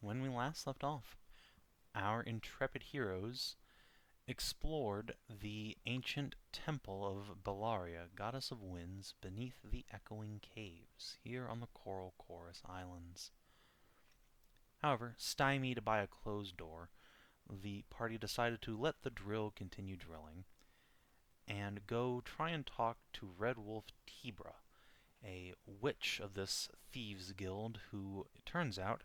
when we last left off, our intrepid heroes explored the ancient temple of Bellaria, goddess of winds, beneath the echoing caves, here on the Coral Chorus Islands. However, stymied by a closed door, the party decided to let the drill continue drilling, and go try and talk to Red Wolf Hedrah, a witch of this thieves' guild who, it turns out,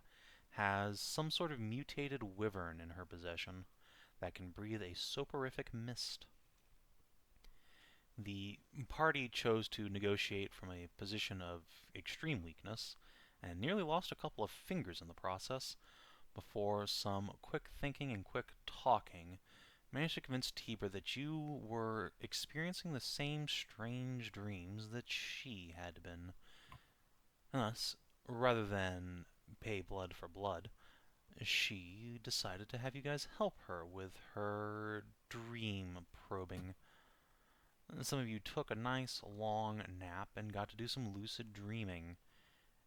has some sort of mutated wyvern in her possession that can breathe a soporific mist. The party chose to negotiate from a position of extreme weakness, and nearly lost a couple of fingers in the process, before some quick thinking and quick talking managed to convince Hedrah that you were experiencing the same strange dreams that she had been. Thus, rather than pay blood for blood, she decided to have you guys help her with her dream probing. Some of you took a nice long nap and got to do some lucid dreaming.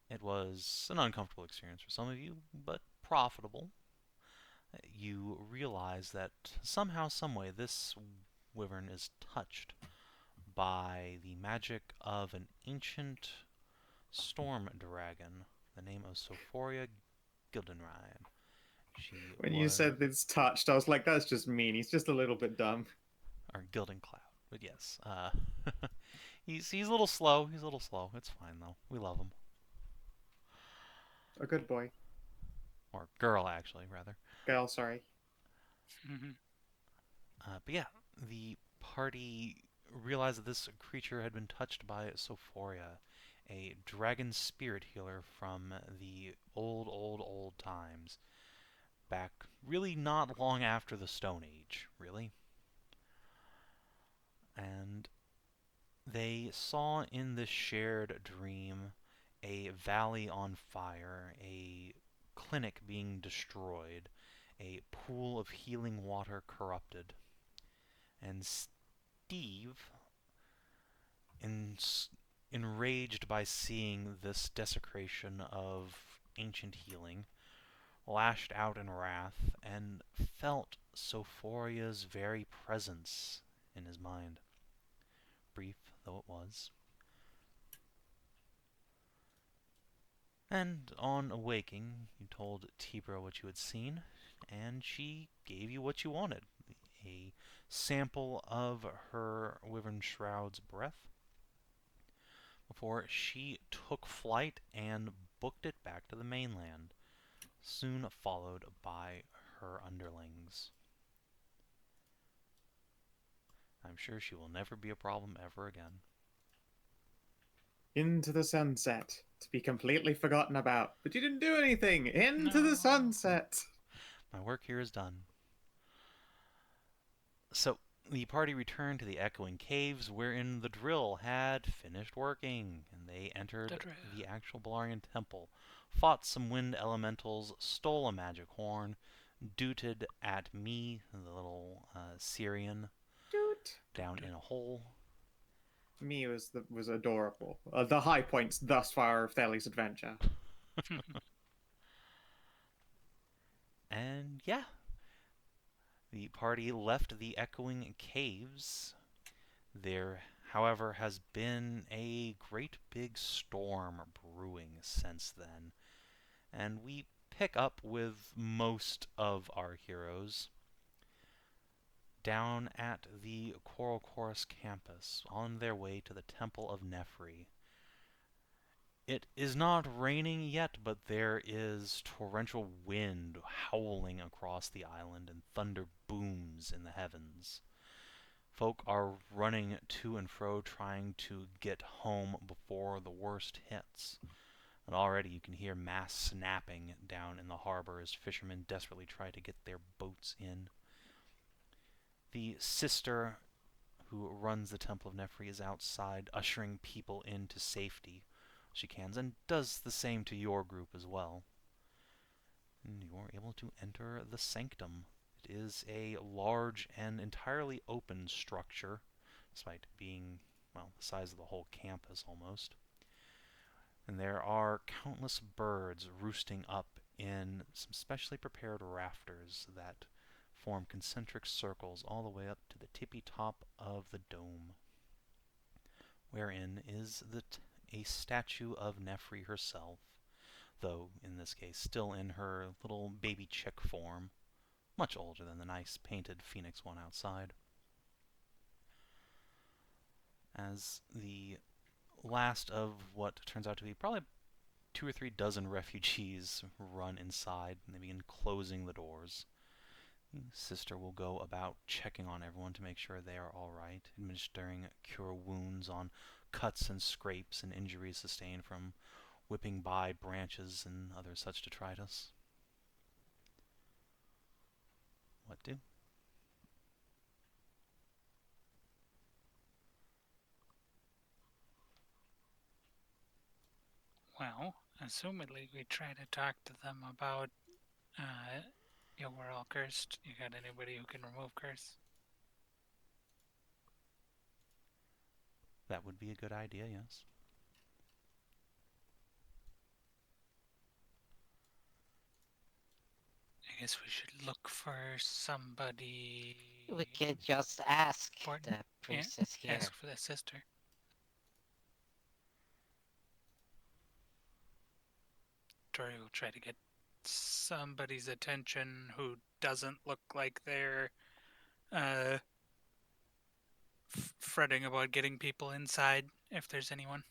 It was an uncomfortable experience for some of you, but profitable. You realize that somehow, someway, this wyvern is touched by the magic of an ancient storm dragon, the name of Sophoria Gildenride. She When you was... said it's touched, I was like, that's just mean. He's just a little bit dumb. or Gildencloud. But yes, he's a little slow. He's a little slow. It's fine though. We love him. A good boy. Or girl, actually, rather. Girl, sorry. Mhm. But yeah, the party realized that this creature had been touched by Sophoria, a dragon spirit healer from the old times. Back really not long after the Stone Age, really. And they saw in this shared dream a valley on fire, a clinic being destroyed, a pool of healing water corrupted. And Steve, enraged by seeing this desecration of ancient healing, lashed out in wrath and felt Sophoria's very presence in his mind, brief though it was. And on awaking, you told Hedrah what you had seen, and she gave you what you wanted, a sample of her wyvern shroud's breath, before she took flight and booked it back to the mainland, soon followed by her underlings. I'm sure she will never be a problem ever again. Into the sunset. To be completely forgotten about. But you didn't do anything! Into the No. sunset! My work here is done. So, the party returned to the echoing caves wherein the drill had finished working, and they entered the actual Barbarian temple, fought some wind elementals, stole a magic horn, dooted at me, the little Syrian, Doot. down in a hole. Me was adorable. The high points thus far of Thelly's adventure. And yeah, the party left the echoing caves. There, however, has been a great big storm brewing since then, and we pick up with most of our heroes down at the Coral Chorus campus on their way to the Temple of Nephri. It is not raining yet, but there is torrential wind howling across the island and thunder booms in the heavens. Folk are running to and fro trying to get home before the worst hits. And already you can hear masts snapping down in the harbor as fishermen desperately try to get their boats in. The sister who runs the Temple of Nephri is outside ushering people into safety. She can, and does the same to your group as well. And you are able to enter the sanctum. It is a large and entirely open structure, despite being, well, the size of the whole campus almost. And there are countless birds roosting up in some specially prepared rafters that form concentric circles all the way up to the tippy top of the dome, wherein is a statue of Nefri herself, though in this case still in her little baby chick form, much older than the nice painted phoenix one outside. As the last of what turns out to be probably 2 or 3 dozen refugees run inside, and they begin closing the doors. Sister will go about checking on everyone to make sure they are all right, administering cure wounds on cuts and scrapes and injuries sustained from whipping by branches and other such detritus. What do? Well, assumedly we try to talk to them about, we're all cursed. You got anybody who can remove curse? That would be a good idea, yes. I guess we should look for somebody. We could just ask Important. the priestess here. Ask for the sister. Tori will try to get somebody's attention who doesn't look like they're fretting about getting people inside, if there's anyone.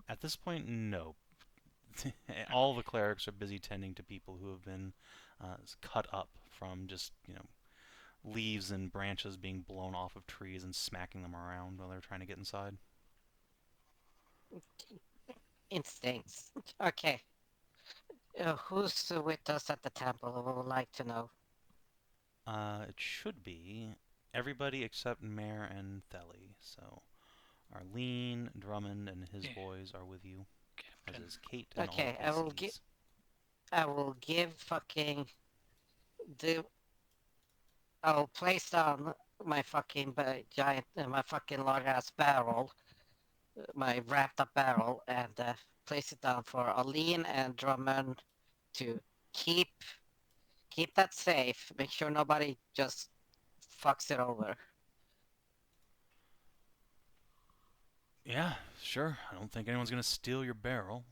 At this point, no. All the clerics are busy tending to people who have been cut up from just, leaves and branches being blown off of trees and smacking them around while they're trying to get inside. Instincts. Okay. Who's with us at the temple? We would like to know. It should be everybody except Mare and Theli. So Arlene, Drummond, and his boys are with you, as Captain. is Kate and Okay, all the PCs. I will give fucking I'll place down my fucking giant, my fucking large ass barrel, my wrapped up barrel, and place it down for Aline and Drummond to keep that safe. Make sure nobody just fucks it over. Yeah, sure. I don't think anyone's going to steal your barrel.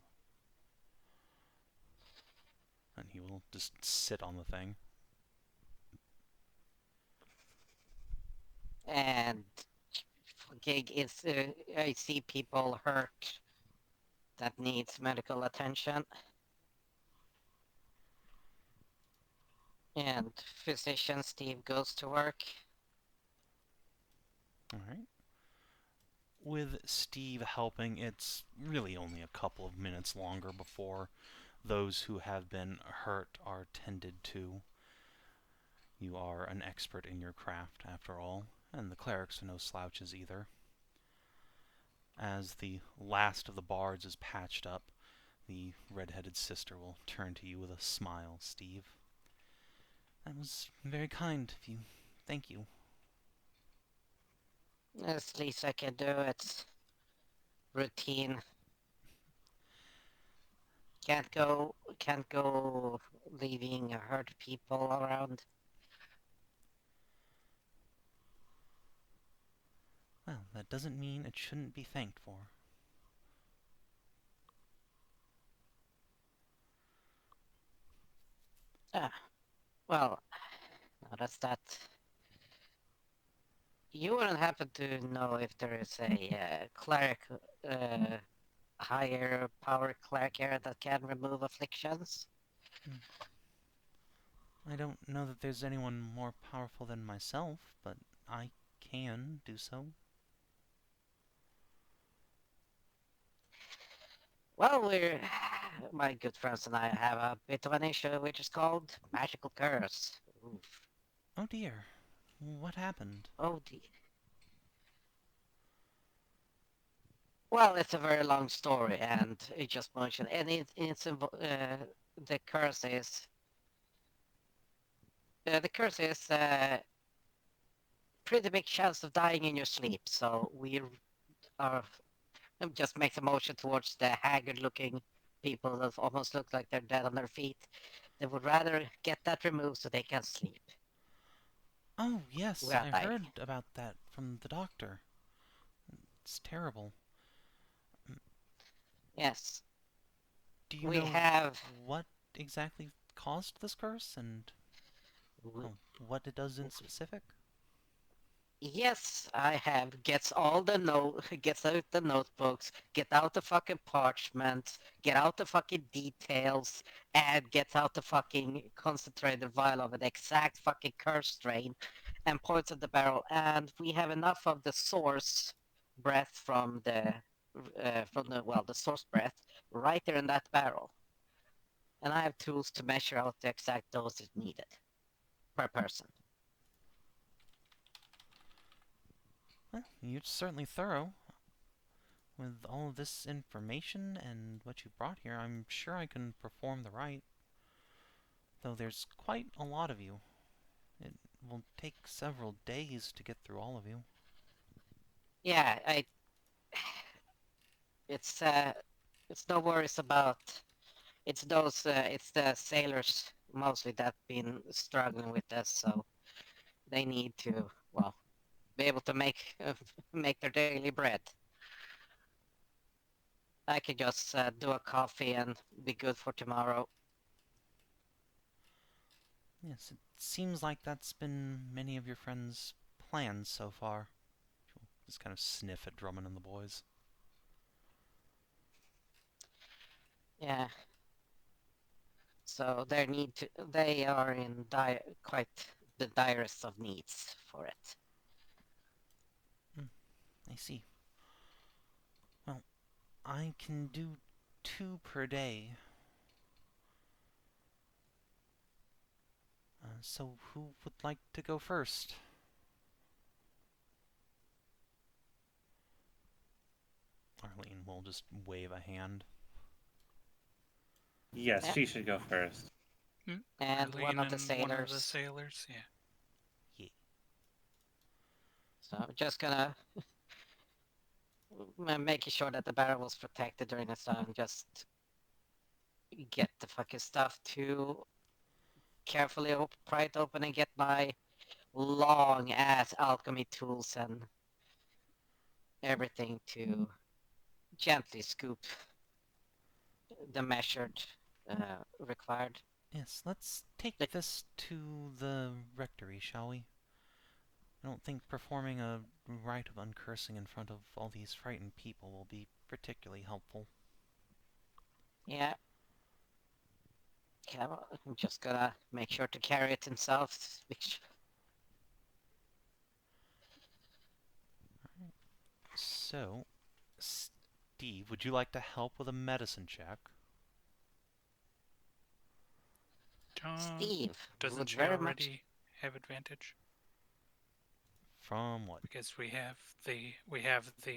And he will just sit on the thing. And fucking I see people hurt that needs medical attention. And physician Steve goes to work. Alright. With Steve helping, it's really only a couple of minutes longer before those who have been hurt are tended to. You are an expert in your craft, after all, and the clerics are no slouches either. As the last of the bards is patched up, the red-headed sister will turn to you with a smile, Steve. That was very kind of you. Thank you. That's the least I can do. It's routine. Can't go leaving hurt people around. Well, that doesn't mean it shouldn't be thanked for. Well, notice that. You wouldn't happen to know if there is a cleric, higher power cleric here that can remove afflictions? I don't know that there's anyone more powerful than myself, but I can do so. Well, my good friends and I have a bit of an issue which is called magical curse. Oof. Oh dear. What happened? Oh dear. Well, it's a very long story, and it just mentioned, and the curse is pretty big chance of dying in your sleep. So we are just make the motion towards the haggard-looking people that almost look like they're dead on their feet. They would rather get that removed so they can sleep Oh, yes, without I dying. heard about that from the doctor. It's terrible. Yes, Do you we know have. what exactly caused this curse and what it does in specific? Yes, I have. Gets gets out the notebooks, get out the fucking parchments, get out the fucking details, and gets out the fucking concentrated vial of an exact fucking curse strain, and points at the barrel. And we have enough of the source breath the source breath right there in that barrel. And I have tools to measure out the exact dosage needed per person. Well, you're certainly thorough. With all of this information and what you brought here, I'm sure I can perform the rite. Though there's quite a lot of you. It will take several days to get through all of you. Yeah, it's no worries about. It's the sailors mostly that been struggling with this, so they need to, well, be able to make make their daily bread. I could just do a coffee and be good for tomorrow. Yes, it seems like that's been many of your friends' plans so far. She'll just kind of sniff at Drummond and the boys. Yeah. So they are in quite the direst of needs for it. I see. Well, I can do 2 per day. So who would like to go first? Arlene will just wave a hand. Yes, Yeah. she should go first. And one of the One of the sailors. sailors, yeah. Yeah. So I'm just gonna making sure that the barrel was protected during this time. Just get the fucking stuff to carefully pry it open and get my long ass alchemy tools and everything to gently scoop the measured required. Yes, let's take Like, this to the rectory, shall we? I don't think performing a rite of uncursing in front of all these frightened people will be particularly helpful. yeah. Okay, well, I'm just gonna make sure to carry it himself. So, Steve, would you like to help with a medicine check? Steve Doesn't would she very much. already have advantage? From what? Because we have the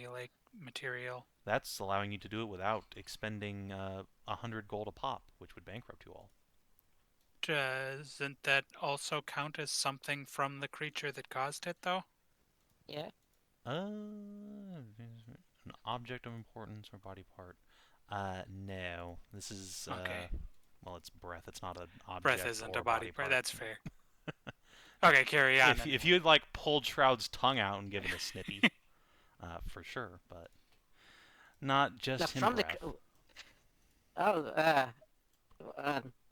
like material. That's allowing you to do it without expending 100 gold a pop, which would bankrupt you all. Doesn't that also count as something from the creature that caused it, though? Yeah. An object of importance or body part. No. This is, Okay. well, it's breath. It's not an object Breath isn't or a body part. part. That's fair. Okay, carry on. If you had, like, pulled Shroud's tongue out and given a snippy, for sure, but not just him From breath.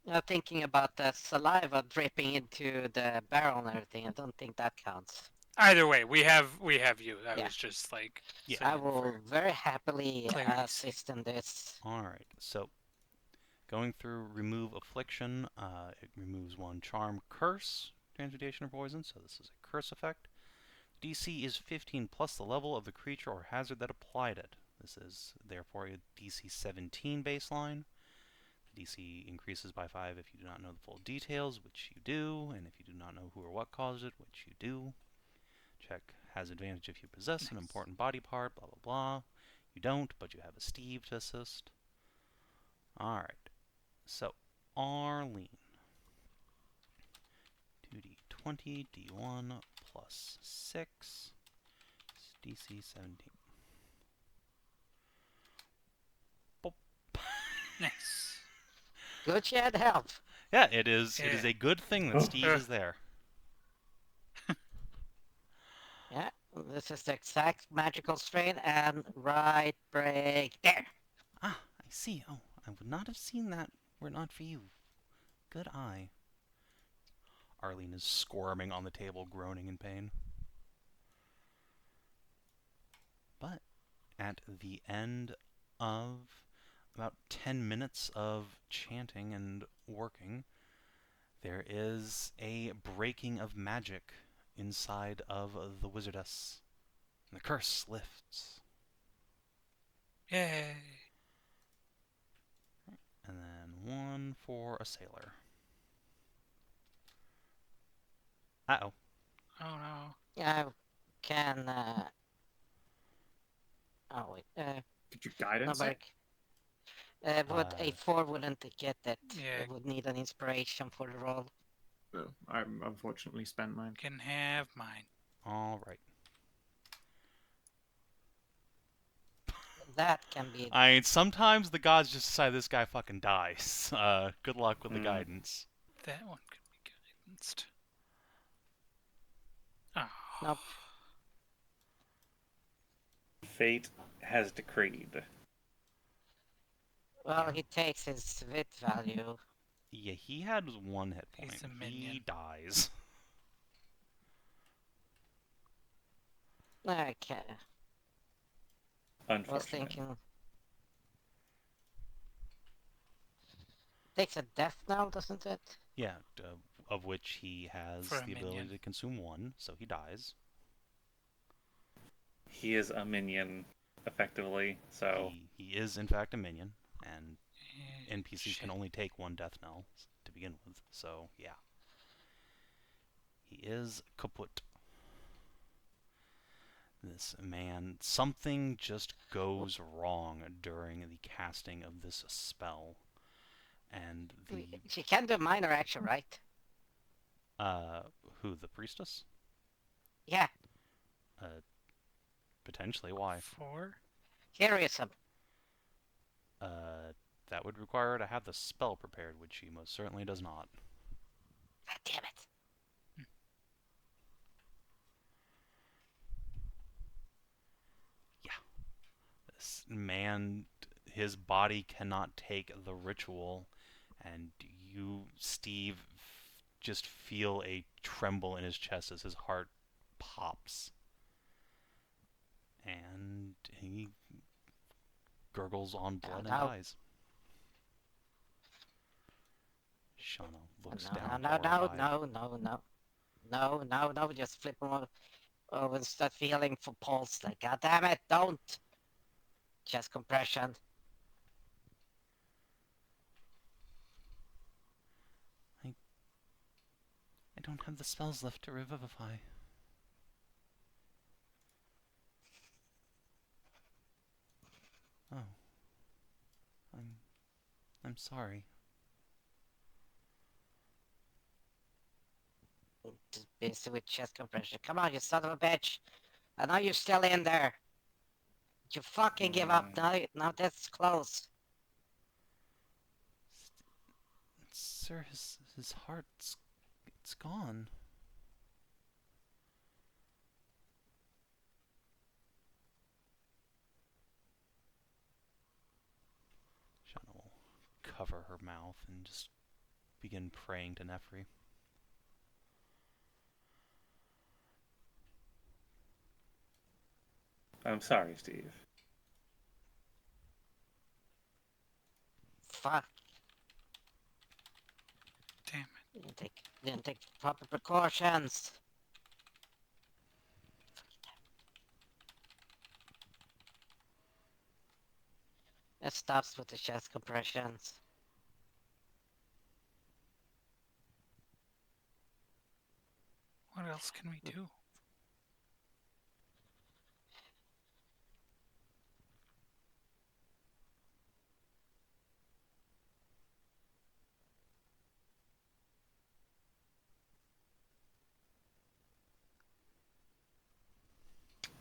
I'm thinking about the saliva dripping into the barrel and everything. I don't think that counts. Either way, we have you. I Yeah. was just like, Yeah. I saying will for very happily clarity's assist in this. Alright, so going through remove affliction, it removes 1 charm curse, transmutation or poison, so this is a curse effect. DC is 15 plus the level of the creature or hazard that applied it. This is therefore a DC 17 baseline. The DC increases by 5 if you do not know the full details, which you do, and if you do not know who or what caused it, which you do. Check has advantage if you possess an important body part, blah blah blah. You don't, but you have a Steve to assist. Alright, so Arlene. 2d20, d1 plus 6, DC 17. Boop. Nice. Good she had help. Yeah, it is. It is Yeah. a good thing that Steve is there. Yeah, this is the exact magical strain, and right break there. Ah, I see. Oh, I would not have seen that were it not for you. Good eye. Arlene is squirming on the table, groaning in pain. But at the end of about 10 minutes of chanting and working, there is a breaking of magic inside of the wizardess. And the curse lifts. Yay. And then one for a sailor. Uh-oh. Oh no. Yeah, I can. Oh wait. Did you guidance Number. it? Would a 4 wouldn't get it? Yeah. It would need an inspiration for the roll. No, I'm unfortunately spent mine. Can have mine. All right. That can be. I mean, sometimes the gods just decide this guy fucking dies. Good luck with the guidance. That one could be guidanced. Oh. Nope. Fate has decreed. Well, he takes his wit value. Yeah, he had 1 hit point. He's a He minion. dies. Okay. I was Unfortunate. thinking. Takes a death now, doesn't it? Yeah, of which he has For a the ability minion. to consume 1, so he dies. He is a minion, effectively, so He is, in fact, a minion, and NPCs Shit. can only take 1 death knell to begin with, so yeah. He is kaput. This man, something just goes wrong during the casting of this spell. And the, She can do minor action, right? who, the priestess? Yeah. Potentially, why? 4? Heroism. That would require her to have the spell prepared, which she most certainly does not. God damn it. This man, his body cannot take the ritual, and you, Steve, just feel a tremble in his chest as his heart pops. And he gurgles on blood and no. dies. Shauna looks down No, horrified. no, just flip him over and start feeling for pulse. Like, God damn it, don't! Chest compression. I don't have the spells left to revivify. Oh. I'm sorry. Just busy with chest compression. Come on, you son of a bitch! I know you're still in there. You fucking give up now. Now that's close. Sir, his heart's it's gone. Shauna will cover her mouth and just begin praying to Nefri. I'm sorry, Steve. Fuck. Damn it. Didn't take proper precautions. It stops with the chest compressions. What else can we do?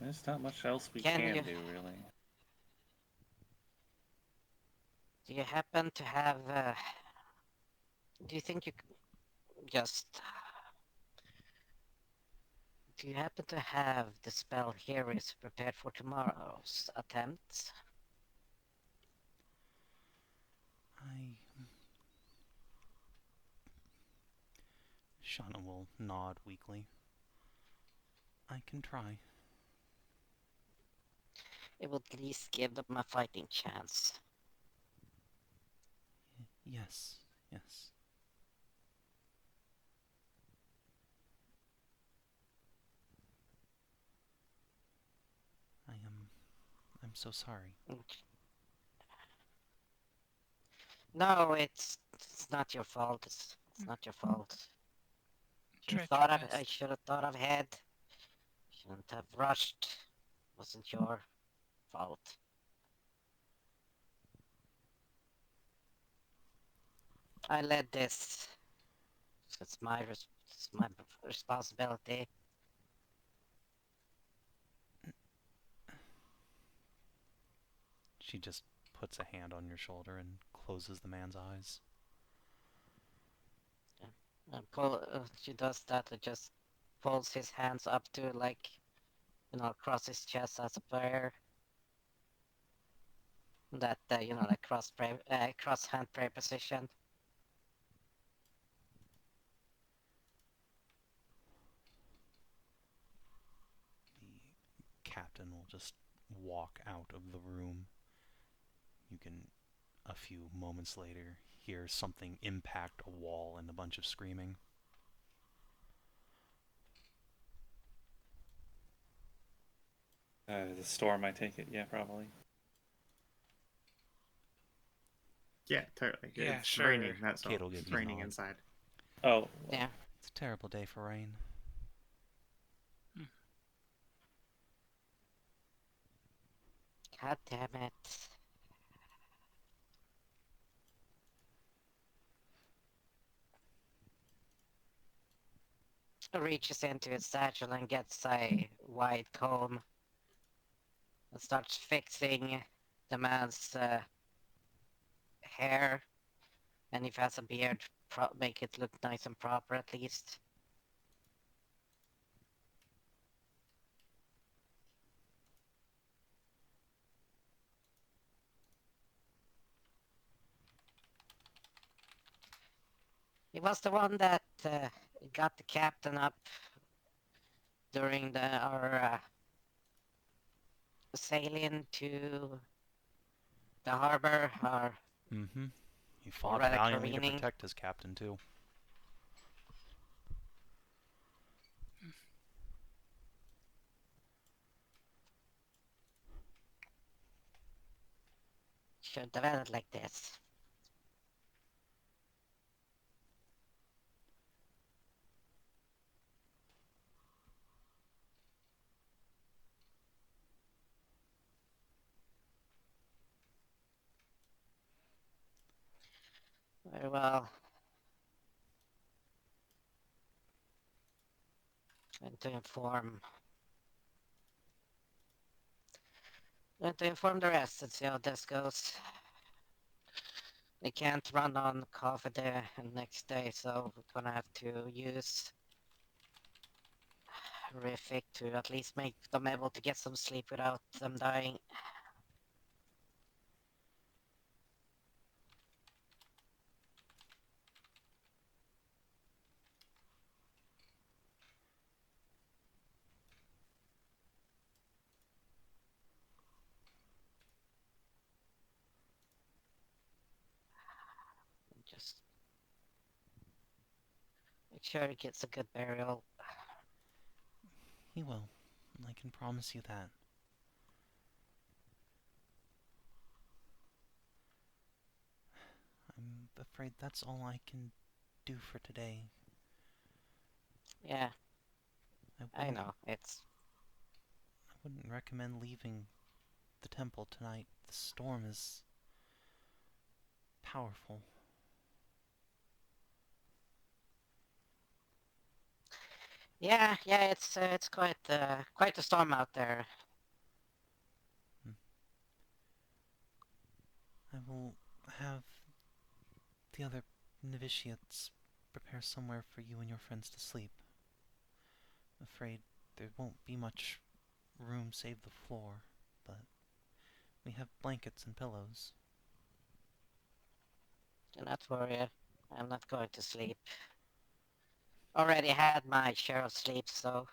There's not much else we Can can you- do, really. Do you happen to have? Do you think you just? Do you happen to have the spell here is prepared for tomorrow's attempt? I... Shauna will nod weakly. I can try. It would at least give them a fighting chance. Yes, yes. I'm so sorry. No, it's not your fault. It's not your fault. Tried your I best. should have thought ahead. Shouldn't have rushed. Wasn't your fault. I led this. It's it's my responsibility. She just puts a hand on your shoulder and closes the man's eyes. And she does that. It just pulls his hands up to like, across his chest as a prayer. That like cross hand prayer position. The captain will just walk out of the room. You can, a few moments later, hear something impact a wall and a bunch of screaming. The storm, I take it. Yeah, probably. Yeah, totally. Yeah, It's sure. raining. That's all. Kate will give It's you a raining nod. inside. Oh, well, Yeah. It's a terrible day for rain. God damn it. Reaches into his satchel and gets a wide comb and starts fixing the man's hair. And if he has a beard, make it look nice and proper at least. He was the one that got the captain up during our sailing to the harbor, Mm-hmm. He fought rather valiantly to careening. protect his captain, too. Should have ended like this. Very well. And to inform the rest and see how this goes. They can't run on coffee the next day, so we're gonna have to use Horrific to at least make them able to get some sleep without them dying. Just make sure he gets a good burial. He will. I can promise you that. I'm afraid that's all I can do for today. Yeah, I wouldn't- know. It's I wouldn't recommend leaving the temple tonight. The storm is powerful. yeah. It's quite a storm out there. I will have the other novitiates prepare somewhere for you and your friends to sleep. I'm afraid there won't be much room save the floor, but we have blankets and pillows. Do not worry, I'm not going to sleep. Already had my share of sleep, so...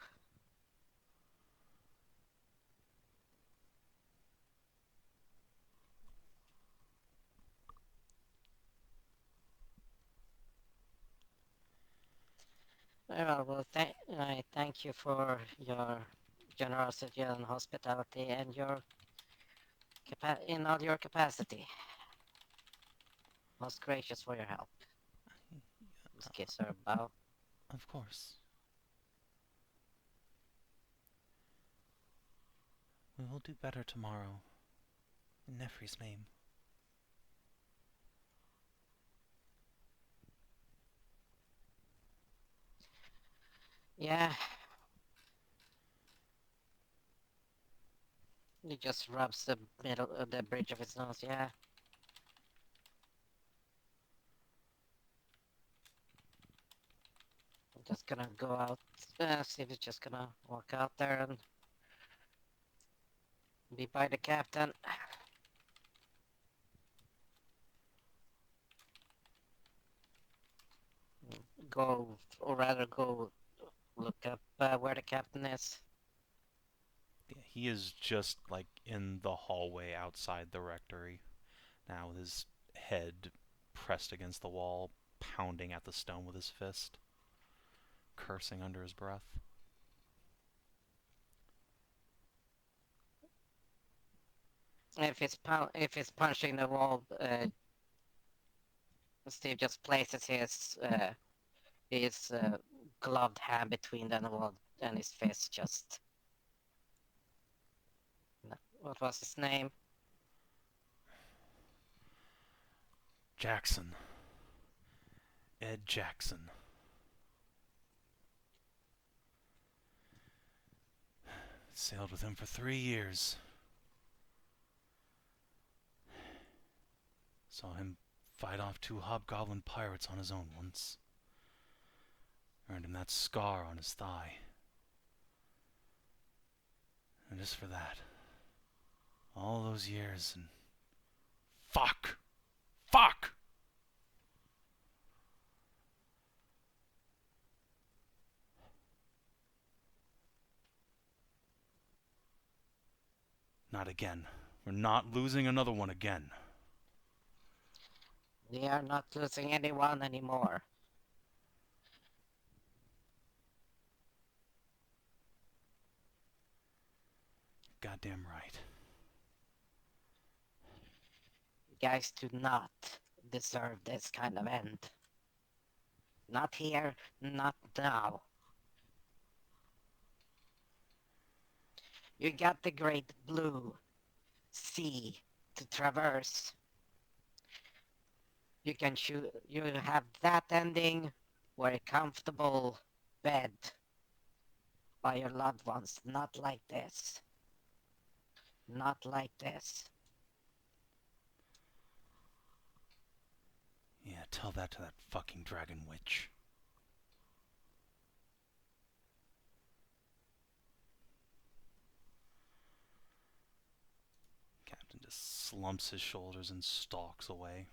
Well, I thank you for your generosity and hospitality and your in all your capacity. Most gracious for your help. Just gives her a bow. Of course. We will do better tomorrow. In Nefri's name. Yeah. He just rubs the middle of the bridge of his nose, yeah. I'm just gonna go out, see if he's just gonna walk out there and be by the captain. Go, or rather go look up where the captain is. Yeah, he is just like in the hallway outside the rectory now, with his head pressed against the wall, pounding at the stone with his fist, cursing under his breath. If he's punching the wall, Steve just places his gloved hand between the wall and his fist. Just what was his name? Jackson. Ed Jackson. Sailed with him for 3 years. Saw him fight off 2 hobgoblin pirates on his own once. Earned him that scar on his thigh. And just for that, all those years and... Fuck! Fuck! Not again. We're not losing another one again. We are not losing anyone anymore. Goddamn right. You guys do not deserve this kind of end. Not here, not now. You got the great blue sea to traverse. You can choose. You have that ending or a comfortable bed by your loved ones. Not like this. Not like this. Yeah, tell that to that fucking dragon witch. Captain just slumps his shoulders and stalks away.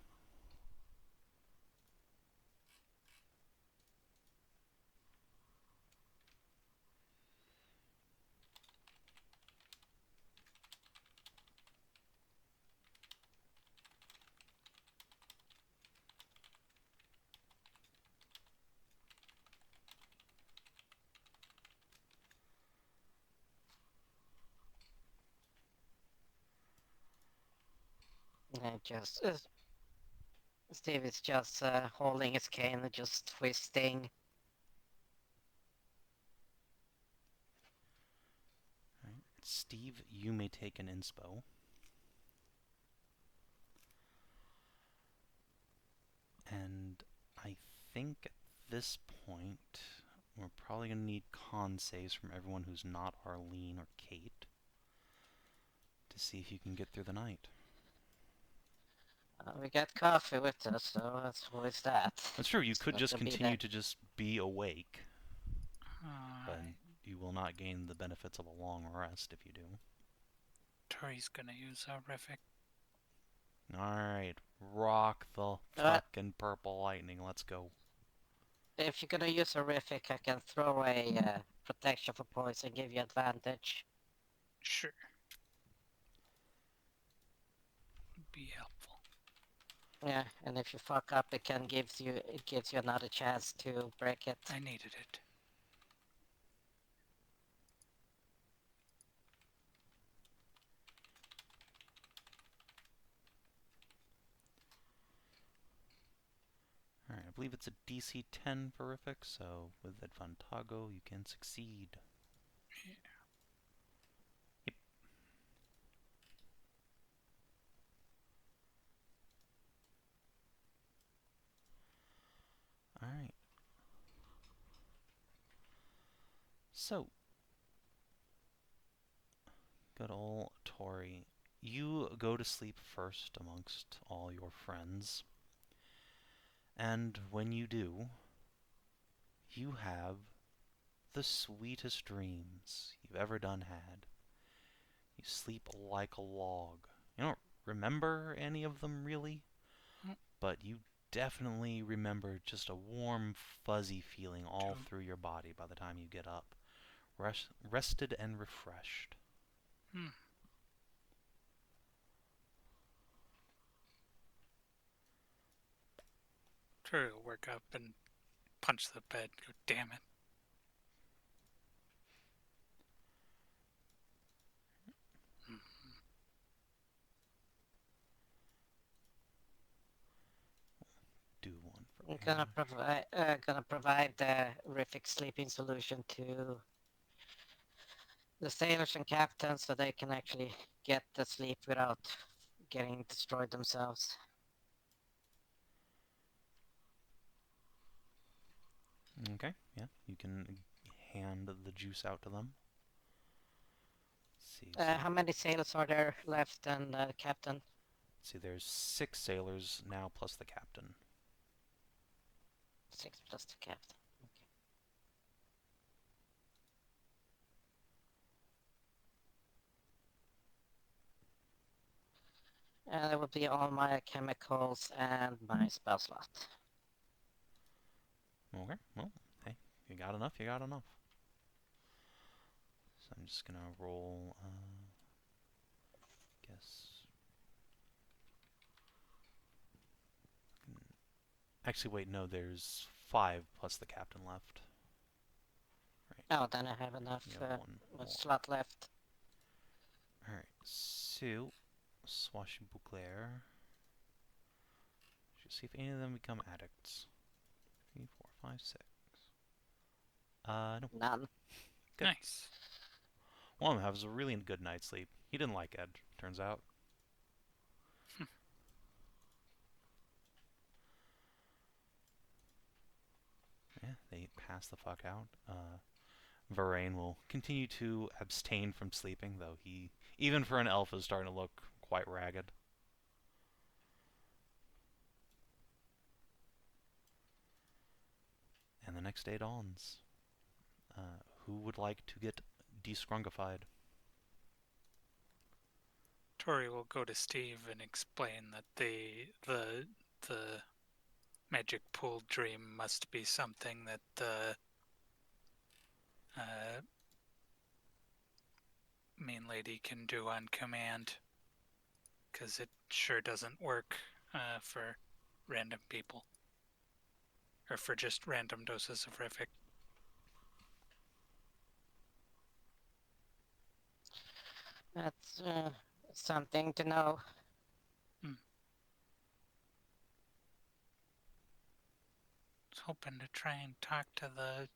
And just Steve is just holding his cane and just twisting. Right. Steve, you may take an inspo. And I think at this point, we're probably going to need con saves from everyone who's not Arlene or Kate to see if you can get through the night. We got coffee with us, so that's always that. That's true, you It's could not just gonna be continue that- to just be awake, but Alright. you will not gain the benefits of a long rest if you do. Tori's gonna use horrific. Alright, rock the fucking purple lightning, let's go. If you're gonna use horrific, I can throw a protection for poison, give you advantage. Sure. Would be helpful. Yeah, and if you fuck up, it gives you another chance to break it. I needed it. Alright, I believe it's a DC 10 for horrific, so with Advantago you can succeed. Yeah. Yep. Alright. So, good ol' Tori. You go to sleep first amongst all your friends. And when you do, you have the sweetest dreams you've ever had. You sleep like a log. You don't remember any of them really, but you definitely remember just a warm, fuzzy feeling all through your body by the time you get up. Rested and refreshed. Tori will work up and punch the bed. Go, damn it. Do one for I'm gonna Ashe. provide the horrific sleeping solution to the sailors and captains so they can actually get the sleep without getting destroyed themselves. Okay, yeah, you can hand the juice out to them. Let's see, How many sailors are there left and captain? see, there's 6 sailors now plus the captain. 6 plus the captain. That would be all my chemicals and my spell slot. Okay, well, hey, you got enough, you got enough. So I'm just gonna roll, guess... Actually, wait, no, there's 5 plus the captain left. Right. Oh, then I have enough You have one more. slot left. Alright, so... Swashbuckler. Should see if any of them become addicts. 3, 4, 5, 6. No. None. Good. Nice. One of them has a really good night's sleep. He didn't like Ed, turns out. Yeah, they pass the fuck out. Varain will continue to abstain from sleeping, though he, even for an elf, is starting to look quite ragged. And the next day dawns. Who would like to get descrungified? Tori will go to Steve and explain that the magic pool dream must be something that the main lady can do on command, because it sure doesn't work for random people, or for just random doses of horrific. That's something to know. Was hoping to try and talk to the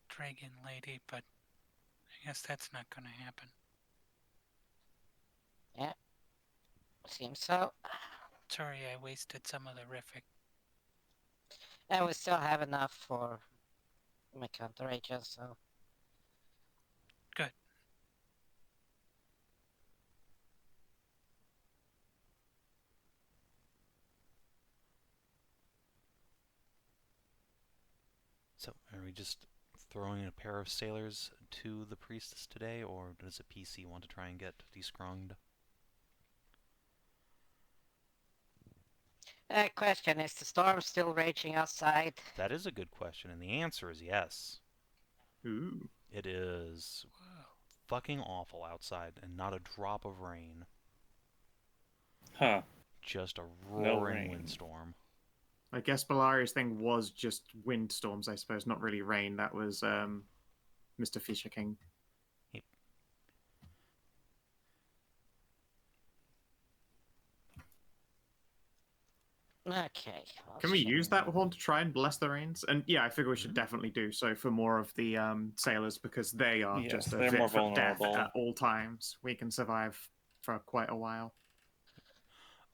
dragon lady, but I guess that's not going to happen. Seems so. Sorry, I wasted some of the horrific. And we still have enough for my counter agents, so. Good. So, are we just throwing a pair of sailors to the priestess today, or does a PC want to try and get descronged? Question, is the storm still raging outside? That is a good question, and the answer is yes. Ooh. It is fucking awful outside, and not a drop of rain. Huh. Just a No roaring rain. windstorm. I guess Balaria's thing was just windstorms, I suppose, not really rain. That was Mr. Fisher King. Okay. well, Can we shit. use that horn to try and bless the rains? And yeah, I figure we should definitely do so for more of the sailors, because they are Yes, just a they're fit more for death vulnerable. at all times. We can survive for quite a while.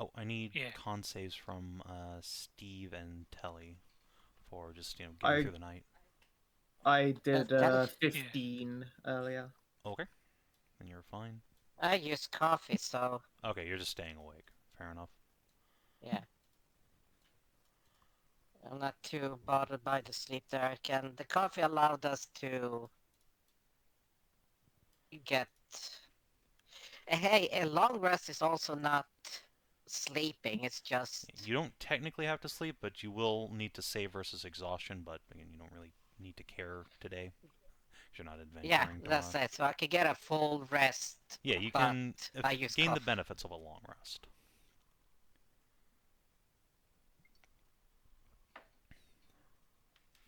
Oh, I need Yeah. con saves from Steve and Telly for just, getting through the night. I did that is- 15 earlier. Okay. Then you're fine. I use coffee, so Okay, you're just staying awake. Fair enough. yeah. I'm not too bothered by the sleep there. The coffee allowed us to get. Hey, a long rest is also not sleeping. It's just You don't technically have to sleep, but you will need to save versus exhaustion, but again, you don't really need to care today. 'Cause you're not adventuring yeah, tomorrow. that's it. So I could get a full rest. Yeah, you but can I use gain the coffee. benefits of a long rest.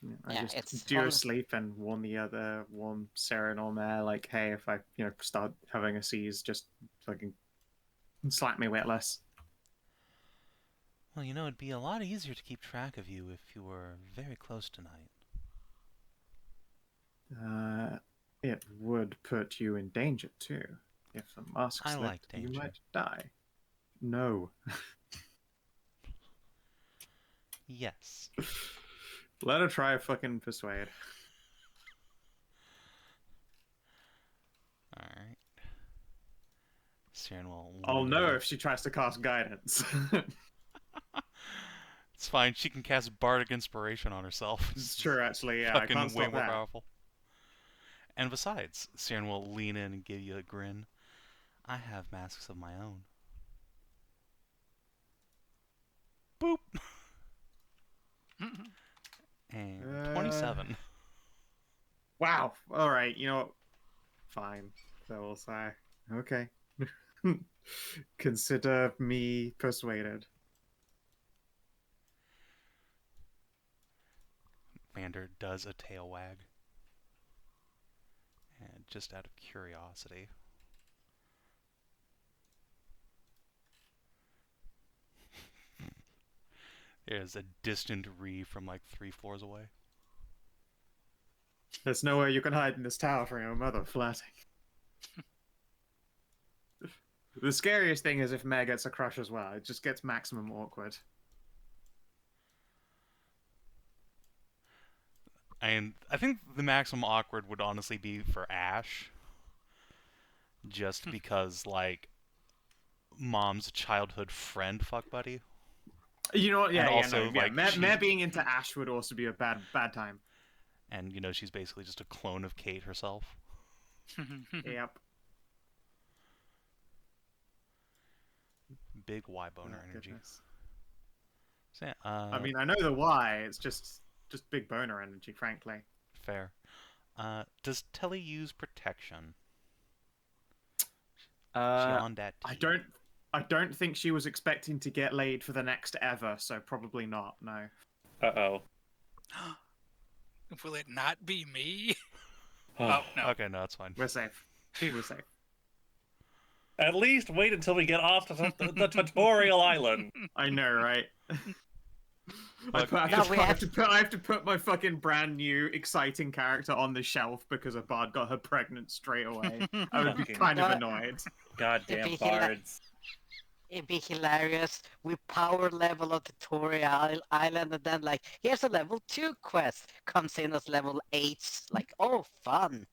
Yeah, I Yeah, just it's do a one- sleep and warn Sarah on there, like, hey, if I start having a seize, just fucking slap me less. Well, it'd be a lot easier to keep track of you if you were very close tonight. It would put you in danger too. If the mask I slipped, like you danger. might die. No. Yes. Let her try fucking persuade. Alright. Siren will I'll lean know in. if she tries to cast guidance. It's fine, she can cast Bardic Inspiration on herself. It's true, actually. Yeah, I Fucking can't way stop more that. powerful. And besides, Siren will lean in and give you a grin. I have masks of my own. Boop! And 27. Wow. All right. You know what? Fine. So we'll say, okay. Consider me persuaded. Vander does a tail wag. And just out of curiosity. There's a distant Ree from like 3 floors away. There's nowhere you can hide in this tower from your mother flirting. The scariest thing is if Mare gets a crush as well. It just gets maximum awkward. And I think the maximum awkward would honestly be for Ashe. Just because, like, mom's childhood friend fuck buddy. You know what? Yeah, And yeah, also, no, yeah. like, Mare she's- being into Ashe would also be a bad time. And, she's basically just a clone of Kate herself. Yep. Big Y boner Oh, energy. goodness. So, yeah, I mean, I know the why. It's just big boner energy, frankly. fair. Does Telly use protection? She on that I tea? don't think she was expecting to get laid for the next ever, so probably not. No. Uh-oh. Will it not be me? Oh, no. Okay, no, that's fine. We're safe. We're safe. At least wait until we get off to the tutorial island. I know, right? I Fuck. have to put my fucking brand new exciting character on the shelf because a bard got her pregnant straight away. I would be Fucking- kind of annoyed. Goddamn It'd be hila- bards. It'd be hilarious. We power level of tutorial island, and then like, here's a level 2 quest. Comes in as level 8. Like, oh, fun.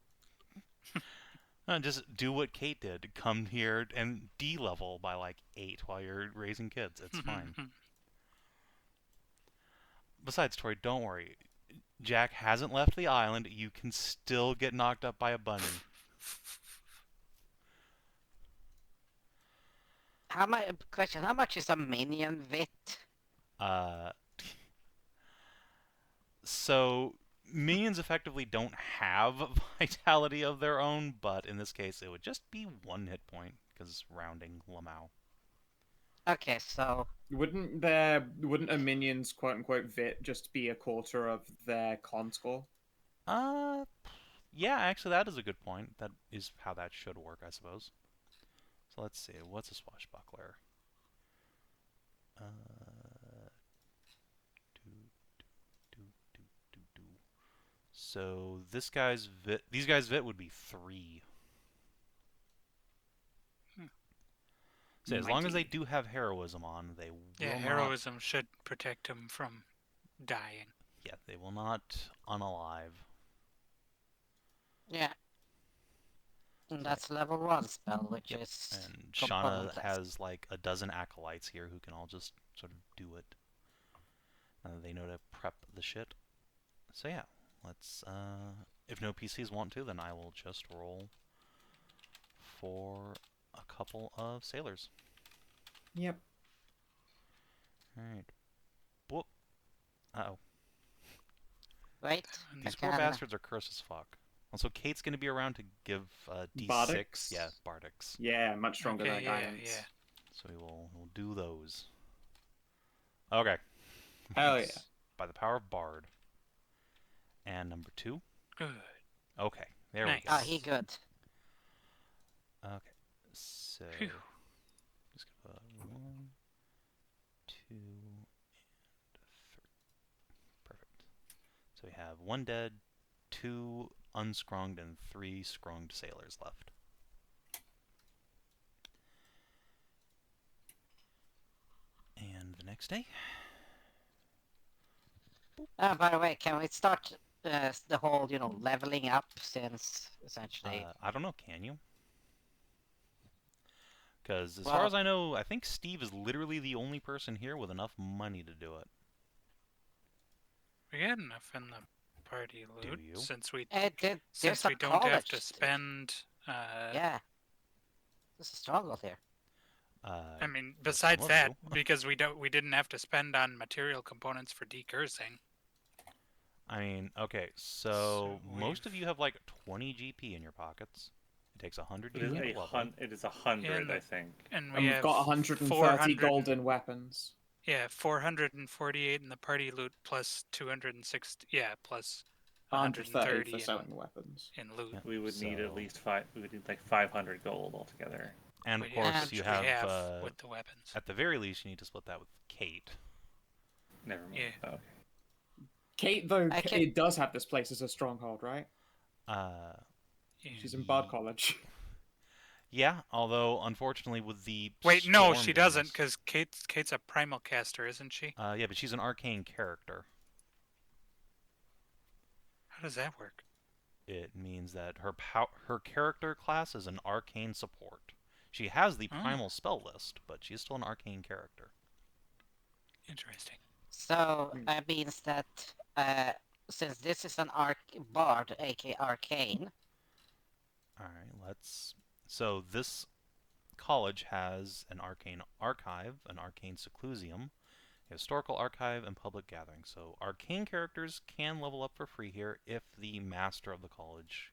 Just do what Kate did. Come here and D-level by like 8 while you're raising kids. It's fine. Besides, Tori, don't worry. Jack hasn't left the island. You can still get knocked up by a bunny. How much? Question: how much is a minion wit? Uh, so minions effectively don't have vitality of their own, but in this case it would just be 1 hit point because rounding Lamau. Okay, so Wouldn't a minion's quote unquote vit just be a quarter of their con score? Yeah, actually that is a good point. That is how that should work, I suppose. So let's see, what's a swashbuckler? Do, do, do, do, do. So this guy's vit, these guys' vit would be 3. So as long as they Mighty. do have heroism on, they will Yeah, not. heroism should protect him from dying. Yeah, they will not unalive. yeah, and that's level 1 spell, which Yep. is And Shauna component list. has like a dozen acolytes here who can all just sort of do it. They know to prep the shit. So yeah, let's. If no PCs want to, then I will just roll for a couple of sailors. Yep. All right. Whoop. Uh-oh. Wait, These I poor can- bastards are cursed as fuck. Also, Kate's gonna be around to give D6. Bardics? Yeah, Bardics. Yeah, much stronger Okay, than yeah, guidance. yeah. So we'll do those. Okay. Hell yeah. Yes. By the power of Bard. And number 2. Good. Okay, there Nice. we go. Oh, he good. Okay, so Phew. just gonna put 1, 2, and 3. Perfect. So we have 1 dead, 2 unscrunged, and 3 scrunged sailors left. And the next day. By the way, can we start the whole, leveling up since essentially? I don't know, can you? Because as far Well- as I know, I think Steve is literally the only person here with enough money to do it. We got enough in the party Do loot you? since we There's since a we don't have to college. spend. Yeah, there's a struggle here. I mean, some besides of that, you. because we didn't have to spend on material components for decursing. I mean, okay, so So most of we've- you have like 20 GP in your pockets. It takes 100 It is GP to level. It is 100, Yeah, I think. And we And we've have got 130 400 golden weapons. Yeah, 448 in the party loot plus 260. Yeah, plus 130 130 for in, selling weapons. in loot. Yeah. We would need So- at least 5. We would need like 500 gold altogether. And of Which course, we you have, with the weapons. at the very least, you need to split that with Kate. Never mind. Yeah. Oh, okay. Kate, though, I can- it does have this place as a stronghold, right? Uh, She's in Bard College. yeah, although unfortunately with the Wait, no, storm she doesn't, beams- because Kate's a primal caster, isn't she? yeah, but she's an arcane character. How does that work? It means that her character class is an arcane support. She has the Oh. primal spell list, but she's still an arcane character. Interesting. So that means that since this is an bard, aka arcane, Alright, let's... So this college has an arcane archive, an arcane seclusium, a historical archive, and public gathering. So arcane characters can level up for free here if the master of the college,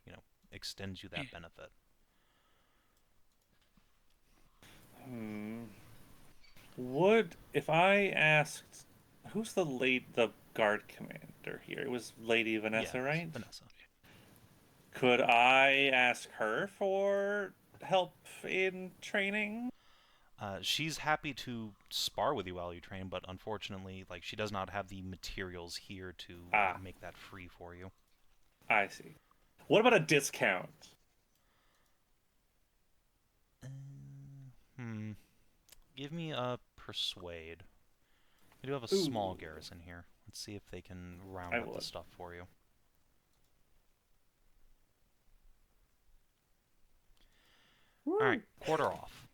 extends you that Yeah. benefit. Would, if I asked, who's the guard commander here? It was Lady Vanessa, Yeah, right? Vanessa. Could I ask her for help in training? She's happy to spar with you while you train, but unfortunately, she does not have the materials here to make that free for you. I see. What about a discount? Give me a persuade. We do have a small garrison here. Let's see if they can round I up the would. stuff for you. Alright, quarter off.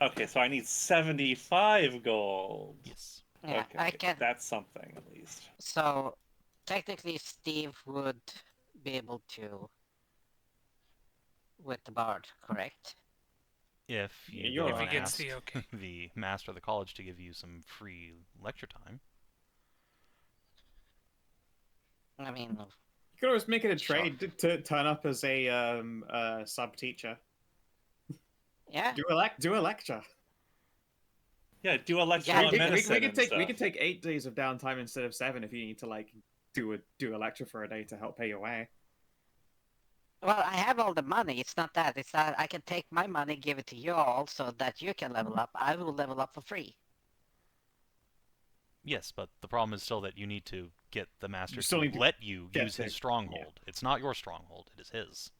Okay, so I need 75 gold. Yes. yeah, Okay, I can. that's something at least. So technically Steve would be able to with the bard, correct? If Yeah, you you're go If he and alright. gets ask the okay. the master of the college to give you some free lecture time. I mean, You could always make it a Sure. trade to turn up as a sub teacher. yeah. Do a lecture. Yeah, do a lecture Yeah, on we, medicine could and take stuff. we could take 8 days of downtime instead of 7 if you need to like do a lecture for a day to help pay your way. Well, I have all the money. It's not that. It's that I can take my money, give it to you all, so that you can level up. I will level up for free. Yes, but the problem is still that you need to get the master still to need to let you get use to- his stronghold. It's not your stronghold, it is his.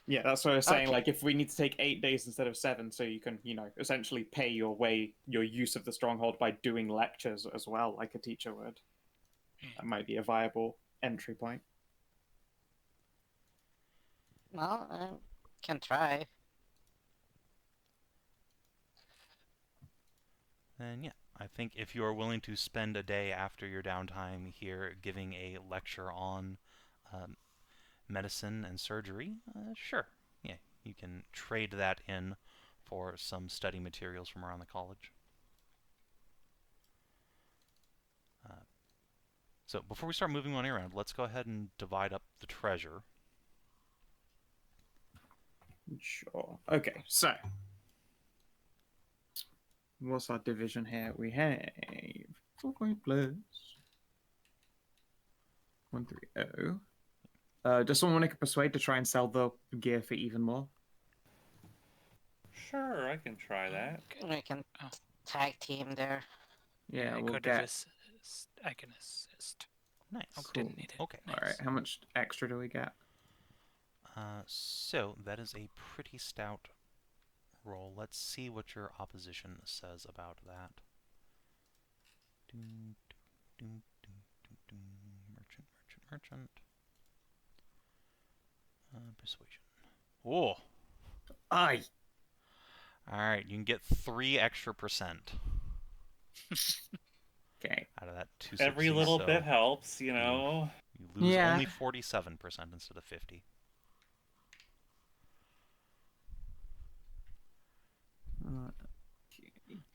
Yeah, that's what I was saying. Okay. Like, if we need to take 8 days instead of 7, so you can, essentially pay your use of the stronghold by doing lectures as well, like a teacher would. That might be a viable entry point. Well, I can try. And yeah, I think if you're willing to spend a day after your downtime here giving a lecture on medicine and surgery, sure. Yeah, you can trade that in for some study materials from around the college. So before we start moving money around, let's go ahead and divide up the treasure. Sure. Okay, so what's our division here? We have 4 point plus 130. Does someone make a persuade to try and sell the gear for even more? Sure, I can try that. We can Oh. tag team there. Yeah, I we'll could have get. I can assist. Nice. Oh, Cool. didn't need it. Okay. Nice. All right, how much extra do we get? So that is a pretty stout roll. Let's see what your opposition says about that. Merchant, merchant, merchant. Persuasion. Oh. Aye. All right, you can get 3 extra percent Okay. out of that 260. Every little so bit helps, you know. You lose Yeah. only 47% instead of 50.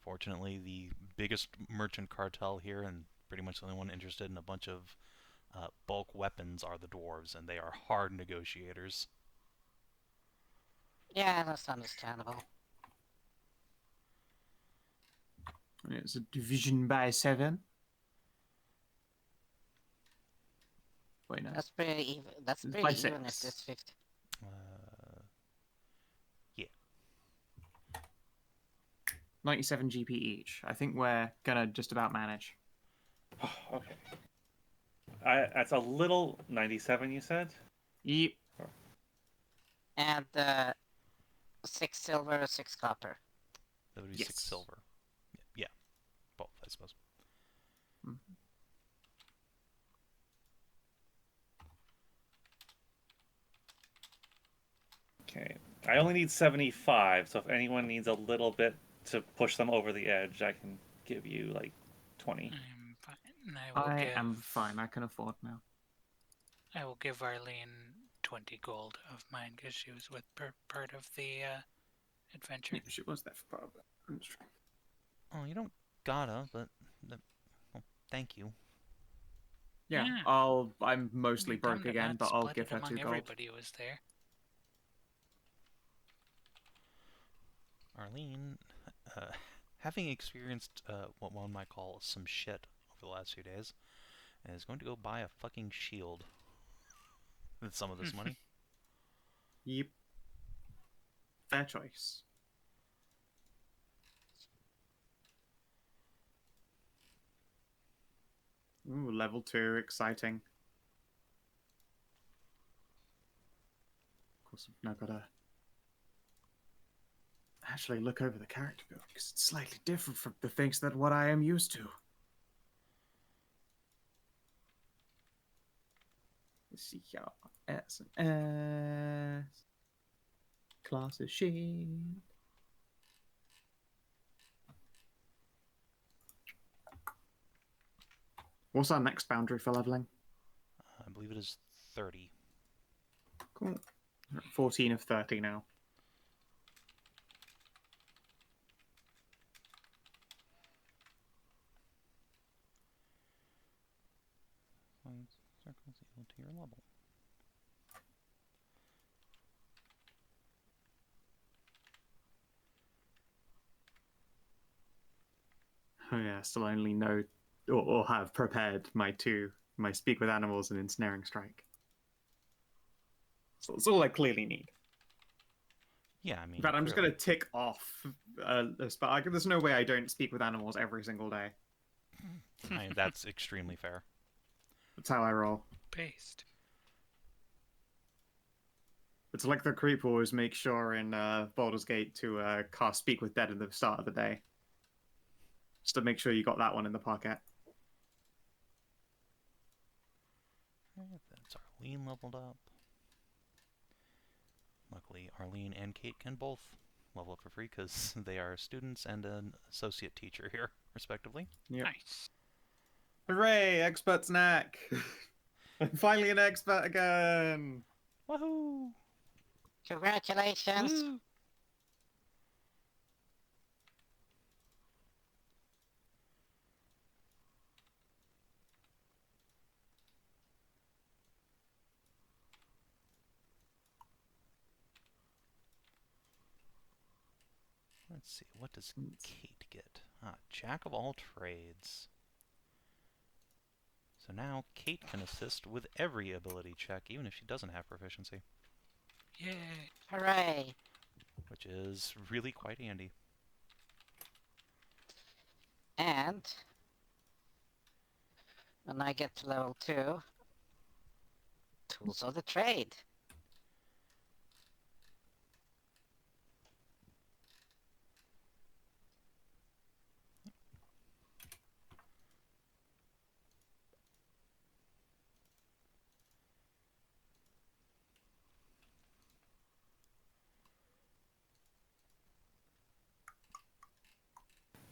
Fortunately, the biggest merchant cartel here, and pretty much the only one interested in a bunch of bulk weapons, are the dwarves, and they are hard negotiators. Yeah, that's understandable. It's a division by 7. Wait, no. That's pretty even. That's It's pretty by even if 6. it's 50. Yeah. 97 GP each. I think we're gonna just about manage. Okay. That's a little 97, you said? Yep. And 6 silver, 6 copper. That would be Yes. 6 silver. Yeah, both, I suppose. Okay. I only need 75, so if anyone needs a little bit to push them over the edge, I can give you like 20. I'm fine. I will I give, am fine. I can afford now. I will give Arlene 20 gold of mine because she was with part of the adventure. Yeah, she was there for part of it. Oh, you don't gotta, but well, thank you. Yeah, Yeah. I'm mostly Dumb broke to again, not but I'll split give it her among 2 gold. everybody who was there. Arlene, having experienced what one might call some shit over the last few days, is going to go buy a fucking shield with some of this money. Yep. Fair choice. Ooh, level 2, exciting. Of course, I've now got to actually look over the character build because it's slightly different from the things that what I am used to. Let's see here. S and S. Class is shield. What's our next boundary for leveling? believe it is 30. Cool. 14 of 30 now. Circles equal to your level. Oh yeah, still only know or have prepared my Speak with Animals and Ensnaring Strike. So that's all I clearly need. Yeah, I mean, In fact, I'm just clearly. going to tick off a spell. There's no way I don't speak with animals every single day. I mean, that's extremely fair. That's how I roll. Based. It's like the creep always make sure in Baldur's Gate to cast Speak with Dead at the start of the day. Just to make sure you got that one in the pocket. That's Arlene leveled up. Luckily, Arlene and Kate can both level up for free because they are students and an associate teacher here, respectively. Yep. Nice. Hooray! Expert snack! I'm finally an expert again! Woohoo! Congratulations. Woo! Let's see, what does Kate get? Ah, Jack of all trades. So now Kate can assist with every ability check, even if she doesn't have proficiency, Yay. Hooray. which is really quite handy. And when I get to level 2, Tools of the Trade.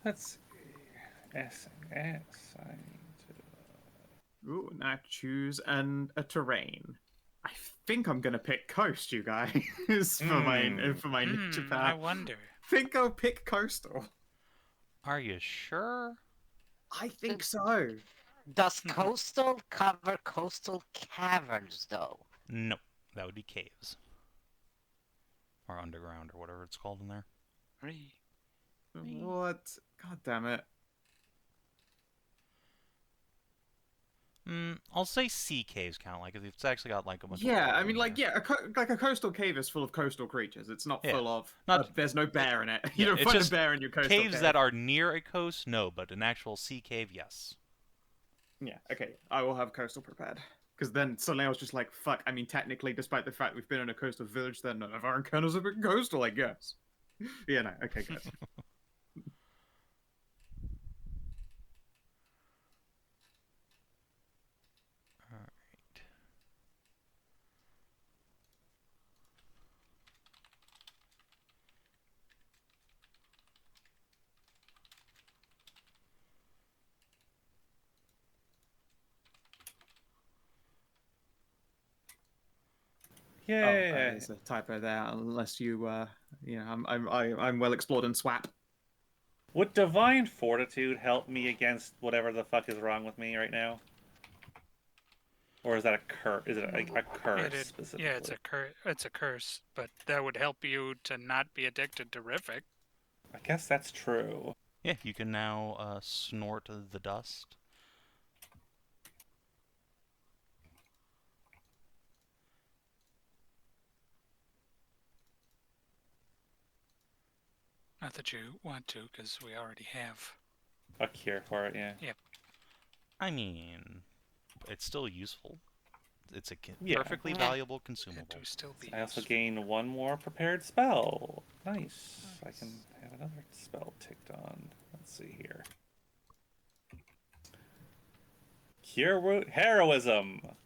Let's see. S and S. I need to. Ooh, now choose a terrain. I think I'm gonna pick coast, you guys, for my ninja I path. wonder. Think I'll pick coastal. Are you sure? I think so. Does coastal cover coastal caverns, though? No, that would be caves. Or underground, or whatever it's called in there. Free. What? God damn it. I'll say sea caves count, like, if it's actually got, like, a bunch of Yeah, water I mean, in like, there. yeah, like a coastal cave is full of coastal creatures. It's not Yeah. full of. Not- there's no bear in it. You Yeah, don't it's find a just bear in your coastal Caves cave. that are near a coast, no, but an actual sea cave, yes. Yeah, okay. I will have coastal prepared. Because then suddenly I was just like, fuck, I mean, technically, despite the fact we've been in a coastal village, then none of our encounters have been coastal, I guess. Yeah, no, okay, good. Alright. Oh, Yay! there's a typo there. Unless you, I'm well explored in swap. Would Divine Fortitude help me against whatever the fuck is wrong with me right now? Or is that a curse? Is it a curse specifically? Yeah, it's a curse, but that would help you to not be addicted to Rific. I guess that's true. Yeah, you can now snort the dust. Not that you want to, because we already have. A cure for it, yeah. Yep. I mean, it's still useful. It's a Yeah. perfectly Yeah. valuable It consumable. do still be. I also useful. gain one more prepared spell. Nice. I can have another spell ticked on. Let's see here. Cure Heroism.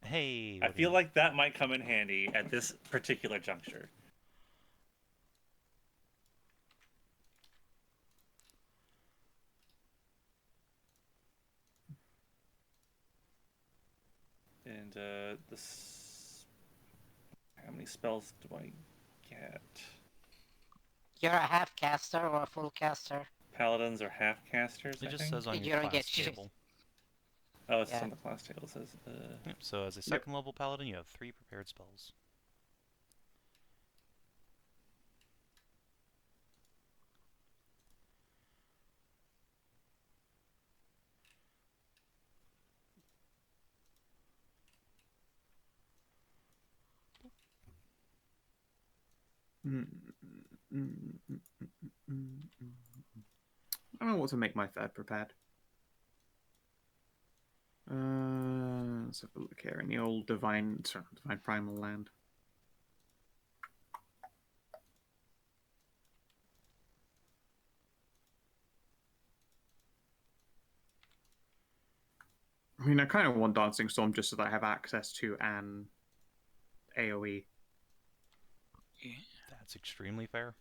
Hey, I what do feel you- like that might come in handy at this particular juncture. And how many spells do I get? You're a half caster or a full caster. Paladins are half casters, It I just think. says on You your don't class get shit. table. Oh, it's Yeah. on the class table. It says. Yep, so as a second level paladin, you have 3 prepared spells. I don't know what to make my third prepared. Let's have a look here in the old divine primal land. I mean, I kind of want Dancing Storm just so that I have access to an AoE. Yeah. That's extremely fair.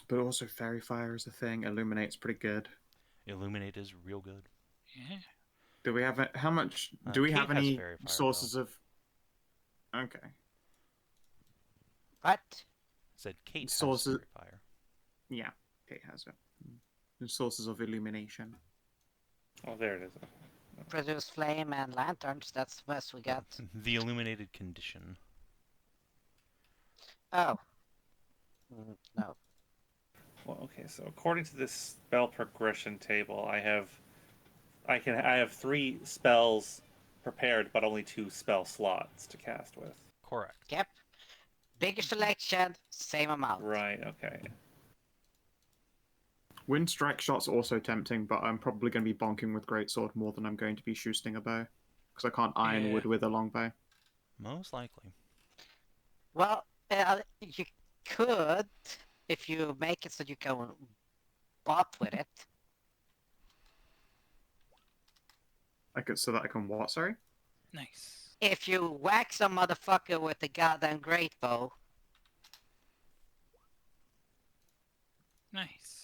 But also Fairy Fire is a thing. Illuminate's pretty good. Illuminate is real good. Yeah. Do we have how much? Do we Kate have has any Fairy Fire, sources of? Okay. What? Said Kate Sources- has Fairy Fire. Yeah, Kate has it. And sources of illumination. Oh, there it is. Produce flame and lanterns. That's the best we got. The illuminated condition. Oh. No. Well, okay. So according to this spell progression table, I have 3 spells prepared, but only 2 spell slots to cast with. Correct. Yep. Bigger selection, same amount. Right. Okay. Wind Strike Shot's also tempting, but I'm probably going to be bonking with Greatsword more than I'm going to be shooting a bow. Because I can't iron Yeah. wood with a longbow. Most likely. Well, you could, if you make it so you can bop with it. So that I can what, sorry? Nice. If you whack some motherfucker with a goddamn great bow, Nice.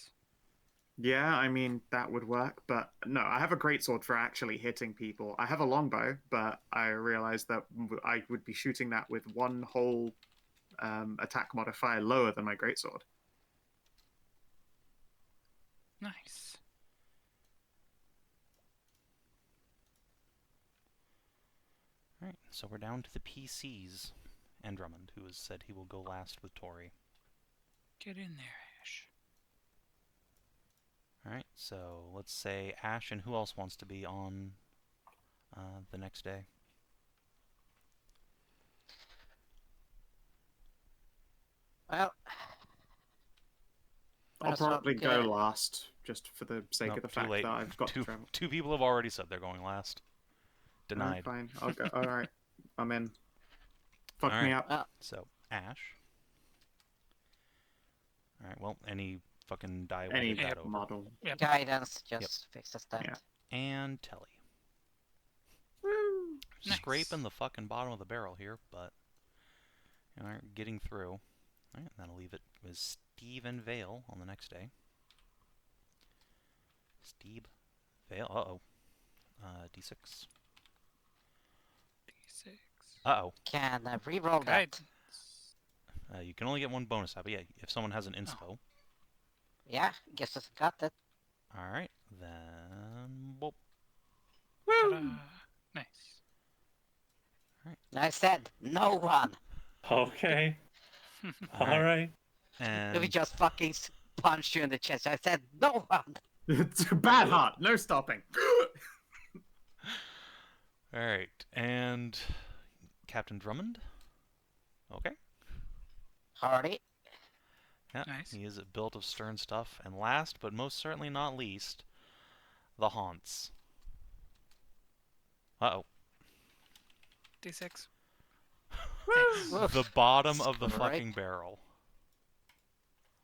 Yeah, I mean, that would work, but no, I have a greatsword for actually hitting people. I have a longbow, but I realized that I would be shooting that with one whole attack modifier lower than my greatsword. Nice. Alright, so we're down to the PCs. And Drummond, who has said he will go last with Tori. Get in there, Ashe. Alright, so let's say Ashe, and who else wants to be on the next day? well, I'll That's probably go okay. last, just for the sake Nope, of the too fact late. that I've got to travel. Two people have already said they're going last. Denied. Fine, I'll go. All right, I'm in. Fuck me Alright. up. So, Ashe. Alright, well, any fucking die will Any get that over. model. Yep. guidance just fixes that. Yeah. And Telly. Woo! Nice. Scraping the fucking bottom of the barrel here, but alright, getting through. Alright, that'll leave it with Steve and Vale on the next day. Steve, Vale, uh-oh. D6. D6. Uh-oh. Can re-roll that. Guidance. You can only get one bonus die, but yeah, if someone has an inspo. Yeah, guess it's got it. Alright, then... Boop. Ta-da. Nice. I said no one. Okay. Alright. All right. And... We just fucking punched you in the chest. I said no one. It's a bad heart. No stopping. Alright, and... Captain Drummond? Okay. Hardy. Yeah, Nice. he is built of stern stuff. And last, but most certainly not least, the Haunts. Uh-oh. D6. Oof. The bottom of the Scrape. fucking barrel.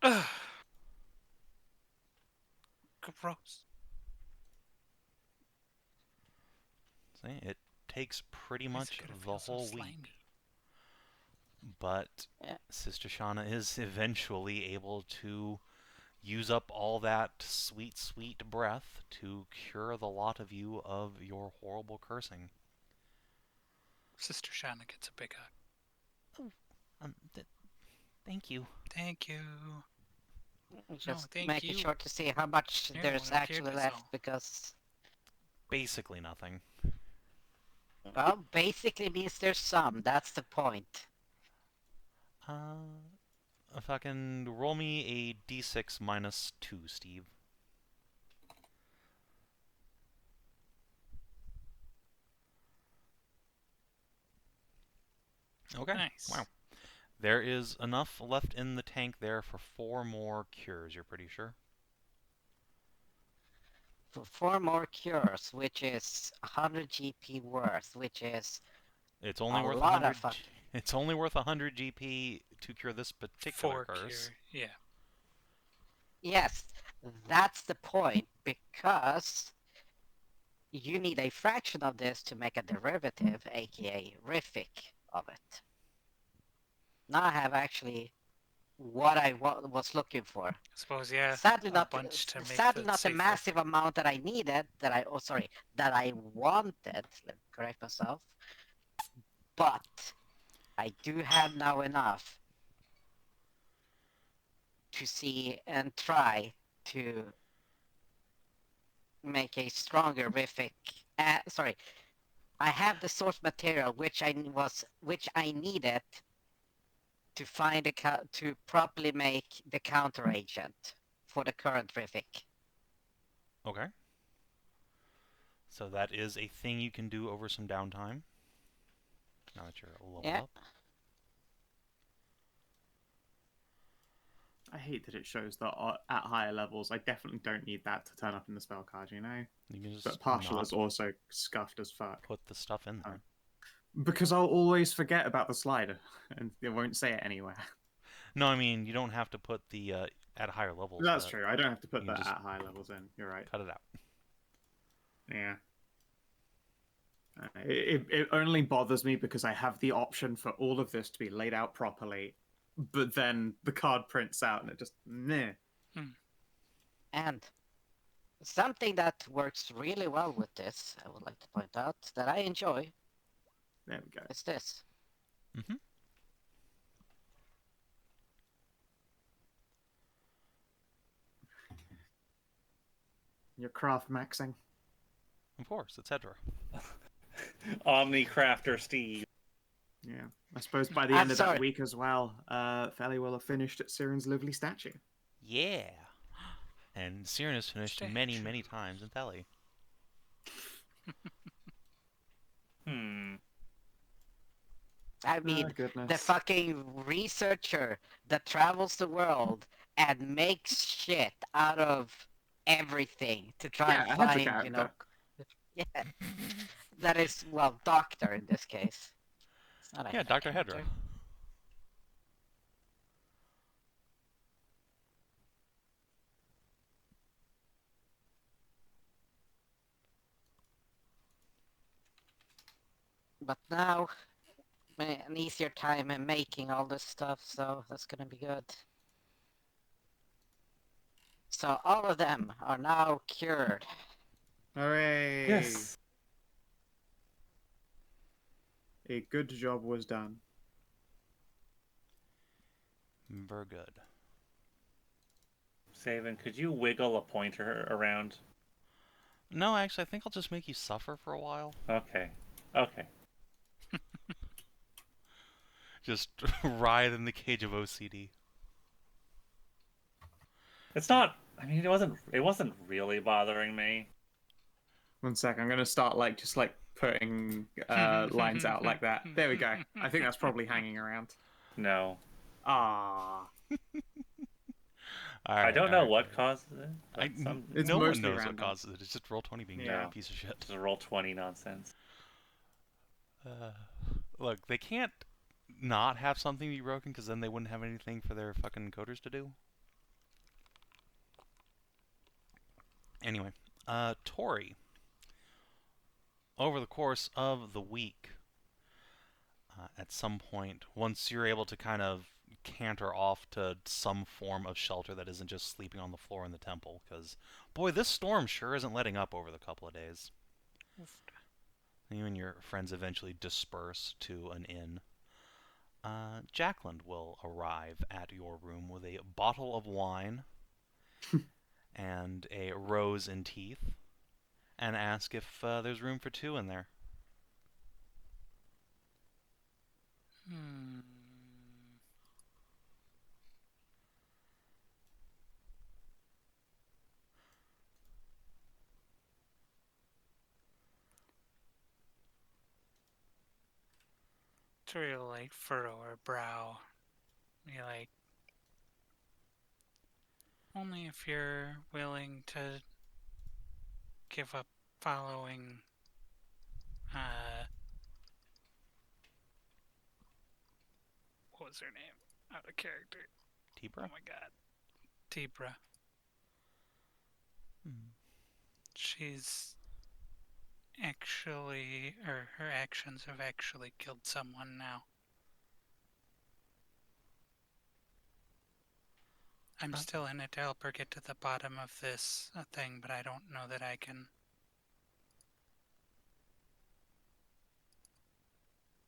Ugh. Gross. See, it takes pretty Why is much it gonna the feel so whole slimy? week. But Yeah. Sister Shauna is eventually able to use up all that sweet, sweet breath to cure the lot of you of your horrible cursing. Sister Shanna gets a big hug. Thank you. Thank you. Just thank making you. sure to see how much You're the there's one who actually gave us left all. because, Basically nothing. well, basically means there's some. That's the point. Fucking roll me a d6 minus 2, Steve. Okay. Nice. Wow. There is enough left in the tank there for 4 more cures, you're pretty sure? For 4 more cures, which is 100 GP worth, which is It's only a worth lot 100. of It's only worth 100 GP to cure this particular 4 curse. cure. Yeah. Yes, that's the point, because you need a fraction of this to make a derivative, aka Riffic, of it. Now I have actually what I was looking for. I suppose, yeah. Sadly a not, bunch to make sadly the not the safe massive Riffic. amount that I needed, that I wanted, let me correct myself, but I do have now enough to see and try to make a stronger Riffic. Sorry, I have the source material which I needed to find to properly make the counter agent for the current Riffic. Okay. So that is a thing you can do over some downtime. Now that you're leveled Yeah. up. I hate that it shows that at higher levels, I definitely don't need that to turn up in the spell card, you know? You can just But partial not is also scuffed as fuck. put the stuff in there. Because I'll always forget about the slider, and it won't say it anywhere. No, I mean, you don't have to put the at higher levels. That's true. I don't have to put you that just at high levels in. You're right. cut it out. Yeah. It only bothers me because I have the option for all of this to be laid out properly, but then the card prints out and it just meh. And something that works really well with this, I would like to point out, that I enjoy, There we go. is this. Mm-hmm. You're craft maxing. Of course, it's Hedrah. Omni Crafter Steve. Yeah. I suppose by the I'm end of sorry. that week as well, Feli will have finished at Siren's lovely statue. Yeah. And Siren has finished many, Statue. many times in Theli. I mean, the goodness. fucking researcher that travels the world and makes shit out of everything to try Yeah, and a Hedrah find, you know. character. Yeah. That is, well, doctor in this case. It's not a Yeah, Hedrah Dr. character. Hedrah. But now, an easier time in making all this stuff, so that's gonna be good. So all of them are now cured. Hooray! Yes. A good job was done. Very good. Savin, could you wiggle a pointer around? No, actually, I think I'll just make you suffer for a while. Okay. Okay. Just ride in the cage of OCD. It's not. I mean, it wasn't really bothering me. 1 sec, I'm gonna start just putting lines out like that. There we go. I think that's probably hanging around. No. Ah, I don't know what causes it. but It's no one mostly knows random. what causes it. It's just Roll20 being Yeah. a piece of shit. It's a roll 20 nonsense. Look, they can't not have something be broken because then they wouldn't have anything for their fucking coders to do. Anyway, Tori. Over the course of the week, at some point, once you're able to kind of canter off to some form of shelter that isn't just sleeping on the floor in the temple, because, boy, this storm sure isn't letting up over the couple of days. You and your friends eventually disperse to an inn. Jacqueline will arrive at your room with a bottle of wine and a rose in teeth, and ask if there's room for two in there. Hmm. To really like furrow her brow. Be like, only if you're willing to give up following, what was her name? Out of character. Oh Tibra? my god. Tibra. She's actually, or her actions have actually killed someone now. I'm still in it to help her get to the bottom of this thing, but I don't know that I can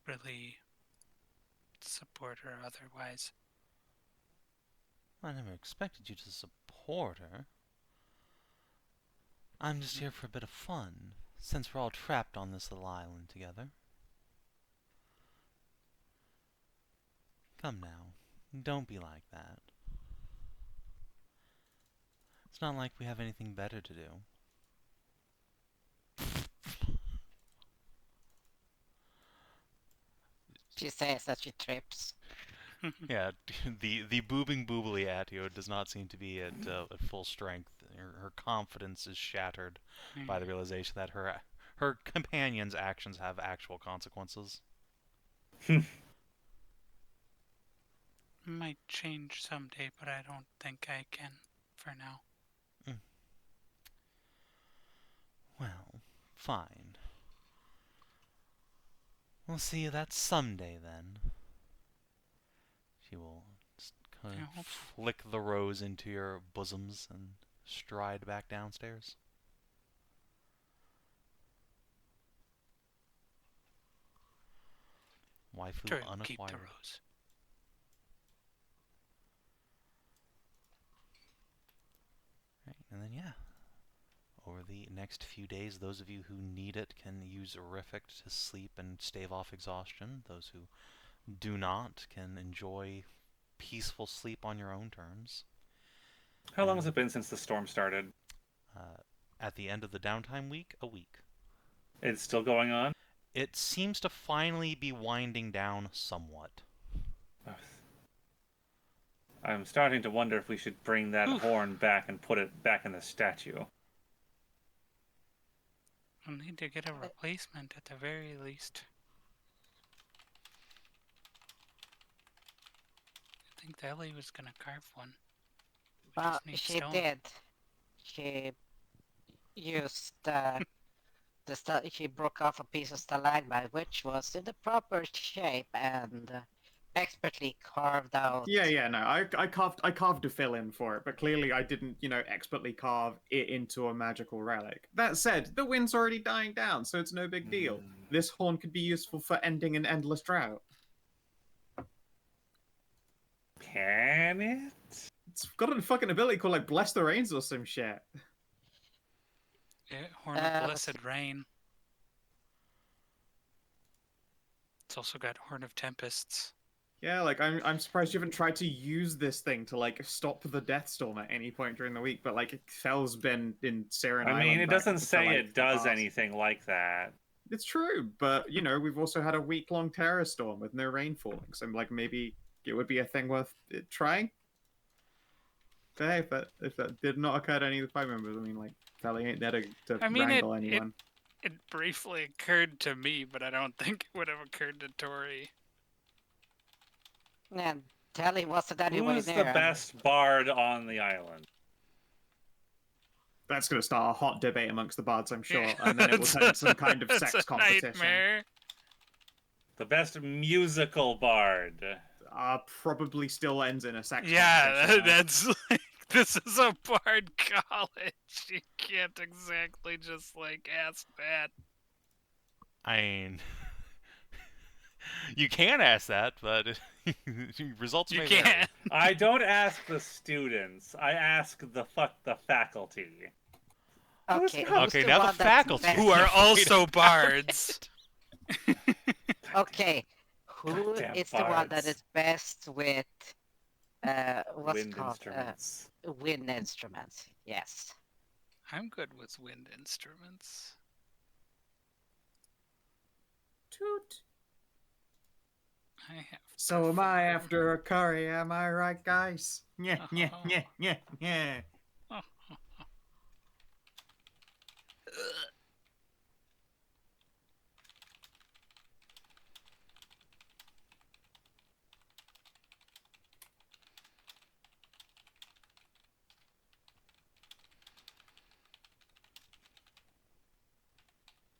really support her otherwise. I never expected you to support her. I'm just here for a bit of fun, since we're all trapped on this little island together. Come now, don't be like that. It's not like we have anything better to do. She says that she trips. Yeah, the boobing boobly at you does not seem to be at full strength. Her confidence is shattered by the realization that her companion's actions have actual consequences. Might change someday, but I don't think I can for now. Well, fine. We'll see you that someday then. She will just kind I hope of flick the rose into your bosoms and stride back downstairs. Waifu Sure, you'll keep the unacquired. rose. Right, and then yeah. Over the next few days, those of you who need it can use Horrific to sleep and stave off exhaustion. Those who do not can enjoy peaceful sleep on your own terms. How long has it been since the storm started? At the end of the downtime week, a week. It's still going on? It seems to finally be winding down somewhat. I'm starting to wonder if we should bring that horn back and put it back in the statue. We'll need to get a replacement at the very least. I think Ellie was gonna carve one. We Well, just need she stone. did. She used she broke off a piece of stalagmite, which was in the proper shape and expertly carved out. Yeah, no, I carved a fill-in for it, but clearly I didn't, expertly carve it into a magical relic. That said, the wind's already dying down, so it's no big deal. This horn could be useful for ending an endless drought. Can it? It's got a fucking ability called, like, Bless the Rains or some shit. Yeah, Horn of Blessed Rain. It's also got Horn of Tempests. Yeah, like, I'm surprised you haven't tried to use this thing to, like, stop the Death Storm at any point during the week, but, like, Fel's been in Siren I mean, Island it back doesn't for, say like, it the does past. anything like that. It's true, but, we've also had a week-long terror storm with no rain falling, so, like, maybe it would be a thing worth trying? But hey, if that did not occur to any of the five members, I mean, like, Sally ain't there to wrangle anyone. It briefly occurred to me, but I don't think it would have occurred to Tori. And Telly wasn't anywhere Who's near. the best bard on the island? That's going to start a hot debate amongst the bards, I'm sure, Yeah, and then it will turn into some kind of sex competition. Nightmare. The best musical bard. Probably still ends in a sex competition. Yeah, that's like, this is a bard college. You can't exactly just, like, ask that. I mean, you can ask that, but results You may vary. can't. I don't ask the students. I ask the faculty. Okay, go. who's Okay, the now the one that's faculty best- Who are can't fight also about bards. it. Okay, who Goddamn is the one that bards. is best with what's it Wind called? instruments. Wind instruments. Yes. I'm good with wind instruments. Toot. I have. So am I after a curry, am I right, guys? Yeah, yeah, Oh. yeah, yeah, yeah. Oh.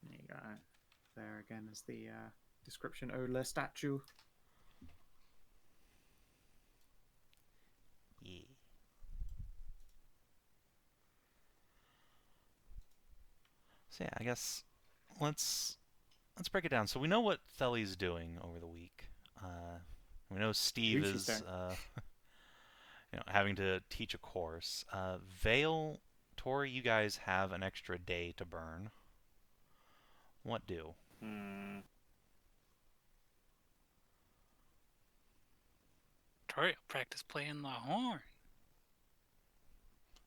There you go. There again is the description Ola statue. Yeah. So yeah, I guess let's break it down. So we know what Thely's doing over the week. We know Steve Who's she's is doing? having to teach a course. Vale, Tori, you guys have an extra day to burn. What do? Hmm. Tori will practice playing the horn.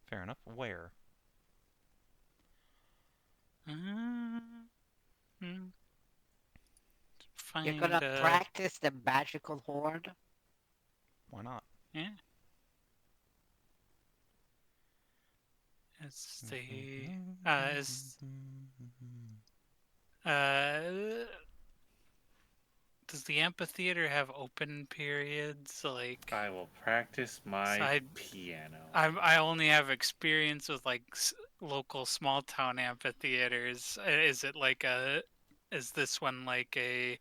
Fair enough. Where? Mm. You're Find gonna practice the magical horn? Why not? yeah. It's the does the amphitheater have open periods? Like I will practice my So piano. I only have experience with like local small town amphitheaters. Is it like a? Is this one like a?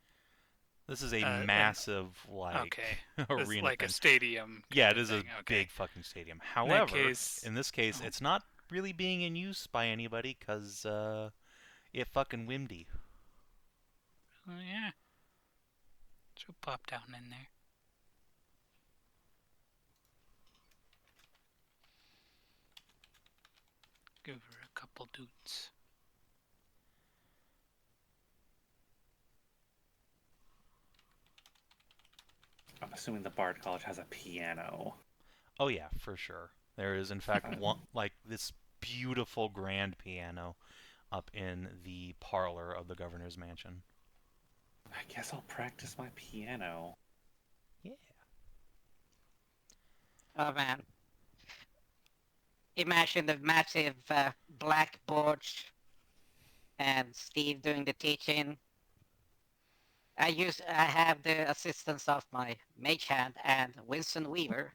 This is a an- massive Okay, it's arena like thing. a stadium. Yeah, kind it of is a thing. Okay. big fucking stadium. In that However, case, in this case, oh. it's not really being in use by anybody because it fucking windy. Yeah, she'll pop down in there. Give her a couple doots. I'm assuming the Bard College has a piano. Oh yeah, for sure. There is in fact one like this beautiful grand piano up in the parlor of the governor's mansion. I guess I'll practice my piano. Yeah. Oh man. Imagine the massive blackboards and Steve doing the teaching. I have the assistance of my mage hand and Winston Weaver,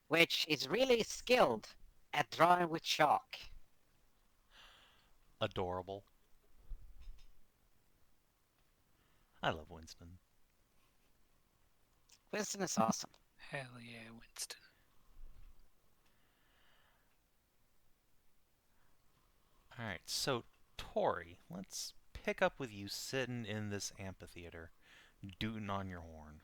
which is really skilled at drawing with chalk. Adorable. I love Winston. Winston is awesome. Hell yeah, Winston. Alright, so Tori, let's pick up with you sitting in this amphitheater, dooting on your horn.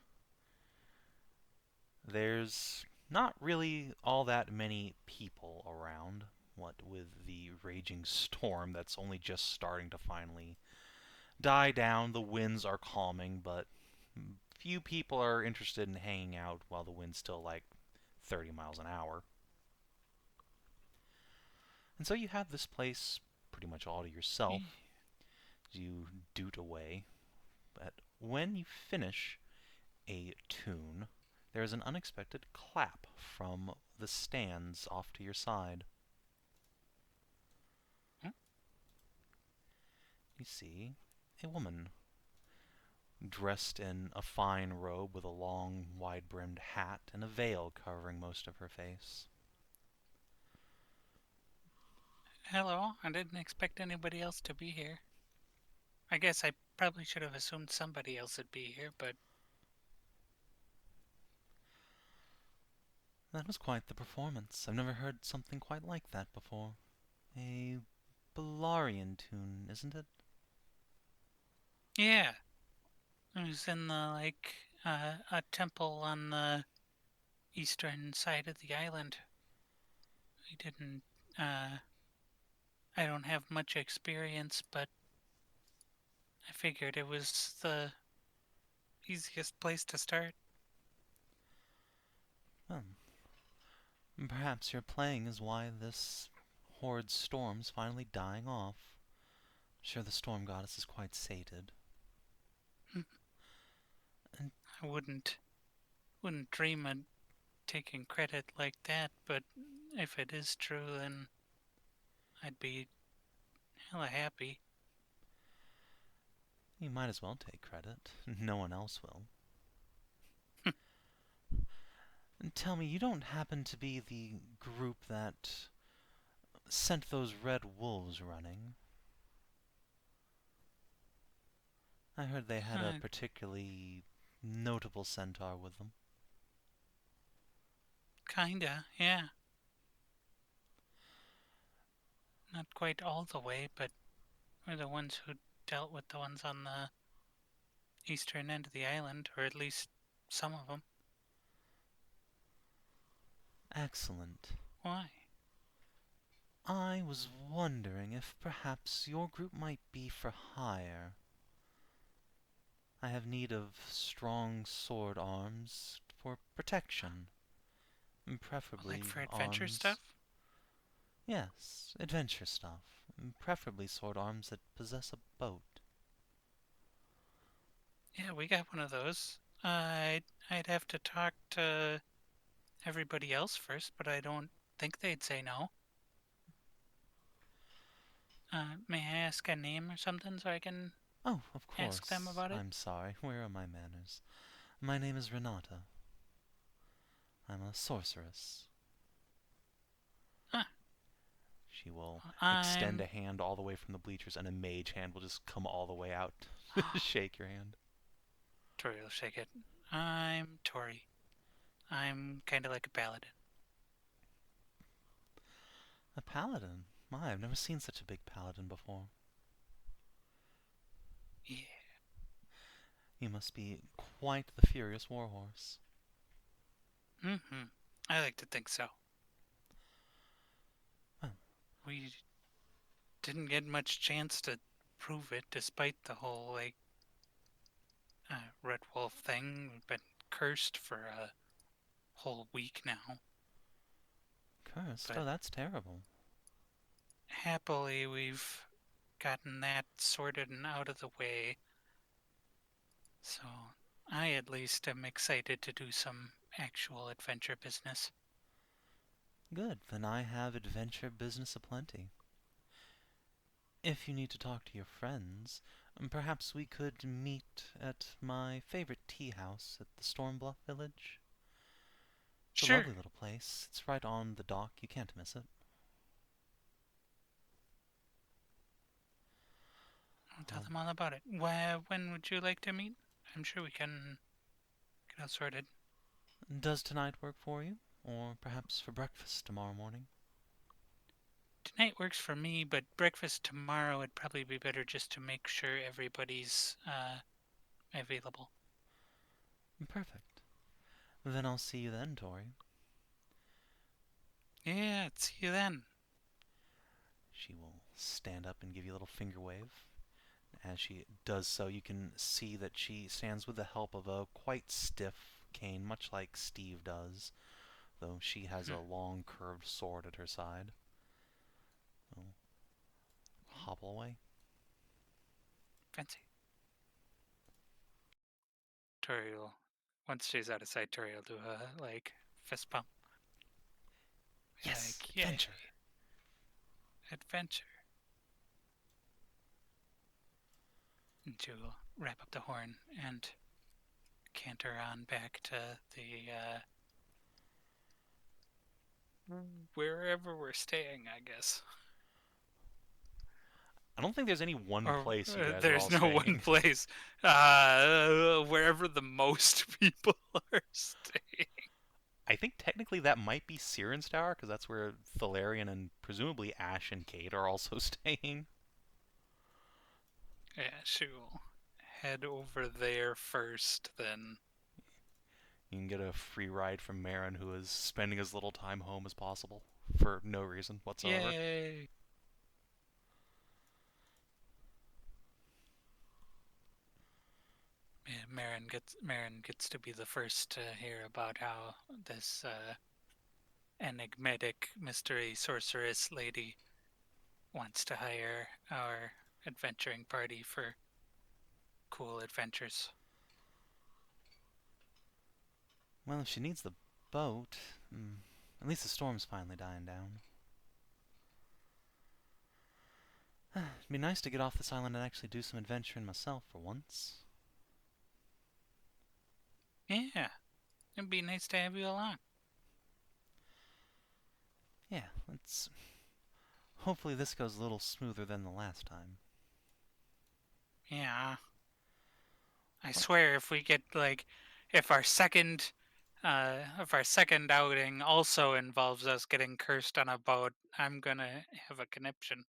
There's not really all that many people around, what with the raging storm that's only just starting to finally die down. The winds are calming, but few people are interested in hanging out while the wind's still like 30 miles an hour. And so you have this place pretty much all to yourself. You doot away, but when you finish a tune, there is an unexpected clap from the stands off to your side. Huh? You see a woman dressed in a fine robe with a long, wide-brimmed hat and a veil covering most of her face. Hello, I didn't expect anybody else to be here. I guess I probably should have assumed somebody else would be here, but That was quite the performance. I've never heard something quite like that before. A Balarian tune, isn't it? Yeah, it was in a temple on the eastern side of the island. We didn't. Uh, I don't have much experience, but I figured it was the easiest place to start. Well, perhaps your playing is why this horde storm's finally dying off. I'm sure the storm goddess is quite sated. And I wouldn't dream of taking credit like that, but if it is true, then I'd be hella happy. you might as well take credit. No one else will. And tell me, you don't happen to be the group that sent those red wolves running? I heard they had a Uh, particularly notable centaur with them. Kinda, yeah. Not quite all the way, but we're the ones who dealt with the ones on the eastern end of the island, or at least some of them. Excellent. Why? I was wondering if perhaps your group might be for hire. I have need of strong sword arms for protection, and Like preferably for adventure arms. stuff? Yes, adventure stuff, and preferably sword arms that possess a boat. Yeah, we got one of those. I'd have to talk to everybody else first, but I don't think they'd say no. May I ask a name or something so I can Oh, of ask them course. about it? I'm sorry. Where are my manners? My name is Renata. I'm a sorceress. Huh. She will extend I'm. a hand all the way from the bleachers, and a mage hand will just come all the way out to shake your hand. Tori will shake it. I'm Tori. I'm kind of like a paladin. A paladin? My, I've never seen such a big paladin before. Yeah. You must be quite the furious warhorse. Mm-hmm. I like to think so. Well, We didn't get much chance to prove it, despite the whole red wolf thing. We've been cursed for a whole week now, cursed? but Oh, that's terrible. happily we've gotten that sorted and out of the way. So I at least am excited to do some actual adventure business. Good, then I have adventure business aplenty. If you need to talk to your friends, perhaps we could meet at my favorite tea house at the Stormbluff Village. It's a Sure. lovely little place. It's right on the dock. You can't miss it. I'll tell them all about it. When would you like to meet? I'm sure we can get it sorted. Does tonight work for you? Or perhaps for breakfast tomorrow morning? Tonight works for me, but breakfast tomorrow would probably be better just to make sure everybody's available. Perfect. Then I'll see you then, Tori. Yeah, see you then. She will stand up and give you a little finger wave. As she does so, you can see that she stands with the help of a quite stiff cane, much like Steve does, though she has a long curved sword at her side. Will hobble away. Fancy. Tori will, once she's out of sight, Tori will do a fist bump. Yes, Yay, adventure. adventure. And she will wrap up the horn and canter on back to the wherever we're staying, I guess. I don't think there's any one Or place you guys are all there's no one staying. place. Wherever the most people are staying. I think technically that might be Siren's Tower, because that's where Thelerien and presumably Ashe and Kate are also staying. Yeah, she will head over there first, then. You can get a free ride from Marin, who is spending as little time home as possible for no reason whatsoever. Yay! Yeah, Marin gets to be the first to hear about how this enigmatic mystery sorceress lady wants to hire our adventuring party for cool adventures. Well, if she needs the boat, at least the storm's finally dying down. It'd be nice to get off this island and actually do some adventuring myself for once. Yeah, it'd be nice to have you along. Yeah, let's... Hopefully this goes a little smoother than the last time. Yeah. I swear if we get if our second outing also involves us getting cursed on a boat, I'm gonna have a conniption.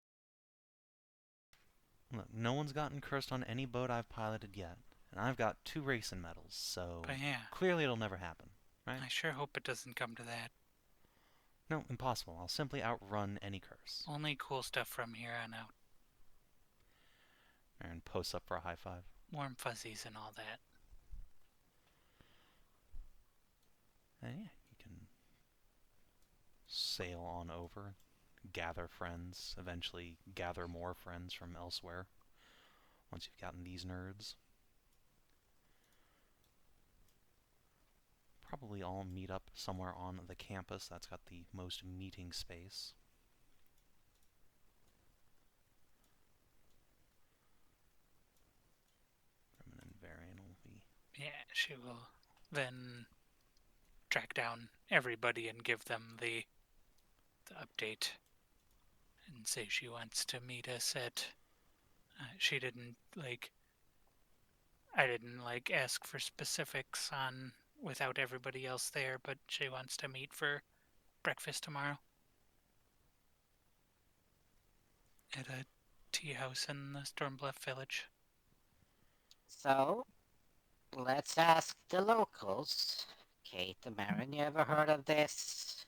Look, no one's gotten cursed on any boat I've piloted yet, and I've got 2 racing medals, so But yeah, clearly it'll never happen, right? I sure hope it doesn't come to that. No, impossible. I'll simply outrun any curse. Only cool stuff from here on out. Marin posts up for a high five. Warm fuzzies and all that. And yeah, you can sail on over, gather friends, eventually gather more friends from elsewhere once you've gotten these nerds. Probably all meet up somewhere on the campus that's got the most meeting space. Raymont and Varian will be... Yeah, she will then track down everybody and give them the update and say she wants to meet us at she didn't I didn't ask for specifics on without everybody else there, but she wants to meet for breakfast tomorrow at a tea house in the Stormbluff village. So, let's ask the locals. Kate and Marin, you ever heard of this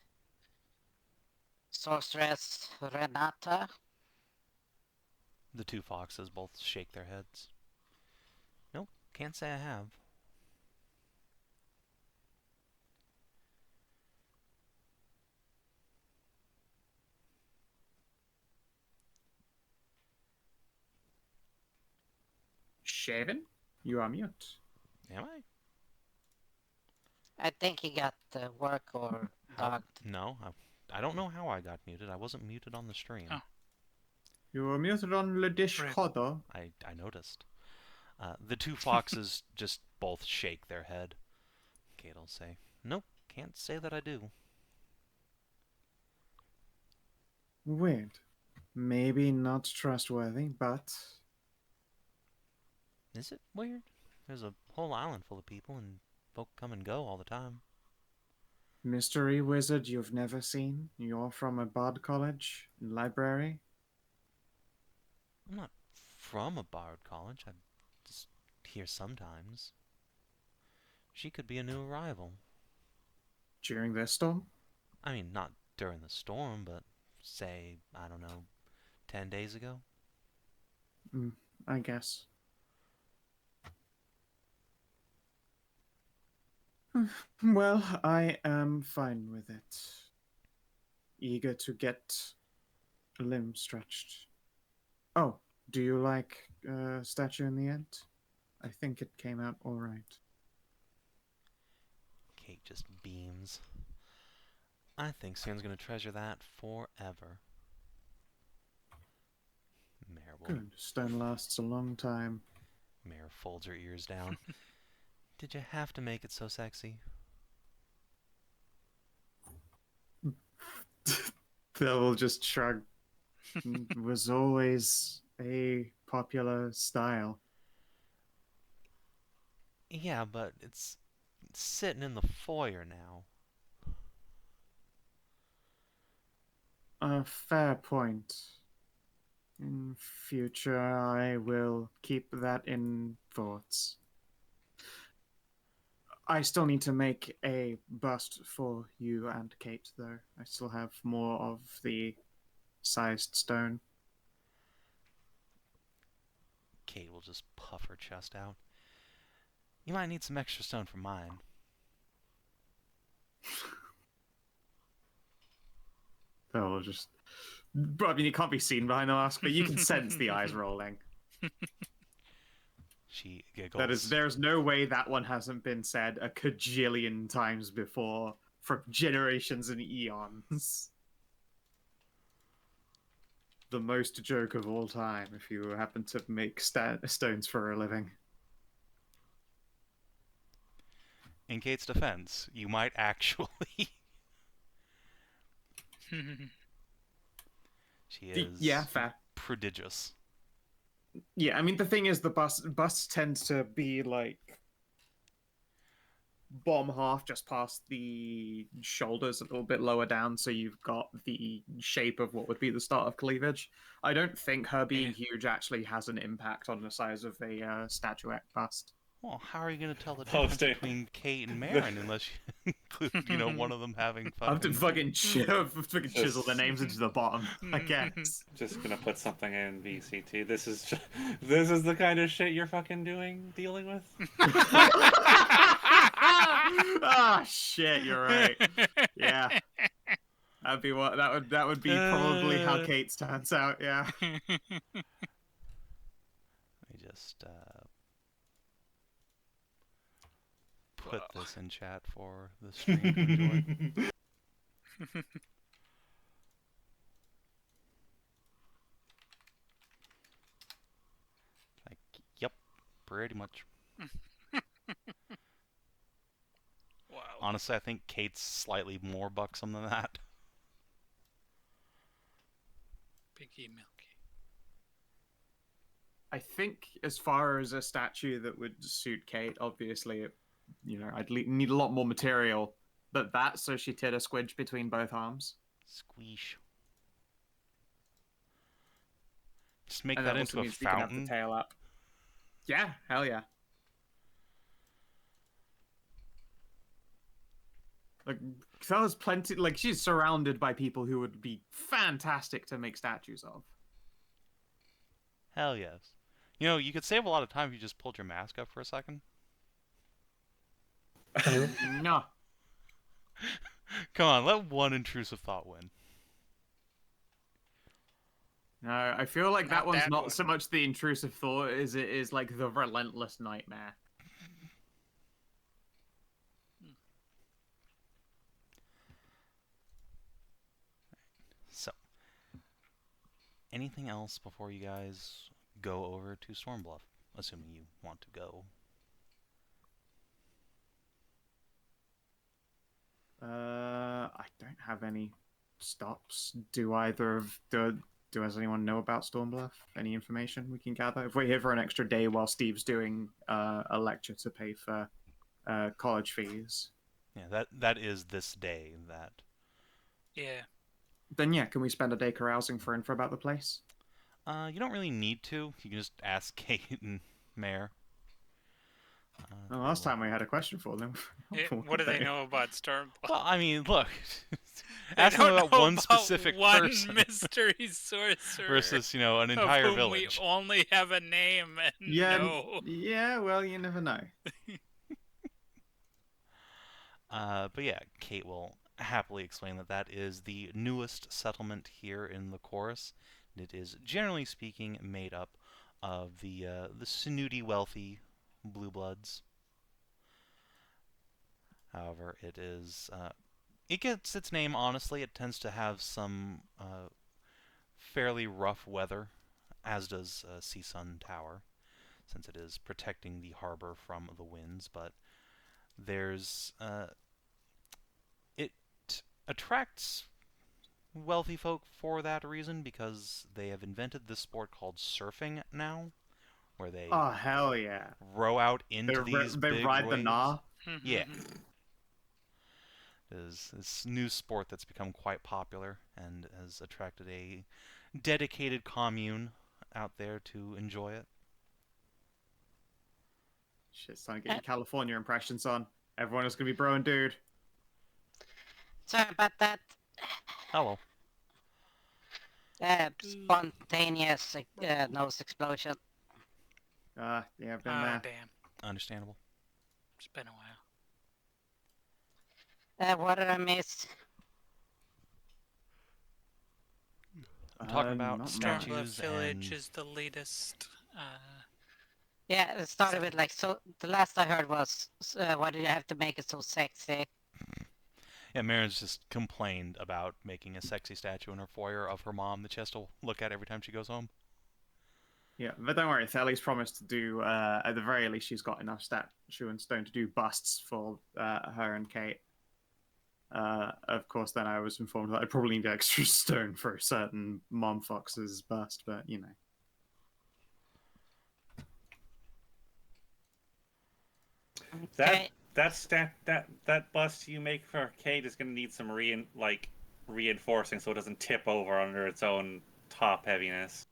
sorceress Renata? The 2 foxes both shake their heads. Nope, can't say I have. Shaven, you are mute. Am I? I think he got work or How? dogged. No, I don't know how I got muted. I wasn't muted on the stream. Oh. You were muted on the Discord, though. I noticed. The 2 foxes just both shake their head. Kate'll say, nope, can't say that I do. Weird. Maybe not trustworthy, but Is it weird? There's a whole island full of people and folk come and go all the time. mystery wizard you've never seen. You're from a bard college library. I'm not from a bard college. I just here sometimes. She could be a new arrival. During this storm? I mean, not during the storm, but say, I don't know, 10 days ago? I guess. Well, I am fine with it. Eager to get a limb stretched. Oh, do you like Statue in the End? I think it came out alright. Kate just beams. I think Sion's gonna treasure that forever. Mare will... Good. Stone lasts a long time. Mare folds her ears down. Did you have to make it so sexy? They'll just shrug. Was always a popular style. Yeah, but it's sitting in the foyer now. A fair point. In future, I will keep that in thoughts. I still need to make a bust for you and Kate, though. I still have more of the sized stone. Kate will just puff her chest out. You might need some extra stone for mine. Oh, just. I mean, it can't be seen behind the mask, but you can sense the eyes rolling. She giggles. That is, there's no way that one hasn't been said a cajillion times before for generations and eons. The most joke of all time if you happen to make stones for a living. In Kate's defense, you might actually. She is Yeah, fair. prodigious. Yeah, I mean, the thing is, the busts tend to be like bottom half just past the shoulders, a little bit lower down, so you've got the shape of what would be the start of cleavage. I don't think her being huge actually has an impact on the size of a statuette bust. Well, how are you going to tell the difference between Kate and Marin unless you include, one of them having I have to fucking... fucking chisel their names into the bottom, I guess. Just gonna put something in VCT. This is the kind of shit you're fucking dealing with. Ah, shit, you're right. Yeah. That'd be what that would be probably how Kate's turns out, yeah. Let me just put this in chat for the stream to enjoy. Like, yep, pretty much. Wow. Honestly, I think Kate's slightly more buxom than that. Biggie Milky. I think as far as a statue that would suit Kate, obviously, I'd need a lot more material. But so she did a squidge between both arms. Squeesh. Just make And that also into a means we can have fountain. the tail up. Yeah, hell yeah. Like, there's plenty. Like, she's surrounded by people who would be fantastic to make statues of. Hell yes. You could save a lot of time if you just pulled your mask up for a second. No. Come on, let one intrusive thought win. No, I feel like that one's not one. so much the intrusive thought as it is like the relentless nightmare. So, anything else before you guys go over to Stormbluff? Assuming you want to go. I don't have any stops. Does anyone know about Stormbluff? Any information we can gather? If we're here for an extra day while Steve's doing a lecture to pay for college fees. Yeah, that is this day. That. Yeah. Then yeah, can we spend a day carousing for info about the place? You don't really need to. You can just ask Kate and Mare. Well, last time we had a question for them. What do they know about Stormbluff? Well, I mean, look. They Ask them don't about know one about specific one person mystery sorcerer versus, an of entire whom village. we only have a name and know. Yeah, well, you never know. But yeah, Kate will happily explain that is the newest settlement here in the chorus. It is, generally speaking, made up of the snooty, wealthy blue bloods. However, it gets its name, honestly. It tends to have some fairly rough weather, as does Sea Sun Tower, since it is protecting the harbor from the winds. But there's it attracts wealthy folk for that reason, because they have invented this sport called surfing now, where they Oh hell yeah! row out into these They big ride waves. the gnaw. Yeah. Is this new sport that's become quite popular and has attracted a dedicated commune out there to enjoy it. Shit, it's time to get your California impressions on. Everyone is gonna be bro and dude. Sorry about that. Hello. Spontaneous nose explosion. Yeah, I've been Oh, there. damn. Understandable. It's been a while. What did I miss? I'm talking about not Stormbluff statues Village and... is the latest. Yeah, it started with like, so the last I heard was, why did you have to make it so sexy? Yeah, Marin's just complained about making a sexy statue in her foyer of her mom that she has to look at every time she goes home. Yeah, but don't worry, Thelly's promised to do, at the very least, she's got enough statue and stone to do busts for her and Kate. Of course, then I was informed that I probably need extra stone for a certain Mom Fox's bust, but you know. Okay. That bust you make for Kate is gonna need some reinforcing so it doesn't tip over under its own top heaviness.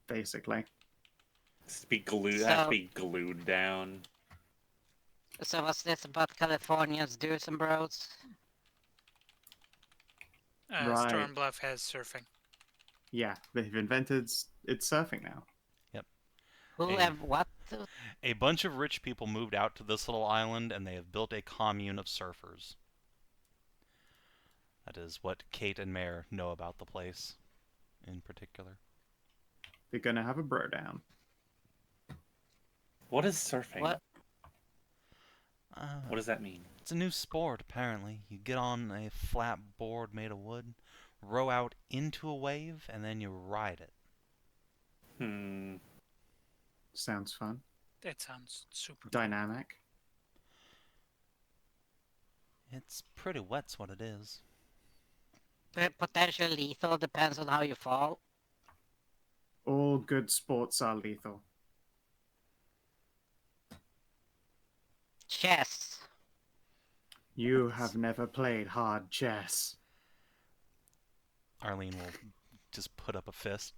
Basically. Has to be glued. So- Has to be glued down. So what's this about California's do's and bros? Right. Stormbluff has surfing. Yeah, they've invented it's surfing now. Who Hey. have what? A bunch of rich people moved out to this little island, and they have built a commune of surfers. That is what Kate and Mare know about the place, in particular. They're gonna have a bro down. What is surfing? What? What does that mean? It's a new sport, apparently. You get on a flat board made of wood, row out into a wave, and then you ride it. Hmm. Sounds fun. That sounds super. Dynamic. It's pretty wet's what it is. Potential lethal, depends on how you fall. All good sports are lethal. Chess. You have never played hard chess. Arlene will just put up a fist.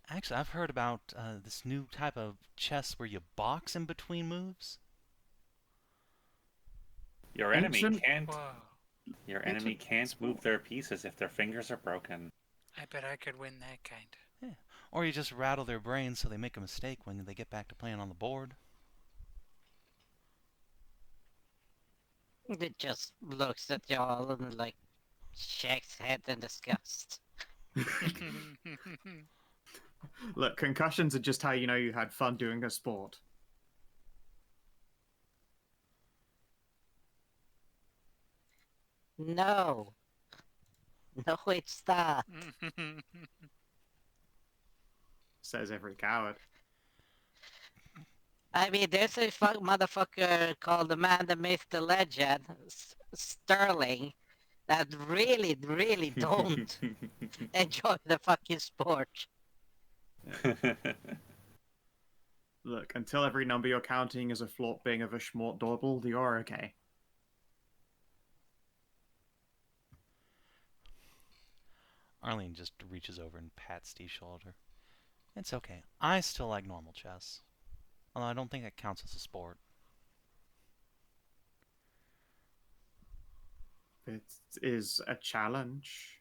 Actually, I've heard about this new type of chess where you box in between moves. Your enemy Ancient- can't. Whoa. Your enemy can't move their pieces if their fingers are broken. I bet I could win that kind. Or you just rattle their brains so they make a mistake when they get back to playing on the board. It just looks at y'all and like shakes head in disgust. Look, concussions are just how you know you had fun doing a sport. No. No, it's not. Says every coward. I mean, there's a motherfucker called the man, the myth, the legend, Sterling, that really, really don't enjoy the fucking sport. Look, until every number you're counting is a flort being of a schmort dawble, you're okay. Arlene just reaches over and pats Steve's shoulder. It's okay. I still like normal chess. Although I don't think it counts as a sport. It is a challenge.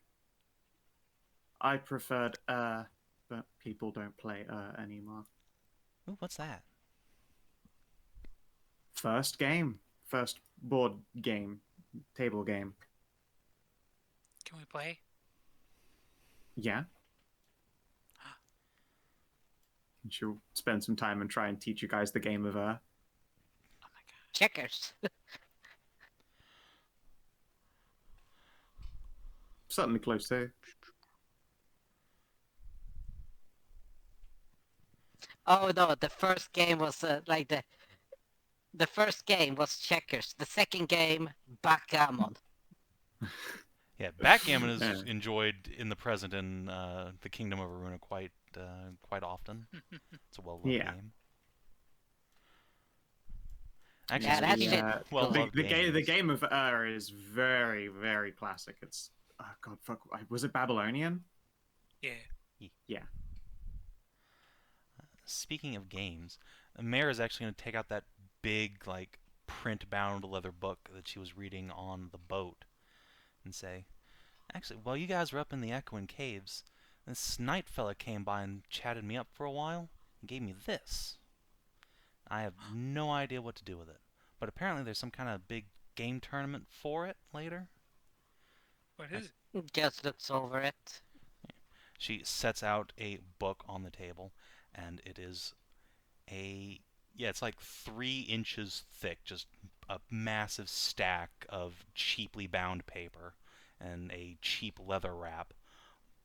I preferred but people don't play anymore. Ooh, what's that? First game. First board game. Table game. Can we play? Yeah. She'll spend some time and try and teach you guys the game of Oh my god. Checkers. something close to. Oh no, the first game was like the first game was checkers. The second game, backgammon. Yeah, backgammon is Yeah. enjoyed in the present in the Kingdom of Aruna quite often. It's a well-loved Yeah. game. Actually, Yeah, that speaking shit- of well-loved the games, game of is very, very classic. It's oh god, fuck. Was it Babylonian? Yeah. Yeah. speaking of games, Mare is actually going to take out that big, like, print-bound leather book that she was reading on the boat and say, actually, while you guys were up in the Echoing Caves, this night fella came by and chatted me up for a while and gave me this. I have no idea what to do with it, but apparently there's some kind of big game tournament for it later. What is it? Just looks over it. She sets out a book on the table, and it is it's like 3 inches thick, just a massive stack of cheaply bound paper and a cheap leather wrap.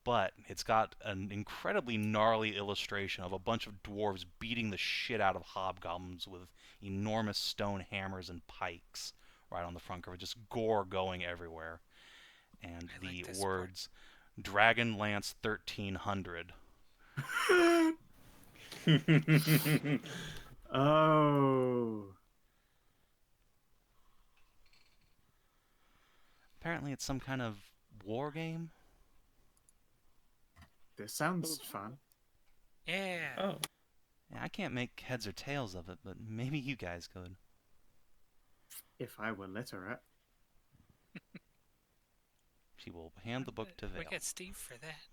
But it's got an incredibly gnarly illustration of a bunch of dwarves beating the shit out of hobgoblins with enormous stone hammers and pikes right on the front cover, just gore going everywhere. And I the like this words, Dragon Lance 1300. Oh. Apparently it's some kind of war game. This sounds fun. Yeah. Oh. Yeah, I can't make heads or tails of it, but maybe you guys could. If I were literate. She will hand the book to We Vale. got Steve for that.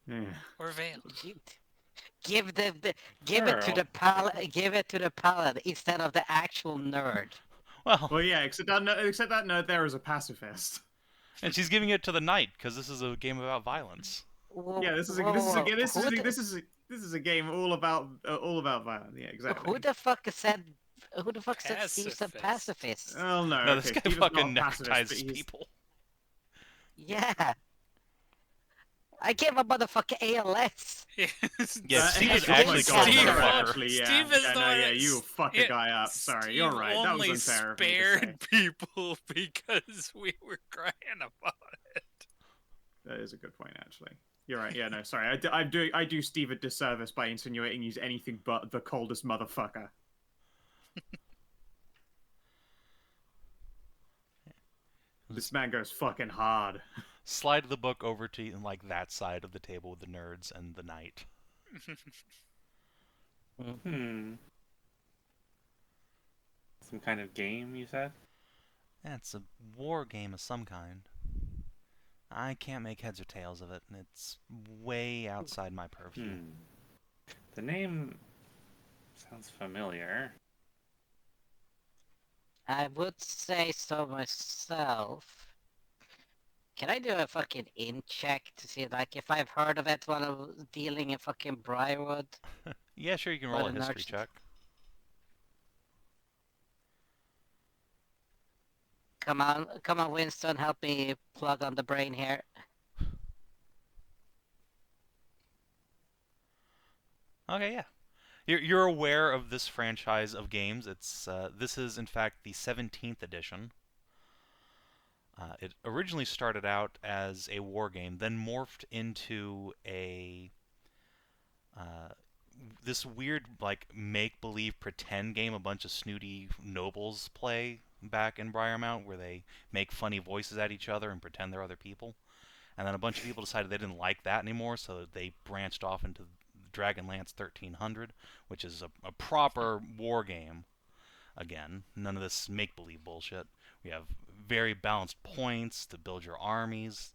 Yeah. Or Vale. Give give it to the paladin instead of the actual nerd. Well, yeah, except that nerd there is a pacifist. And she's giving it to the knight because this is a game about violence. Yeah, this is a game all about violence. Yeah, exactly. Who the fuck said Steve's a Pacifist. pacifist? Oh no, No, this okay, guy Steve's not fucking a pacifist, neckties but he's- people. Yeah. I gave a motherfucker ALS. Yeah, Steve is oh my actually God, called a Steve, motherfucker. actually, yeah. Steve is Yeah, the no, one yeah, that you fuck a guy up. Sorry, you're right. That was Steve unfair of me to spared say. people because we were crying about it. That is a good point, actually. You're right. Yeah, no, sorry. I do Steve a disservice by insinuating he's anything but the coldest motherfucker. This man goes fucking hard. Slide the book over to like that side of the table with the nerds and the knight. Some kind of game, you said? Yeah, it's a war game of some kind. I can't make heads or tails of it, and it's way outside my purview. The name sounds familiar. I would say so myself. Can I do a fucking in check to see like if I've heard of it while I was dealing in fucking Briarwood? Yeah, sure, you can roll a What a history nerd. check. Come on, Winston, help me plug on the brain here. Okay, yeah. You're aware of this franchise of games. It's this is in fact the 17th edition. It originally started out as a war game, then morphed into a this weird like make-believe pretend game a bunch of snooty nobles play back in Briarmount, where they make funny voices at each other and pretend they're other people. And then a bunch of people decided they didn't like that anymore, so they branched off into Dragonlance 1300, which is a proper war game. Again, none of this make-believe bullshit. We have very balanced points to build your armies.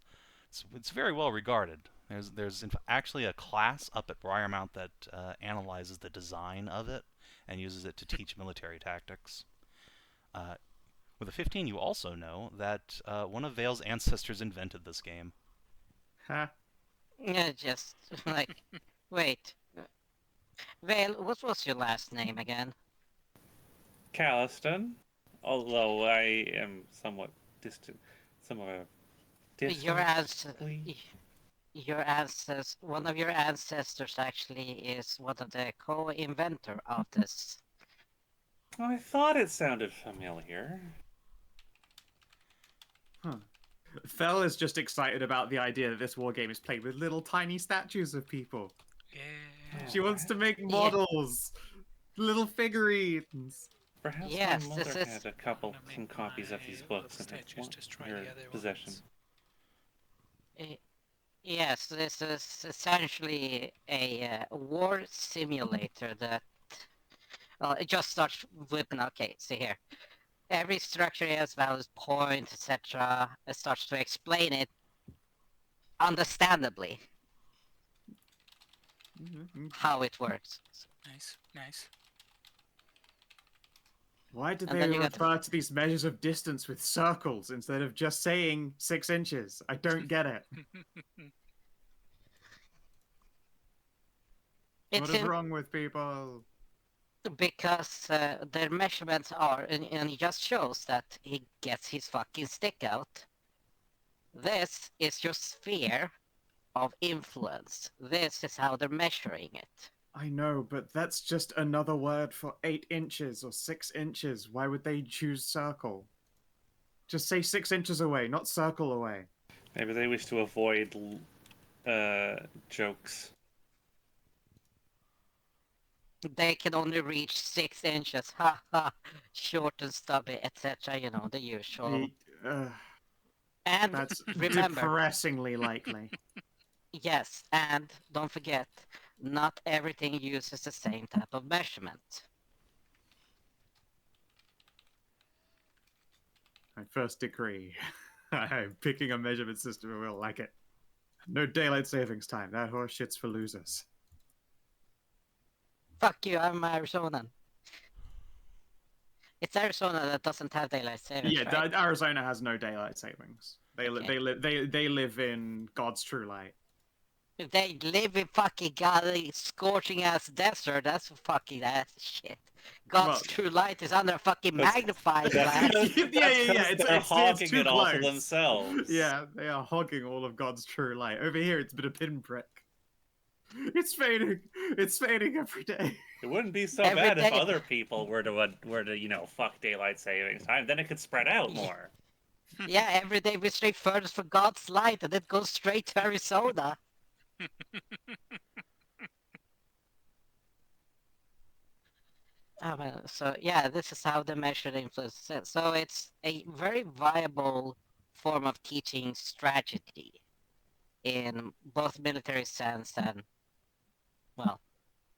It's very well regarded. There's actually a class up at Briarmount that analyzes the design of it and uses it to teach military tactics. With a 15, you also know that one of Vale's ancestors invented this game. Huh? Yeah, just like, wait. Vale, what was your last name again? Callistan, although I am somewhat distant, Your ancestors, one of your ancestors actually is one of the co-inventor of this. Oh, I thought it sounded familiar. Huh. Fel is just excited about the idea that this war game is played with little tiny statues of people. Yeah. She wants to make models, little figurines. Perhaps Yes, my this mother is- had some copies of these books in her possession. Yes, this is essentially a war simulator that it just starts whipping. Okay, see here. Every structure has values, points, etc. It starts to explain it understandably how it works. Nice, nice. Why did And they then you got the- refer to these measures of distance with circles instead of just saying 6 inches? I don't get it. What It's is in, wrong with people? because their measurements are, and he just shows that he gets his fucking stick out. This is your sphere of influence. This is how they're measuring it. I know, but that's just another word for 8 inches or 6 inches. Why would they choose circle? Just say 6 inches away, not circle away. Maybe they wish to avoid jokes. They can only reach 6 inches. Ha ha. Short and stubby, etc. You know, the usual. And That's remember, depressingly likely. yes, and don't forget, not everything uses the same type of measurement. My first decree. I'm picking a measurement system and we'll like it. No daylight savings time. That horse shit's for losers. Fuck you, I'm Arizonan. It's Arizona that doesn't have daylight savings, Yeah, right? Arizona has no daylight savings. They Okay. they live in God's true light. If they live in fucking godly scorching ass desert, that's fucking ass shit. God's Well, true light is under a fucking That's- magnifying that's- glass. yeah. They're hogging it's too it all to close. themselves. Yeah, they are hogging all of God's true light. Over here, it's been a pinprick. It's fading. It's fading every day. It wouldn't be so Every bad if day. other people were to fuck daylight savings time. Then it could spread out more. Yeah, every day we stray furthest for God's light and it goes straight to Arizona. So yeah, this is how the measured influence is. So it's a very viable form of teaching strategy in both military sense and, well,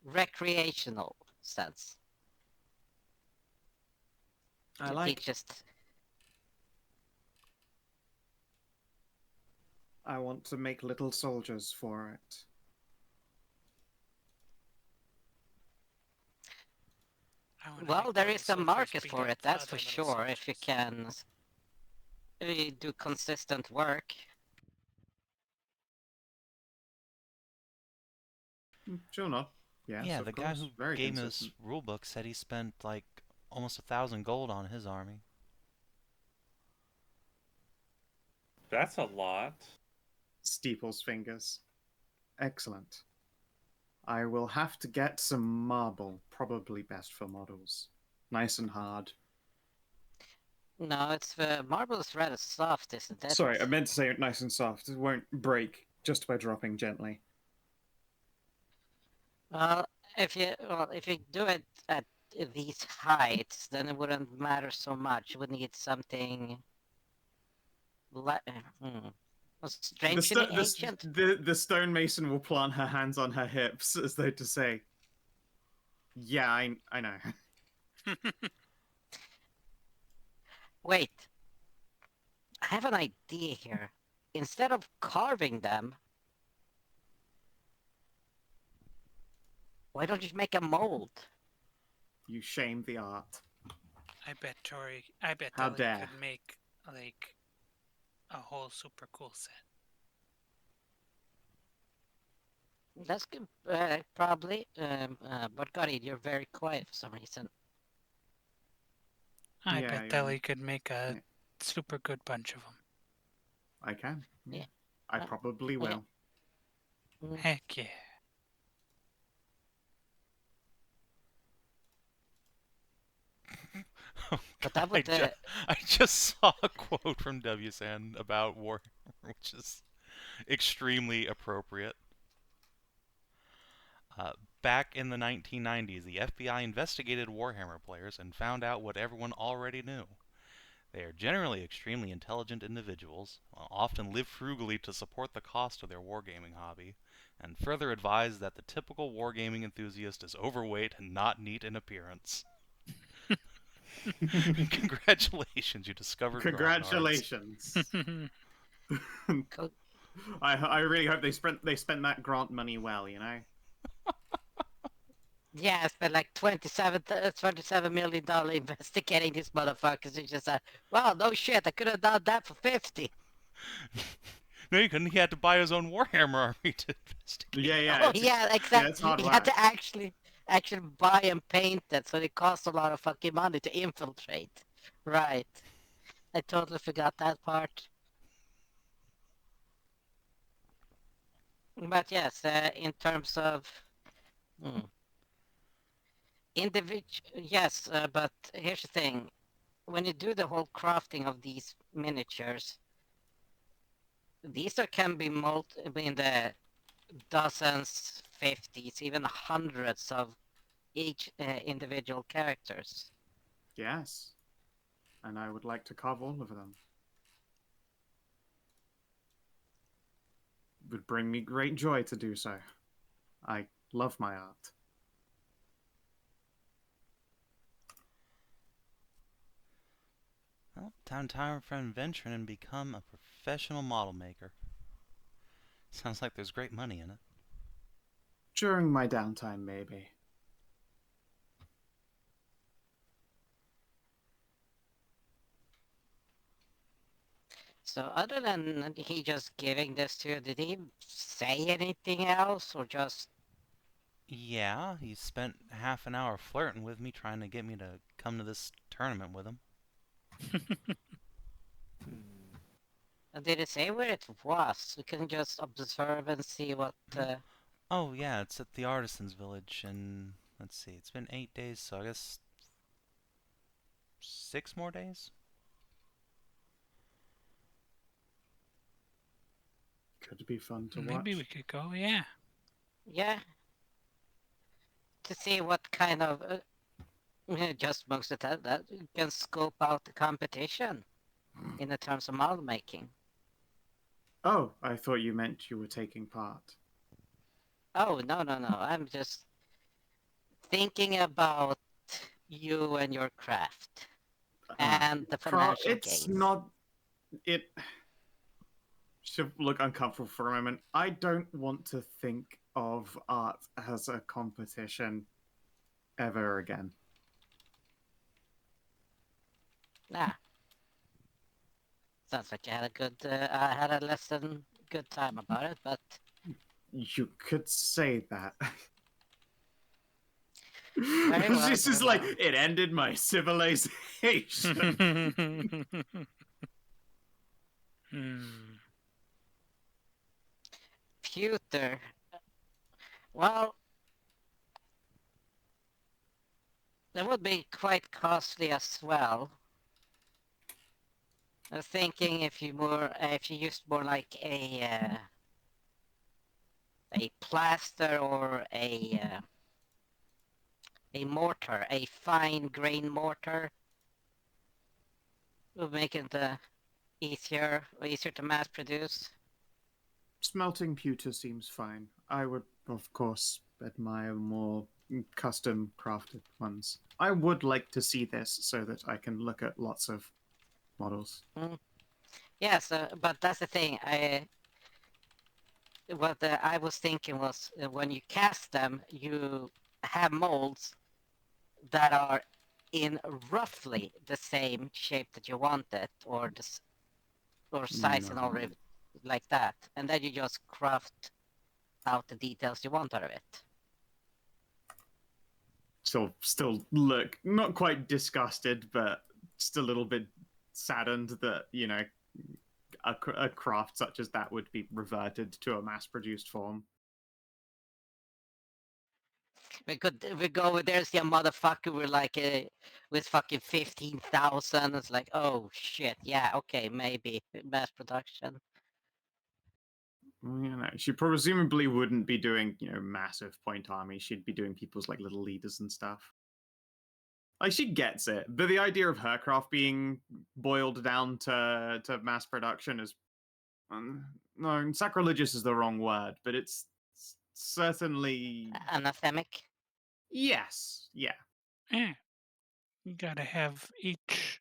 recreational sense. I To like. teach just I want to make little soldiers for it. I wanna well, make there all is the a soldiers market beat for up it, that's other for little sure, if you soldiers. can do consistent work. Sure not. Yes, Yeah, of the course. guy who Very gave consistent. his rulebook said he spent like almost 1,000 gold on his army. That's a lot. Steeple's fingers. Excellent. I will have to get some marble. Probably best for models. Nice and hard. No, it's marble is rather soft, isn't it? Sorry, I meant to say it nice and soft. It won't break just by dropping gently. Well, if you do it at these heights, then it wouldn't matter so much. You would need something like strangely ancient. The stonemason will plant her hands on her hips as though to say, "Yeah, I know." Wait, I have an idea here. Instead of carving them, why don't you make a mold? You shame the art. I bet How Ellie dare. could make like a whole super cool set. That's good, probably. But Gotti, you're very quiet for some reason. I Yeah, bet yeah. Ellie could make a Yeah. super good bunch of them. I can. Yeah. I probably yeah. will. Heck yeah. But that would I just saw a quote from WSN about war, which is extremely appropriate. Back in the 1990s, the FBI investigated Warhammer players and found out what everyone already knew. They are generally extremely intelligent individuals, often live frugally to support the cost of their wargaming hobby, and further advise that the typical wargaming enthusiast is overweight and not neat in appearance. Congratulations, you discovered Grognards. Congratulations. I really hope they spent that grant money well, you know? Yeah, I spent like $27 million investigating these motherfuckers. It's just wow, no shit, I could have done that for 50. No, you couldn't. He had to buy his own Warhammer army to investigate. Yeah. Oh it's yeah, yeah, it's exactly. hard You had work. to actually buy and paint it, so it costs a lot of fucking money to infiltrate. Right. I totally forgot that part. But yes, in terms of yes, but here's the thing: when you do the whole crafting of these miniatures, these can be in the dozens, 50s, even hundreds of each individual characters. Yes. And I would like to carve all of them. It would bring me great joy to do so. I love my art. Well, time for an adventure and become a professional model maker. Sounds like there's great money in it. During my downtime, maybe. So other than he just giving this to you, did he say anything else or just... Yeah, he spent half an hour flirting with me, trying to get me to come to this tournament with him. Did it say where it was? We can just observe and see what... Oh, yeah, it's at the Artisan's Village, and let's see, it's been 8 days, so I guess 6 more days? Could be fun to watch. Maybe we could go, yeah. Yeah. To see what kind of... just most of that you can scope out the competition in the terms of model making. Oh, I thought you meant you were taking part. Oh, no. I'm just thinking about you and your craft and the financial It's gains. not... It should look uncomfortable for a moment. I don't want to think of art as a competition ever again. Nah. Sounds like you had a good... I had a less than good time about it, but... You could say that. Very well, This is very like, well. it ended my civilization. Pewter. Well, that would be quite costly as well. I was thinking if you used more like a plaster or a mortar, a fine grain mortar, would make it easier to mass produce. Smelting pewter seems fine. I would, of course, admire more custom crafted ones. I would like to see this so that I can look at lots of models. Yes, but that's the thing. What I was thinking was when you cast them, you have molds that are in roughly the same shape that you want it, or size and all like that, and then you just craft out the details you want out of it. Still look not quite disgusted, but just a little bit saddened that, you know, a craft such as that would be reverted to a mass-produced form. We go over there, see a motherfucker with fucking 15,000. It's like, oh shit, yeah, okay, maybe mass production. she presumably wouldn't be doing, massive point armies. She'd be doing people's like little leaders and stuff. Like she gets it, but the idea of her craft being boiled down to mass production is no, sacrilegious is the wrong word, but it's certainly Anathemic. yes, yeah. Eh, you gotta have each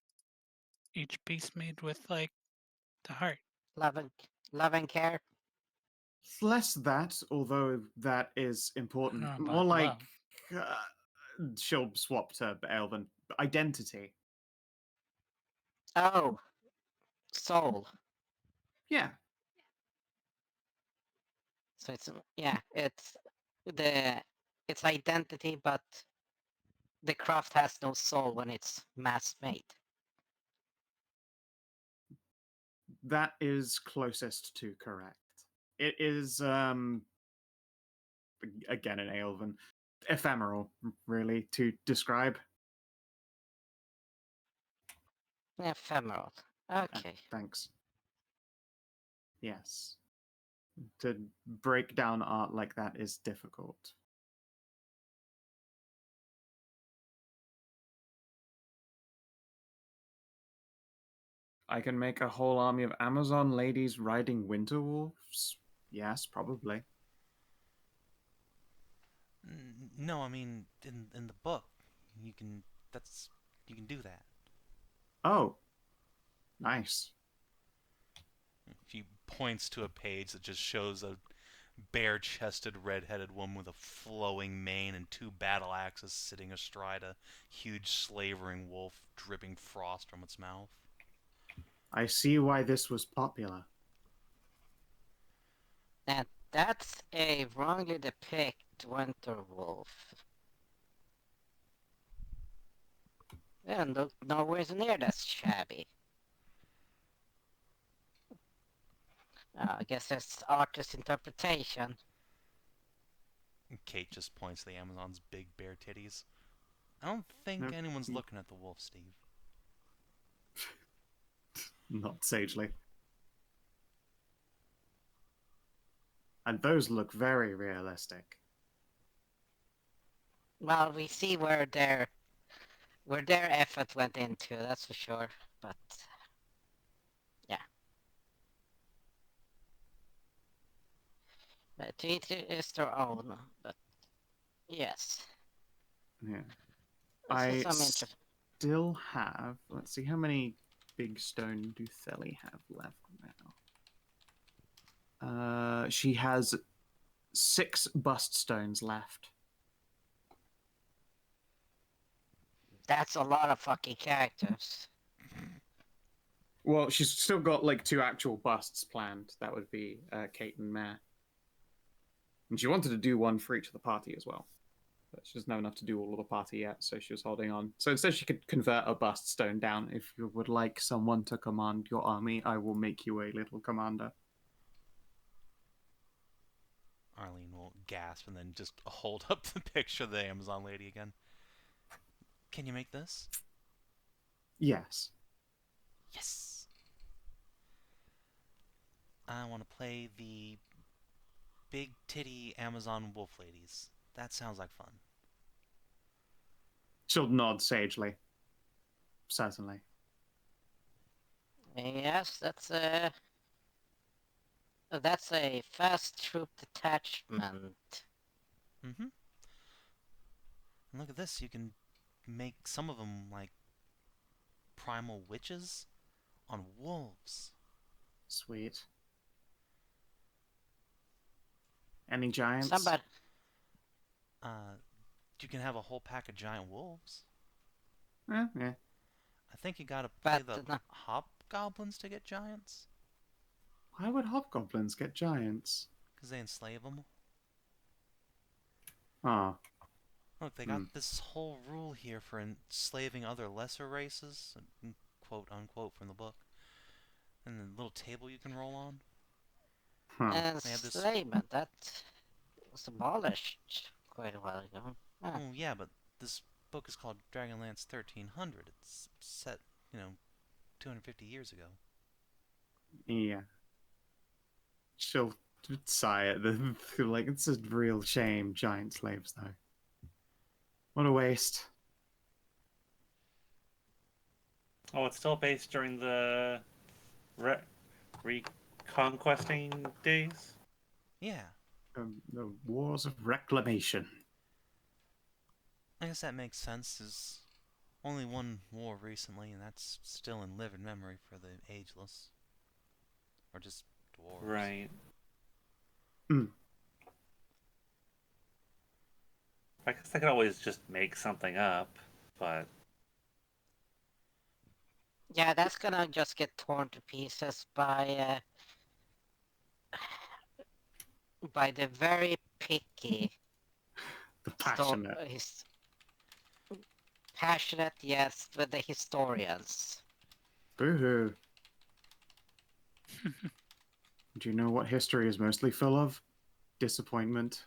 piece made with like the heart. Love and care. It's less that, although that is important. I don't know More about like love. she'll swap to Elven identity. Oh, soul. Yeah, So it's identity, but the craft has no soul when it's mass made. that is closest to correct. It is again an Elven, ephemeral, really to describe. Ephemeral. Okay. Thanks. Yes. To break down art like that is difficult. I can make a whole army of Amazon ladies riding winter wolves? Yes, probably. No, I mean in the book, you can you can do that. Oh, nice. She points to a page that just shows a bare-chested, red-headed woman with a flowing mane and two battle axes sitting astride a huge slavering wolf, dripping frost from its mouth. I see why this was popular. And that's a wrongly depict winter wolf. Yeah, nowhere near that shabby. I guess that's artist interpretation. Kate just points to the Amazon's big bare titties. I don't think Nope. anyone's looking at the wolf, Steve. Not sagely. And those look very realistic. Well, we see where their effort went into, that's for sure. But yeah. To each is their own, but yes. Yeah. This is I some interesting. still have. Let's see, how many big stone do Theli have left now? She has 6 bust stones left. That's a lot of fucking characters. Well, she's still got like 2 actual busts planned. That would be Kate and Mare. And she wanted to do one for each of the party as well. But she doesn't have enough to do all of the party yet, so she was holding on. So instead she could convert a bust stone down. If you would like someone to command your army, I will make you a little commander. Arlene will gasp and then just hold up the picture of the Amazon lady again. Can you make this? Yes. Yes! I want to play the big titty Amazon wolf ladies. That sounds like fun. She'll nod sagely. Certainly. Yes, that's a fast troop detachment. Mm-hmm. And look at this, you can make some of them like primal witches on wolves. Sweet. Any giants? Somebody, You can have a whole pack of giant wolves. Yeah. I think you gotta play but the hobgoblins to get giants. Why would hobgoblins get giants? Because they enslave them. Oh. Look, they got this whole rule here for enslaving other lesser races, quote unquote from the book. And the little table you can roll on. Huh. They have this. enslavement, that was abolished quite a while ago. Ah. Oh yeah, but this book is called Dragonlance 1300. It's set, 250 years ago. Yeah. She'll sigh at the like. It's a real shame, giant slaves though. What a waste. Oh, it's still based during the reconquesting days? Yeah, The wars of reclamation. I guess that makes sense. There's only one war recently, and that's still in living memory for the ageless. Or just dwarves. Right. Mm. I guess I could always just make something up, but Yeah, that's gonna just get torn to pieces by the very picky, The passionate. passionate, yes, but the historians. Boo-hoo. Do you know what history is mostly full of? Disappointment.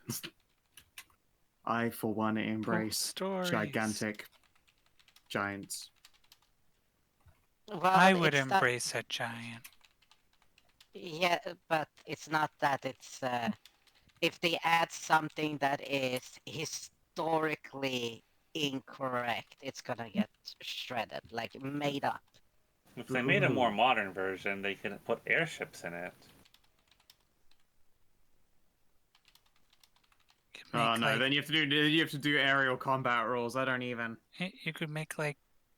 I, for one, embrace stories. gigantic giants. Well, I would it's not- embrace a giant. Yeah, but it's not that. It's if they add something that is historically incorrect, it's gonna get shredded, like made up. if they made a more Ooh. modern version, they could put airships in it. You could Oh make, no! like, Then you have to do aerial combat rules. I don't even. you could make like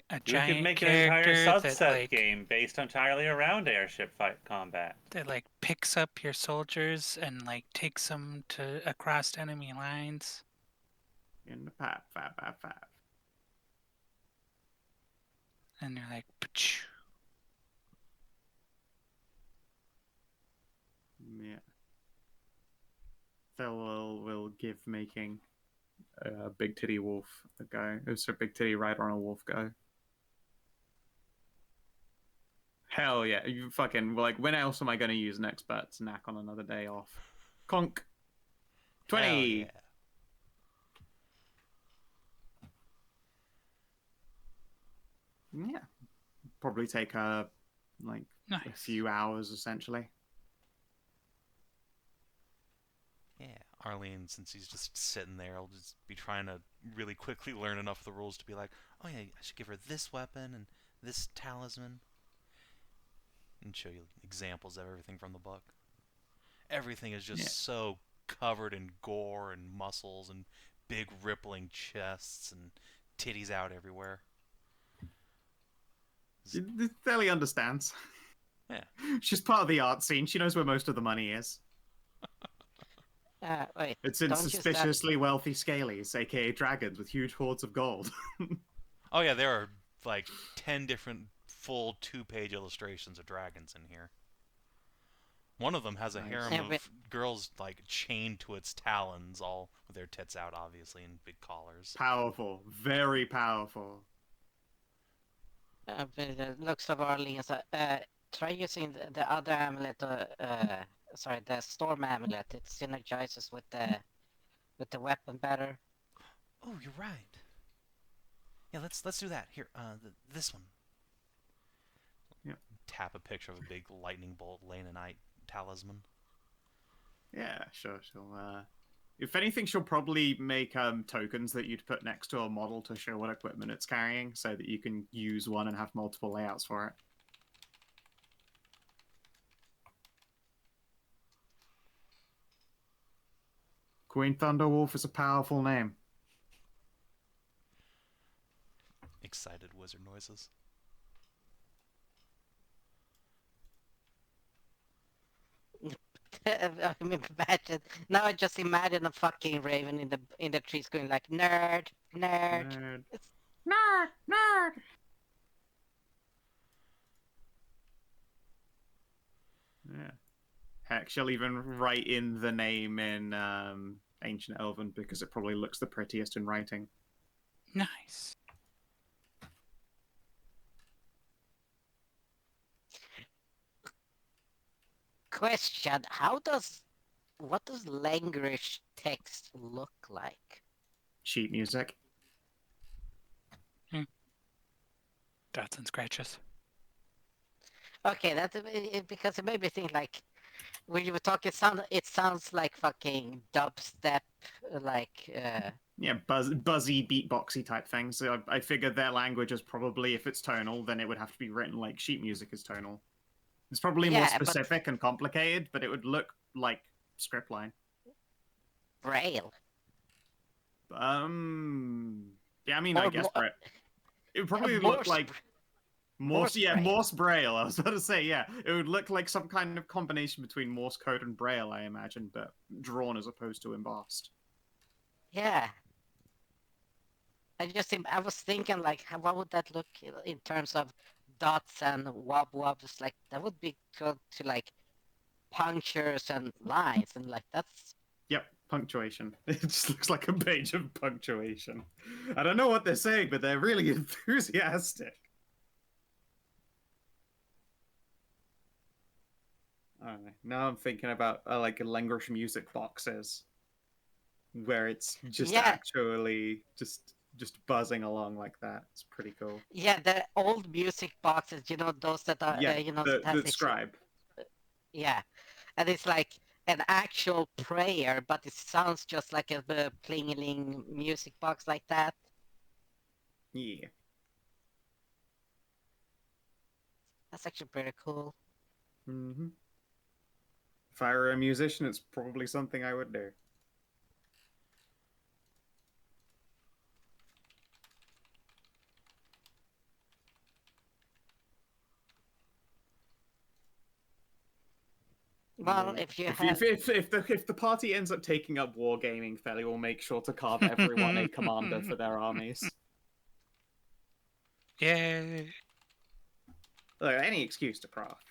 a You giant could make an entire character subset that like game based entirely around airship fight combat. that like picks up your soldiers and like takes them to across enemy lines. In the five. And you're like, "Pachoo." Yeah. Phil will give making a big titty wolf a go. It's a big titty rider on a wolf go. Hell yeah! You fucking like. When else am I going to use an expert snack on another day off? Conk. 20. Hell yeah. Yeah. Probably take like a Nice. few hours essentially. Yeah, Arlene, since he's just sitting there, I'll just be trying to really quickly learn enough of the rules to be like, oh yeah, I should give her this weapon and this talisman. And show you examples of everything from the book. Everything is just Yeah. so covered in gore and muscles and big rippling chests and titties out everywhere. Fairly understands. Yeah. She's part of the art scene. She knows where most of the money is. Wait, It's in don't use that- suspiciously wealthy scalies, aka dragons with huge hoards of gold. Oh yeah, there are like 10 different full 2-page illustrations of dragons in here. One of them has a Nice. harem Yeah, of but- girls like chained to its talons, all with their tits out, obviously, and big collars. Powerful. Very powerful. But the looks of Arlene's. Try using the other amulet. The storm amulet. It synergizes with the weapon better. Oh, you're right. Yeah, let's do that. Here, this one. Yep. Tap a picture of a big lightning bolt Lanonite talisman. Yeah, sure. She'll. If anything, she'll probably make tokens that you'd put next to a model to show what equipment it's carrying, so that you can use one and have multiple layouts for it. Queen Thunderwolf is a powerful name. Excited wizard noises. I mean, imagine now. I just imagine a fucking raven in the trees going like nerd, nerd. Nerd. It's- Nerd, nerd. Yeah. Heck, she'll even write in the name in Ancient Elven because it probably looks the prettiest in writing. Nice. Question: what does language text look like? Sheet music. Dots and scratches. Okay, because it made me think like when you were talking, it sounds like fucking dubstep, like Yeah, buzzy, beatboxy type things. So I figured their language is probably, if it's tonal, then it would have to be written like sheet music is tonal. It's probably more yeah, but specific and complicated, but it would look like script line. Braille. Yeah, I mean, I Or guess it would probably look Morse, like Morse yeah, Braille. Morse Braille. I was about to say, yeah, it would look like some kind of combination between Morse code and Braille, I imagine, but drawn as opposed to embossed. Yeah. I was thinking like, what would that look in terms of dots and wobs? Like that would be good to like punctures and lines, and like that's Yep, punctuation. It just looks like a page of punctuation. I don't know what they're saying, but they're really enthusiastic. I don't know. Now I'm thinking about like language music boxes, where it's just yeah, actually just buzzing along like that. It's pretty cool. yeah. The old music boxes, those that are, Yeah, that has the scribe. yeah, and it's like an actual prayer, but it sounds just like a plingeling music box like that. Yeah. That's actually pretty cool. Mm-hmm. If I were a musician, it's probably something I would do. Well, Yeah. if you If have, the party ends up taking up wargaming, Feli will make sure to carve everyone a commander for their armies. Yay! Look, any excuse to craft.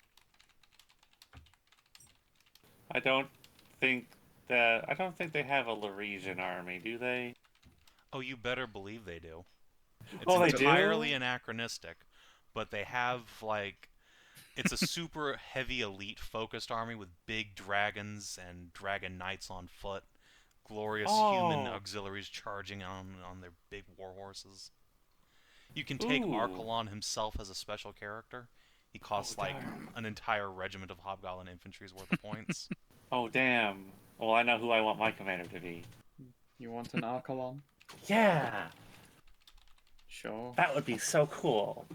I don't think they have a Laresian army, do they? Oh, you better believe they do. It's Oh, they do? entirely anachronistic, but they have like it's a super heavy elite focused army with big dragons and dragon knights on foot, glorious human Oh. auxiliaries charging on their big war horses. You can take Ooh. Archelon himself as a special character. He costs Oh, like darn. an entire regiment of Hobgoblin infantry's worth of points. Oh, damn. Well, I know who I want my commander to be. You want an Archelon? Yeah! Sure. That would be so cool.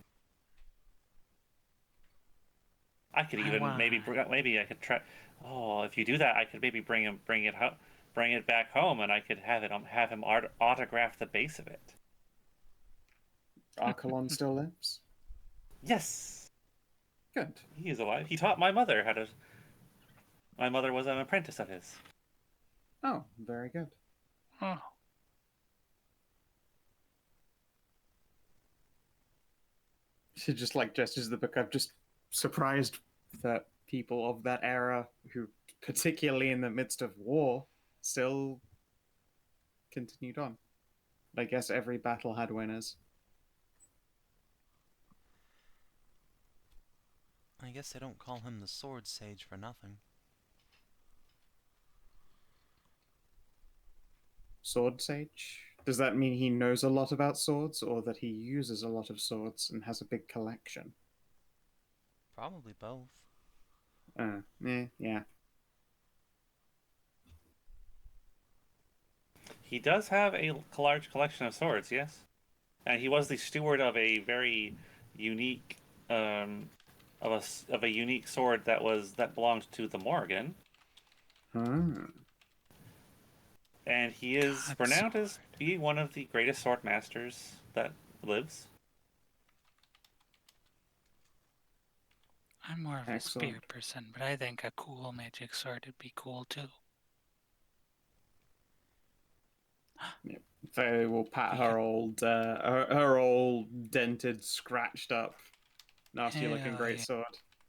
I could even maybe I could try. Oh, if you do that, I could maybe bring it back home, and I could have him autograph the base of it. Archelon still lives? Yes, Good. he is alive. He taught my mother how to. My mother was an apprentice of his. Oh, very good. Oh, She just like gestures the book. I'm just surprised that people of that era, who particularly in the midst of war, still continued on. But I guess every battle had winners. I guess they don't call him the Sword Sage for nothing. Sword Sage? Does that mean he knows a lot about swords, or that he uses a lot of swords and has a big collection? Probably both. Yeah. He does have a large collection of swords, yes, and he was the steward of a very unique, of a unique sword that belonged to the Morgan, Huh. and he is God, renowned sword. as being one of the greatest sword masters that lives. I'm more of a spear Excellent. person, but I think a cool magic sword would be cool too. They will pat her old, her old dented, scratched up, nasty-looking Hell great yeah. sword.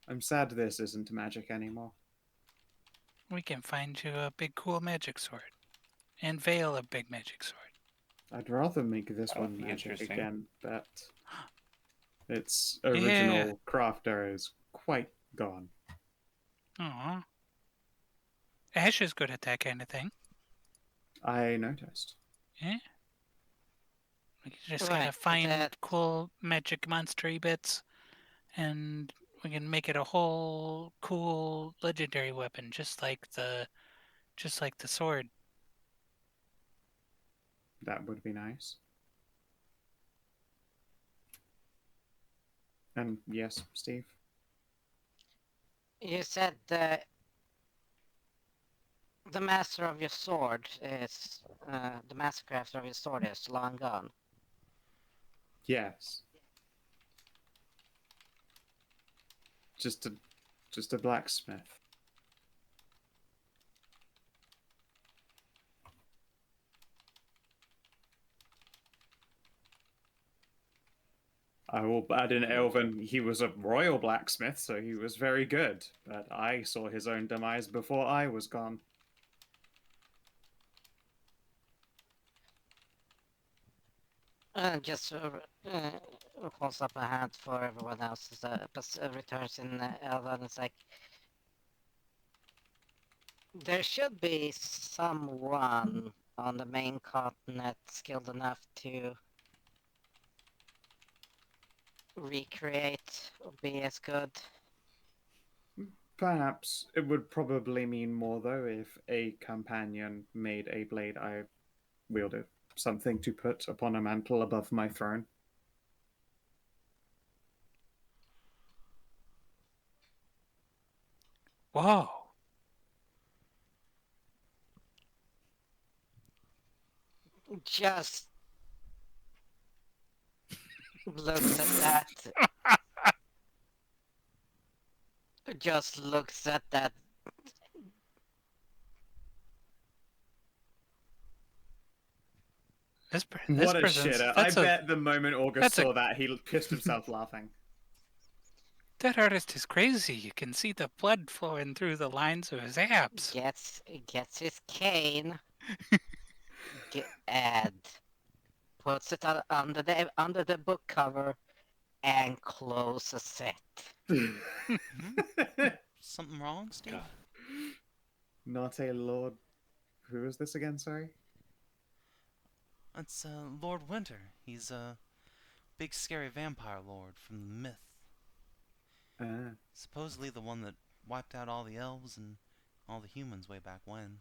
I'm sad this isn't magic anymore. We can find you a big cool magic sword. And Veil a big magic sword. I'd rather make this That would one be magic interesting. again, but its Yeah. original crafter is quite gone. Aw. Ashe is good at that kind of thing. I noticed. Yeah? We just Right, gotta find that- cool magic monstery bits, and We can make it a whole cool legendary weapon, just like the sword. That would be nice. And yes, Steve? You said the master of your sword is the mastercrafter of your sword is long gone. Yes. Just a blacksmith. I will add in Elven, he was a royal blacksmith, so he was very good, but I saw his own demise before I was gone. Just holds up a hand for everyone else as returns in Elven. It's like there should be someone on the main continent skilled enough to recreate or be as good. Perhaps it would probably mean more, though, if a companion made a blade I wielded. Something to put upon a mantle above my throne. Whoa! Just looks at that. Just looks at that. This What a person's shitter. I bet the moment August saw that, he pissed himself laughing. that artist is crazy. You can see the blood flowing through the lines of his abs. Gets his cane and puts it under the book cover and closes it. Something wrong, Steve? God. Not a lord. Who is this again? Sorry. It's Lord Winter. He's a big scary vampire lord from the myth. Supposedly the one that wiped out all the elves and all the humans way back when.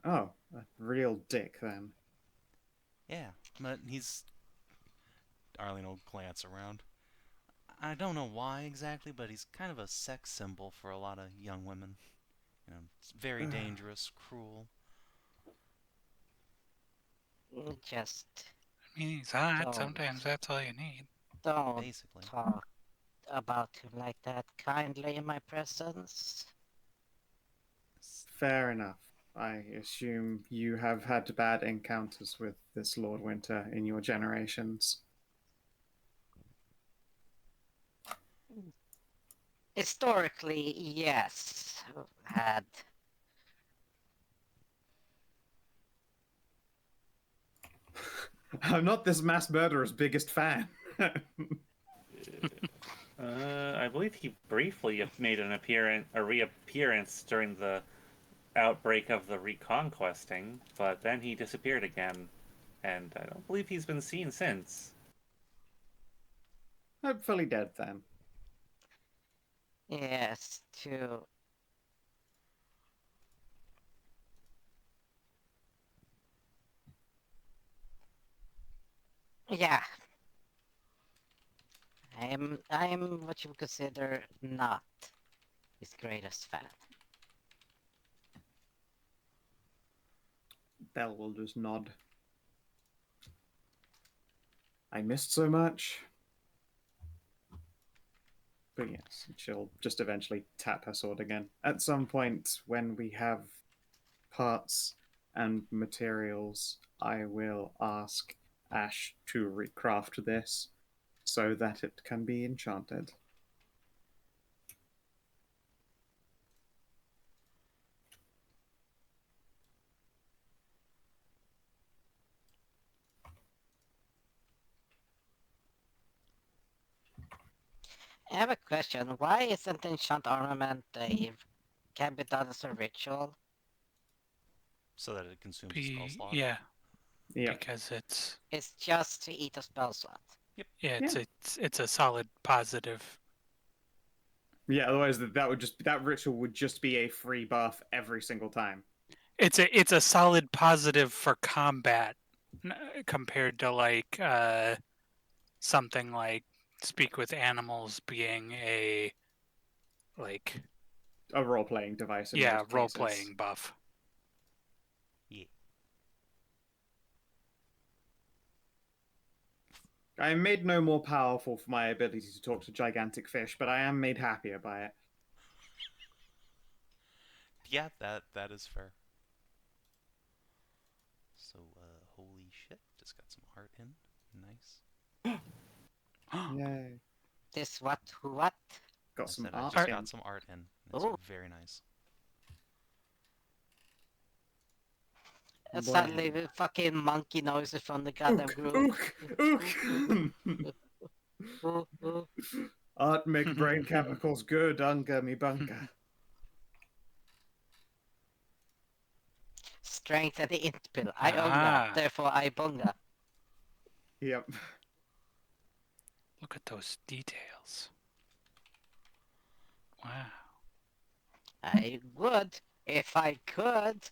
Oh, a real dick then. Yeah, but he's... Arlene will glance around. I don't know why exactly, but he's kind of a sex symbol for a lot of young women. You know, it's very dangerous, cruel. Just I mean, he's hot. Don't. Sometimes that's all you need. don't Basically. talk about him like that kindly in my presence. Fair enough. I assume you have had bad encounters with this Lord Winter in your generations. Historically, yes, had. I'm not this mass murderer's biggest fan. I believe he briefly made a reappearance during the outbreak of the reconquesting, but then he disappeared again, and I don't believe he's been seen since. Hopefully dead then. Yes, to yeah. I'm what you would consider not his greatest fan. Belle will just nod. I missed so much. But yes, she'll just eventually tap her sword again. At some point, when we have parts and materials, I will ask Ashe to recraft this so that it can be enchanted. I have a question. Why isn't enchant armament can be done as a ritual? So that it consumes a spell slot. Yeah, Yeah. because it's It's just to eat a spell slot. it's a solid positive. Yeah, otherwise that ritual would just be a free buff every single time. It's a solid positive for combat compared to like something like speak with animals being a like A role-playing device in most role cases. playing buff. Yeah. I am made no more powerful for my ability to talk to gigantic fish, but I am made happier by it. Yeah, that is fair. So, holy shit, just got some art in. Nice. Yay. This what? Who what? Got I some said I art just in. got some art in. It's Oh. very nice. Suddenly the fucking monkey noises from the goddamn group. Ook. Art make brain chemicals good, unga me bunga. Strength at the int pill. I own Ah. that, therefore I bunga. Yep. Look at those details. Wow. I would, if I could.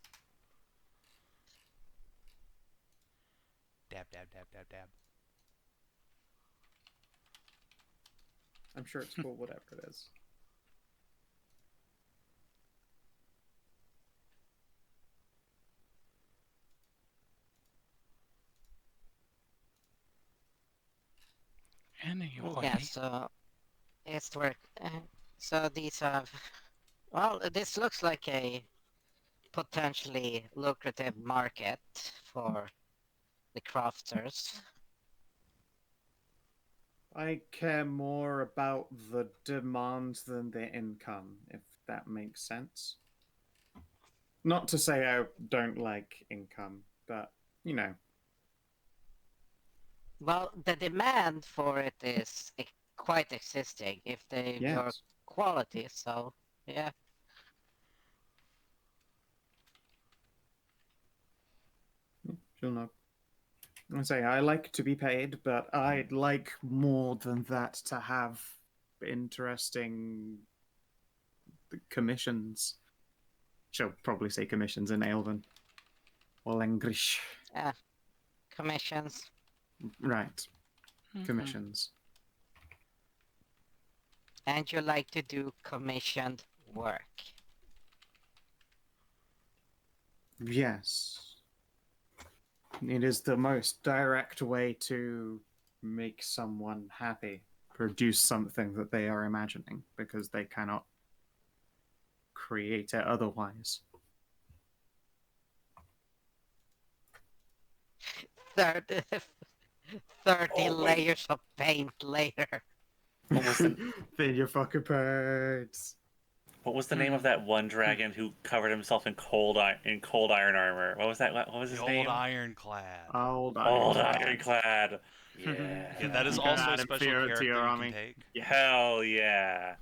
Dab, dab, dab, dab, dab. I'm sure it's cool, whatever it is. Anyway. Yeah, so it's work. So these have. Well, this looks like a potentially lucrative market for the crafters. I care more about the demand than the income, if that makes sense. Not to say I don't like income, but, you know. Well, the demand for it is quite existing if they your Yes. quality, so yeah. She'll know. I say I like to be paid, but I'd like more than that to have interesting commissions. She'll probably say commissions in Elven. Or English. Commissions. Right. Mhm. Commissions. And you like to do commissioned work. Yes. It is the most direct way to make someone happy, produce something that they are imagining, because they cannot create it otherwise. 30 layers of paint later. What was the Then your fucking birds. What was the name of that one dragon who covered himself in cold iron armor? What was that? What was The his old name? ironclad. Old Ironclad. Yeah. Yeah, that is You can also a add special inferior to character your you army. can take. Yeah. Hell yeah.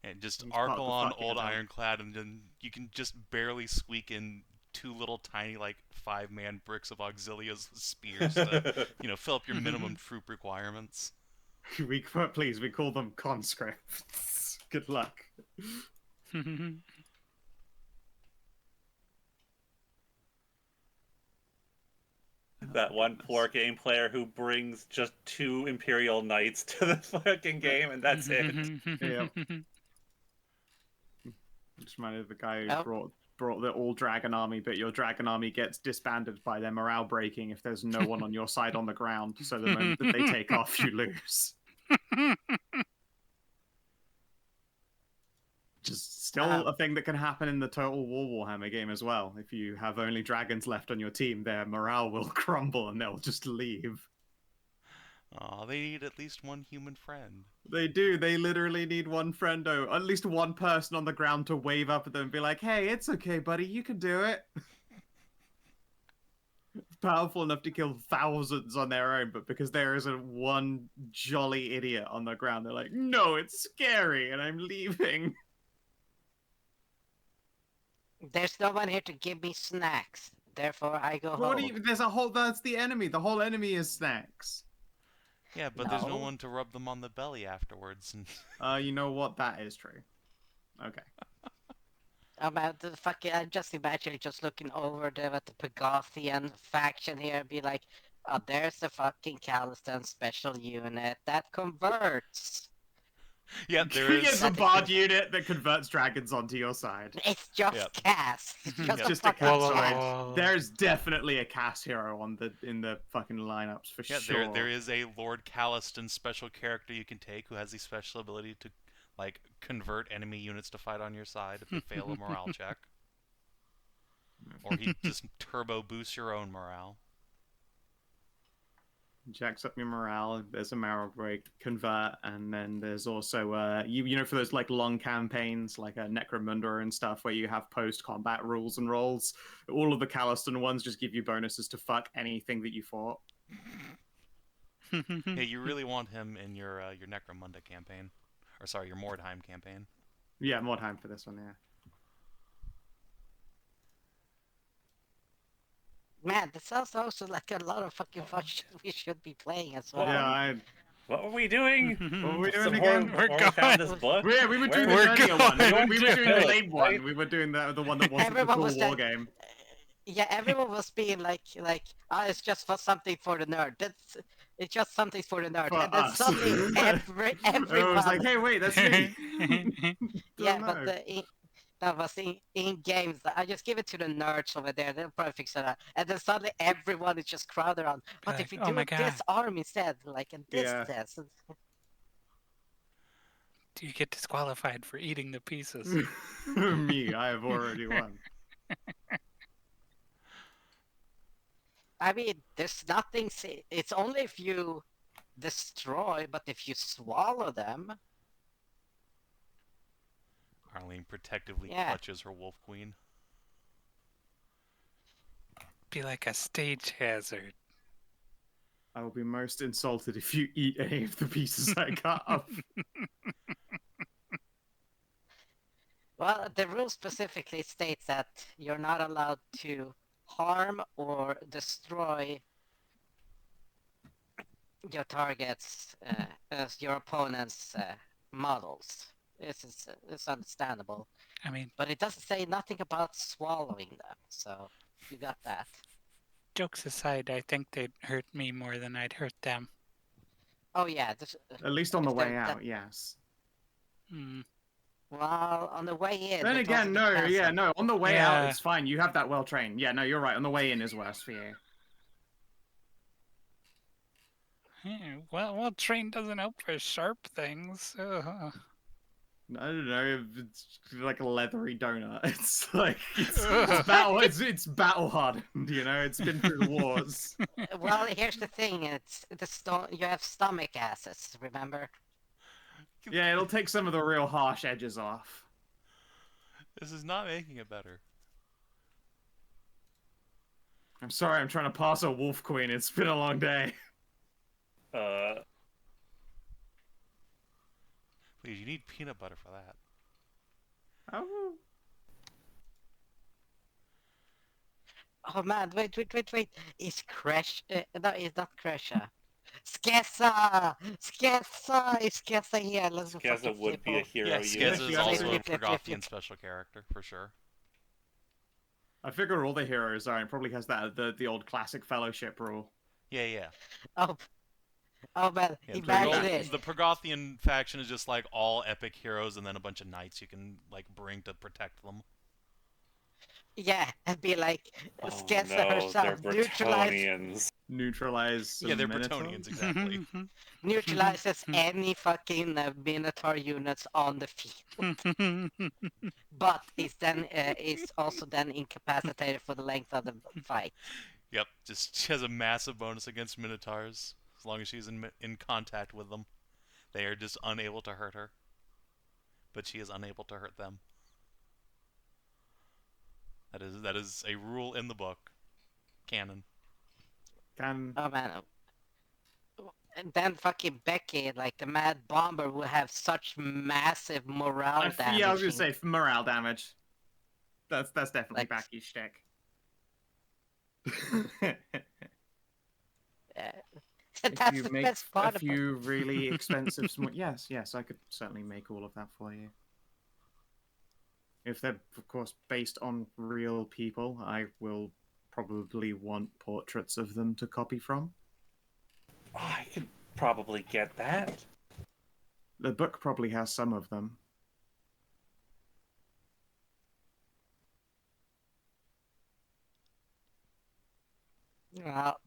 And just He's part of Arkle the on fucking old event. ironclad, and then you can just barely squeak in two little tiny, like, 5-man bricks of auxilias with spears to, fill up your minimum troop requirements. We call them conscripts. Good luck. That one poor game player who brings just 2 Imperial Knights to the fucking game, and that's it. Yeah. Just reminded of the guy who Oh. brought the all dragon army, but your dragon army gets disbanded by their morale breaking if there's no one on your side on the ground. So the moment that they take off, you lose. Just still a thing that can happen in the Total War Warhammer game as well. If you have only dragons left on your team, their morale will crumble and they'll just leave. Aw, they need at least one human friend. They do. They literally need one friendo, at least one person on the ground to wave up at them and be like, "Hey, it's okay, buddy. You can do it." Powerful enough to kill thousands on their own, but because there isn't one jolly idiot on the ground, they're like, "No, it's scary, and I'm leaving." There's no one here to give me snacks. Therefore, I go What do home. you? There's a whole. That's the enemy. The whole enemy is snacks. Yeah, but there's no No. one to rub them on the belly afterwards. And You know what? That is true. Okay. About the fucking, I'm just imagining just looking over there at the Pegothian faction here and be like, oh, there's the fucking Callistan special unit that converts. yeah, there It's is. a bard unit that converts dragons onto your side. It's just Yep. cast. It's just Yep. a Just a fucking cast. Whoa, whoa, Sorry. whoa. There's definitely a cast hero in the fucking lineups for Yeah, sure. there is a Lord Callistan special character you can take who has the special ability to like convert enemy units to fight on your side if they fail a morale check. Or he just turbo boosts your own morale. Jacks up your morale. There's a marrow break, convert, and then there's also you know, for those like long campaigns like a Necromunda and stuff where you have post combat rules and rolls. All of the Callistan ones just give you bonuses to fuck anything that you fought. Yeah, you really want him in your Necromunda campaign, or sorry, your Mordheim campaign. Yeah, more time for this one. Yeah. Man, this sounds also like a lot of fucking fun shit we should be playing as well. Yeah, What were we doing? what were we doing Some again? more- We're we found going- this book. Yeah, we were doing the We're earlier one. going We were doing to- the lame one. We were doing the one that wasn't the Everyone cool was war like- game. Yeah, everyone was being like, it's just for something for the nerd. It's just something for the nerd. For and then us. suddenly everyone Everyone was like, hey, wait, that's me. yeah, Don't but know. that was in games. I just give it to the nerds over there. They'll probably fix it out. And then suddenly everyone is just crowded around. But if we Like, oh do my it this God. arm instead, like and this Yeah. this, Do you get disqualified for eating the pieces? Me, I have already won. I mean, there's nothing. It's only if you destroy, but if you swallow them, Arlene protectively Yeah. clutches her wolf queen. Be like a stage hazard. I will be most insulted if you eat any of the pieces I cut up. well, the rule specifically states that you're not allowed to harm or destroy your targets, your opponent's models. It's understandable, I mean, but it doesn't say nothing about swallowing them. So you got that. jokes aside, I think they'd hurt me more than I'd hurt them. Oh yeah, At least on the If way they're- out, yes. Hmm. well, on the way in. Then it again, also no, depends yeah, on- no. On the way out, Yeah. it's fine. You have that well trained. Yeah, no, you're right. On the way in is worse for you. Yeah, well, train doesn't help for sharp things. I don't know. It's like a leathery donut. It's like it's battle hardened. You know, it's been through the wars. Well, here's the thing. It's you have stomach acids. Remember? Yeah, it'll take some of the real harsh edges off. This is not making it better. I'm sorry. I'm trying to pass a wolf queen. It's been a long day. Please, you need peanut butter for that. Oh. Oh man, wait. Is Crash? No, it's not Crasha. Skessa! Is Skessa here? Let's Skeza fucking would flip be a off. hero Yeah, unit. Skez is Yeah, also a flip, flip, flip, Pregothian flip. special character, for sure. I figure all the heroes are. It probably has that the old classic fellowship rule. Yeah. Oh man, Yeah, imagine it. the Pregothian faction is just like all epic heroes and then a bunch of knights you can like bring to protect them. Yeah, and be like Oh Skessa no, herself, they're neutralize, Bretonians. Neutralize. Yeah, they're Minotaurs? Bretonians, exactly. neutralizes any fucking Minotaur units on the field, but is also then incapacitated for the length of the fight. Yep, just she has a massive bonus against Minotaurs as long as she's in contact with them. They are just unable to hurt her, but she is unable to hurt them. That is a rule in the book, canon. Can Oh man. And then fucking Becky, like the Mad Bomber, will have such massive morale damage. yeah, I was gonna say morale damage. That's definitely Like- Becky's shtick. If That's you the make best a part about few really expensive yes, yes, I could certainly make all of that for you. If they're, of course, based on real people, I will probably want portraits of them to copy from. Oh, I could probably get that. The book probably has some of them. Well,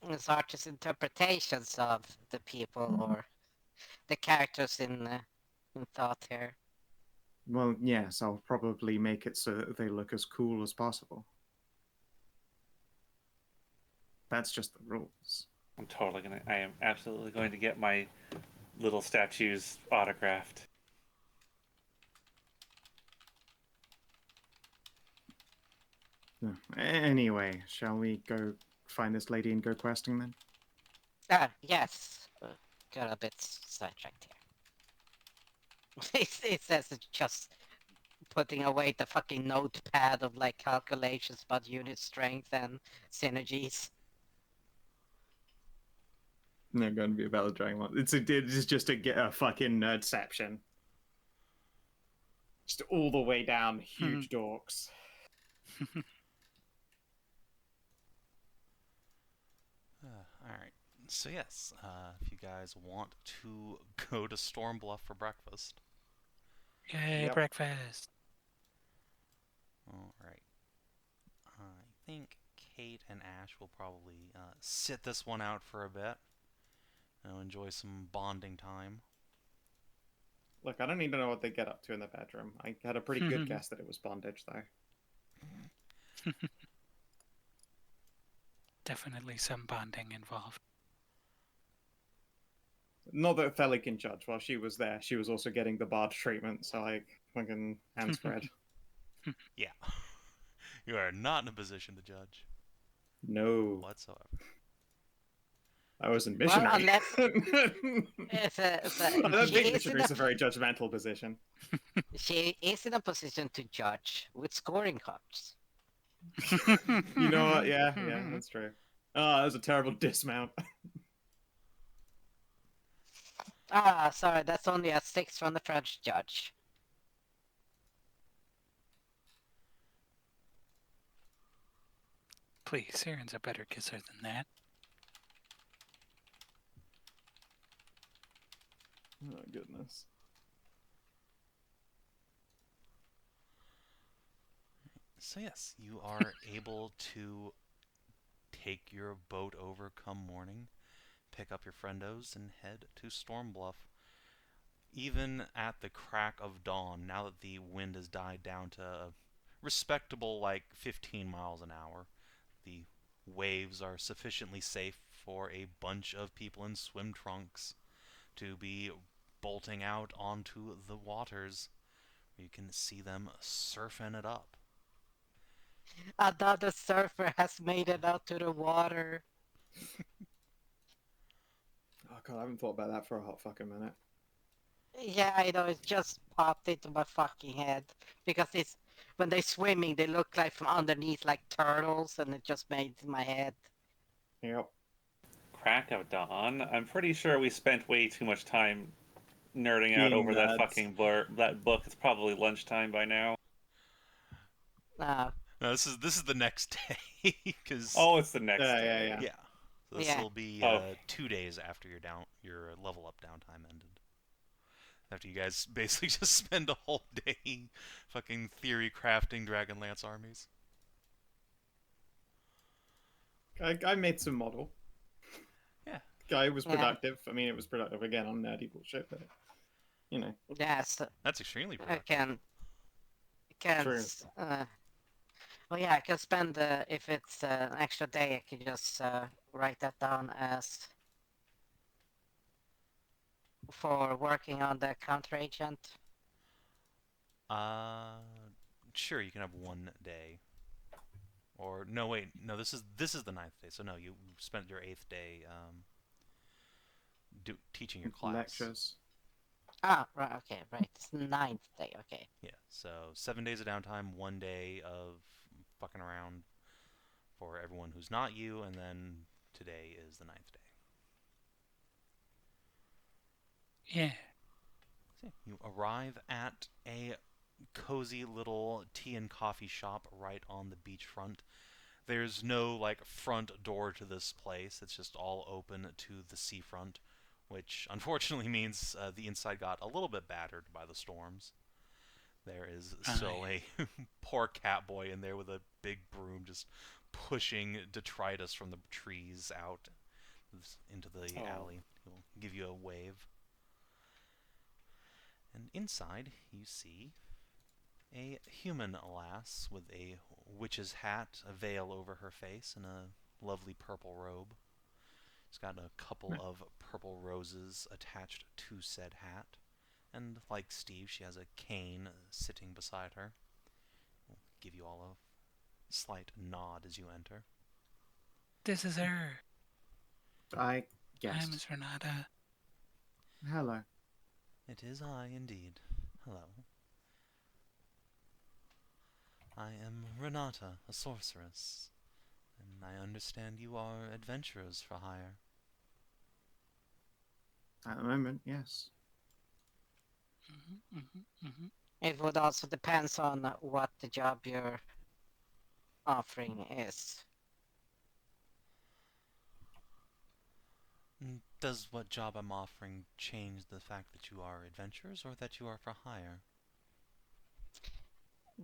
it's artists' interpretations of the people or the characters in thought here. Well, yes, I'll probably make it so that they look as cool as possible. That's just the rules. I am absolutely going to get my little statues autographed. Anyway, shall we go find this lady and go questing then? Yes. Got a bit sidetracked here. It says it's just putting away the fucking notepad of like calculations about unit strength and synergies. They're going to be about the dragon one. It's just a fucking nerdception. Just all the way down, huge dorks. Alright. So yes, if you guys want to go to Stormbluff for breakfast. Yay, Yep. breakfast. Alright. I think Kate and Ashe will probably sit this one out for a bit. Enjoy some bonding time. Look, I don't need to know what they get up to in the bedroom. I had a pretty good guess that it was bondage, though. Definitely some bonding involved. Not that Theli can judge. While she was there, she was also getting the bard treatment, so like, fucking hand spread. Yeah. You are not in a position to judge No, whatsoever. I was in Well, missionary. unless I don't she think is in missionary is a very judgmental position. she is in a position to judge with scoring cards. You know what? Yeah, that's true. Oh, that was a terrible dismount. Sorry, that's only a 6 from the French judge. Please, Siren's a better kisser than that. Oh, goodness. So yes, you are able to take your boat over come morning, pick up your friendos, and head to Stormbluff. Even at the crack of dawn, now that the wind has died down to a respectable, like, 15 miles an hour, the waves are sufficiently safe for a bunch of people in swim trunks to be bolting out onto the waters. You can see them surfing it up. Another surfer has made it out to the water. Oh god, I haven't thought about that for a hot fucking minute. Yeah, I know, it just popped into my fucking head. Because it's when they're swimming, they look like from underneath like turtles, and it just made it in my head. Yep. Crack of dawn. I'm pretty sure we spent way too much time nerding out Being over that nerds. fucking that book. It's probably lunchtime by now. Uh, No, this is the next day because Oh, it's the next Yeah, day. yeah. yeah. So this Yeah. will be Okay. 2 days after your level up downtime ended. After you guys basically just spend a whole day fucking theory crafting Dragonlance armies. I made some model. Yeah. Guy was Yeah. productive. I mean, it was productive again on nerdy bullshit, but you know. yeah, so That's extremely I productive. True. well, yeah, I can spend, if it's an extra day, I can just write that down as for working on the counter agent. Uh, sure, you can have 1 day. Or no, wait, no. This is the 9th day. So no, you spent your 8th day teaching your class. Lectures. Ah, right, okay, right. It's the 9th day, okay. Yeah. So 7 days of downtime, 1 day of fucking around for everyone who's not you, and then today is the 9th day. Yeah. So you arrive at a cozy little tea and coffee shop right on the beachfront. There's no like front door to this place. It's just all open to the seafront, which unfortunately means the inside got a little bit battered by the storms. There is still a poor cat boy in there with a big broom just pushing detritus from the trees out into the alley. He'll give you a wave. And inside you see a human lass with a witch's hat, a veil over her face, and a lovely purple robe. She's got a couple of purple roses attached to said hat. And like Steve, she has a cane sitting beside her. I'll give you all a slight nod as you enter. This is her. I Hi, guessed. Miss Renata. Hello. It is I, indeed. Hello. I am Renata, a sorceress, and I understand you are adventurers for hire. At the moment, yes. It would also depends on what the job you're offering is. Does what job I'm offering change the fact that you are adventurers or that you are for hire?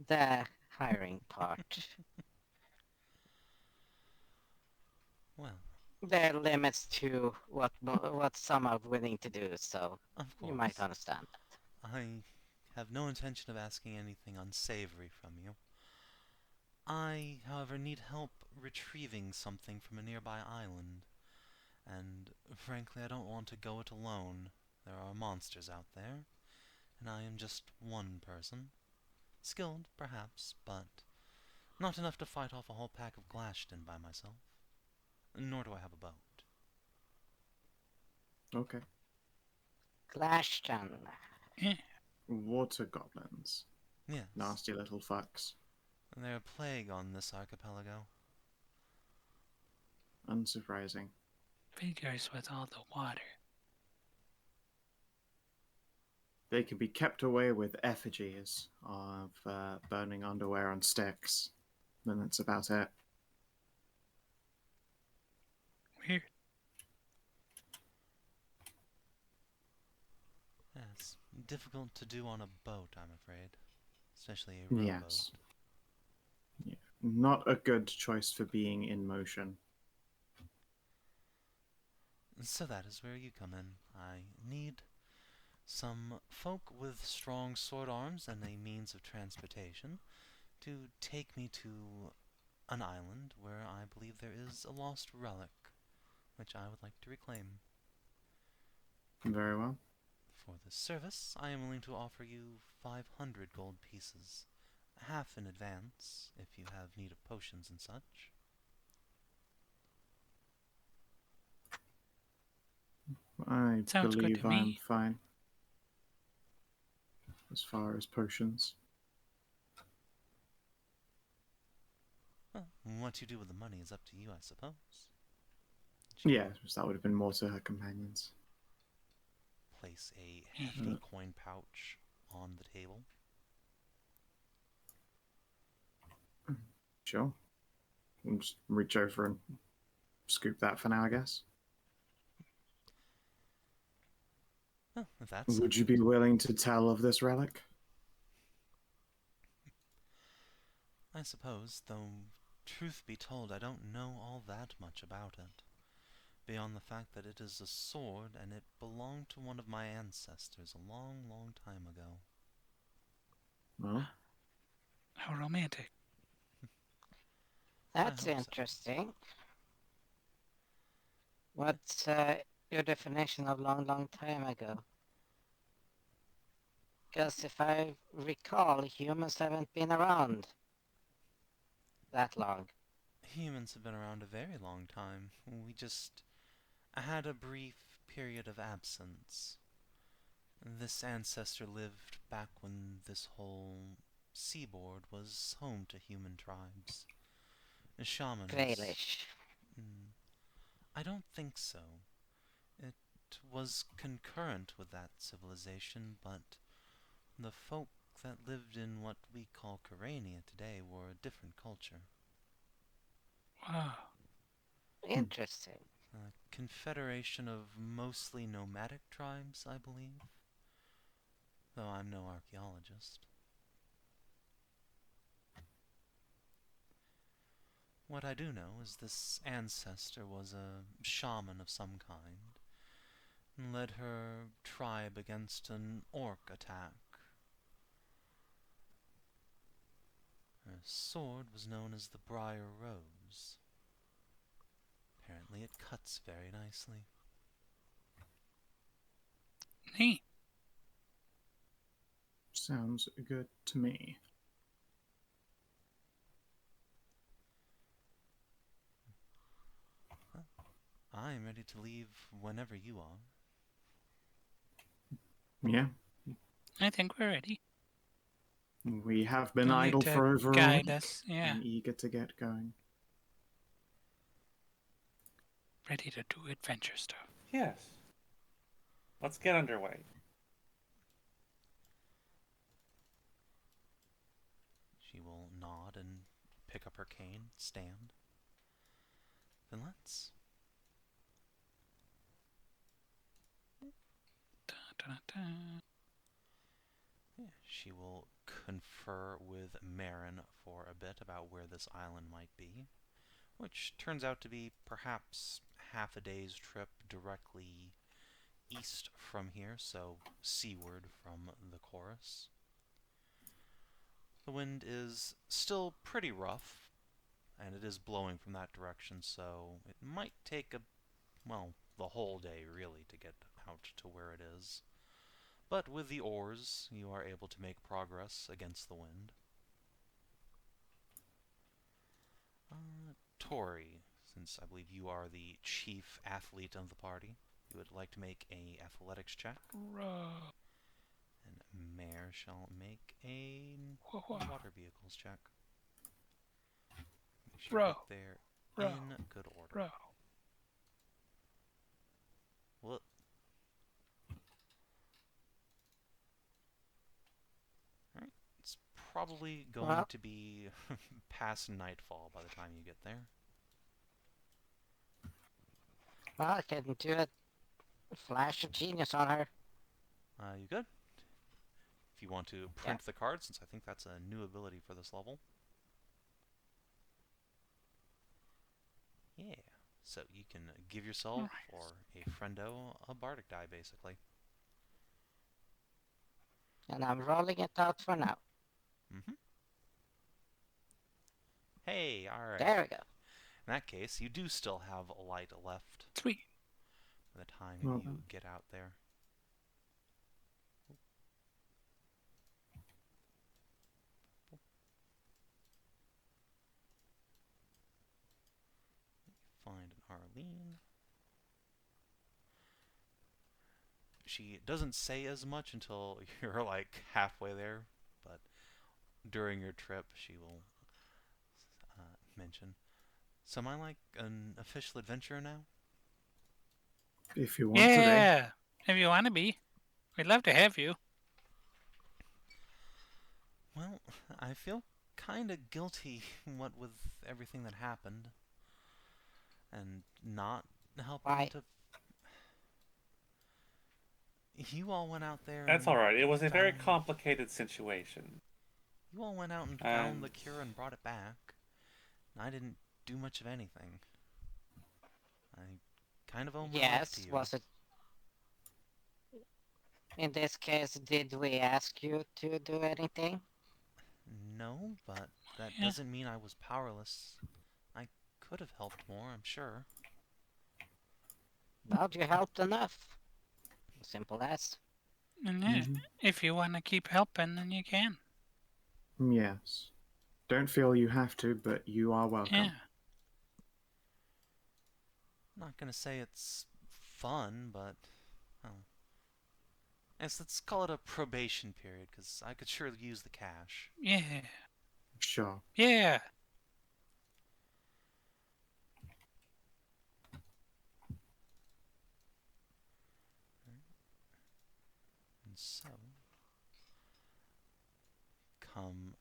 The hiring part. Well, There are limits to what some are willing to do, so of course. you might understand that. I have no intention of asking anything unsavory from you. I, however, need help retrieving something from a nearby island. And frankly, I don't want to go it alone. There are monsters out there, and I am just one person. Skilled, perhaps, but not enough to fight off a whole pack of Glashton by myself. Nor do I have a boat. Okay. Glashton. Water goblins. Yes. Nasty little fucks. They're a plague on this archipelago. Unsurprising. Figures with all the water. They can be kept away with effigies of burning underwear on sticks. And that's about it. Weird. Yes. Difficult to do on a boat, I'm afraid. Especially a rowboat. Yes. Yeah. Not a good choice for being in motion. So that is where you come in. I need some folk with strong sword arms and a means of transportation to take me to an island where I believe there is a lost relic, which I would like to reclaim. Very well. For this service, I am willing to offer you 500 gold pieces, half in advance, if you have need of potions and such. I Sounds good believe to I'm me. fine. As far as potions. Well, what you do with the money is up to you, I suppose. Yeah, that would have been more to her companions. Place a hefty coin pouch on the table. Sure. We'll just reach over and scoop that for now, I guess. Well, if that's Would you be willing to tell of this relic? I suppose, though truth be told, I don't know all that much about it. Beyond the fact that it is a sword and it belonged to one of my ancestors a long, long time ago. Well, How romantic. That's hope so. interesting. What's your definition of long, long time ago? Because if I recall, humans haven't been around that long. Humans have been around a very long time. We just had a brief period of absence. This ancestor lived back when this whole seaboard was home to human tribes. Shamans. Graylish. I don't think so. It was concurrent with that civilization, but the folk that lived in what we call Karania today were a different culture. Wow. Interesting. A confederation of mostly nomadic tribes, I believe. Though I'm no archaeologist. What I do know is this ancestor was a shaman of some kind, and led her tribe against an orc attack. Her sword was known as the Briar Rose. Apparently it cuts very nicely. Neat. Sounds good to me. I'm ready to leave whenever you are. Yeah, I think we're ready. we have been You'll need idle to for over a guide week us. Yeah. and eager to get going. Ready to do adventure stuff. Yes. Let's get underway. She will nod and pick up her cane, stand. Then let's. Da, da, da. Yeah, she will confer with Marin for a bit about where this island might be, which turns out to be perhaps half a day's trip directly east from here, so seaward from the chorus. The wind is still pretty rough, and it is blowing from that direction, so it might take the whole day really to get out to where it is. But with the oars, you are able to make progress against the wind. Tori, since I believe you are the chief athlete of the party, you would like to make a athletics check. Row. And Mare shall make a Whoa, whoa. water vehicles check. Make sure Row. you get there Row. in good order. Row. Well, alright, it's probably going Well. to be past nightfall by the time you get there. Well, I can do a flash of genius on her. You good? If you want to print the card, since I think that's a new ability for this level. Yeah. So you can give yourself or a friendo a bardic die, basically. And I'm rolling it out for now. Hey, alright. There we go. In that case, you do still have a light left Sweet. by the time Well you done. get out there. Find an Arlene. She doesn't say as much until you're like halfway there, but during your trip she will mention. So am I like an official adventurer now? If you want to Yeah. If you want to be. We'd love to have you. Well, I feel kind of guilty what with everything that happened. And not helping Why? to... You all went out there That's and alright. It was a very found- complicated situation. You all went out and And- found the cure and brought it back. And I didn't do much of anything. I kind of owe my life Yes, to you. was it? In this case, did we ask you to do anything? No, but that Yeah. doesn't mean I was powerless. I could have helped more, I'm sure. Well, you helped enough. Simple as. And say. yeah, if you want to keep helping, then you can. Yes. Don't feel you have to, but you are welcome. Yeah. I'm not gonna say it's fun, but... Oh. Yes, let's call it a probation period, because I could surely use the cash. Yeah. Sure. Yeah. And so, come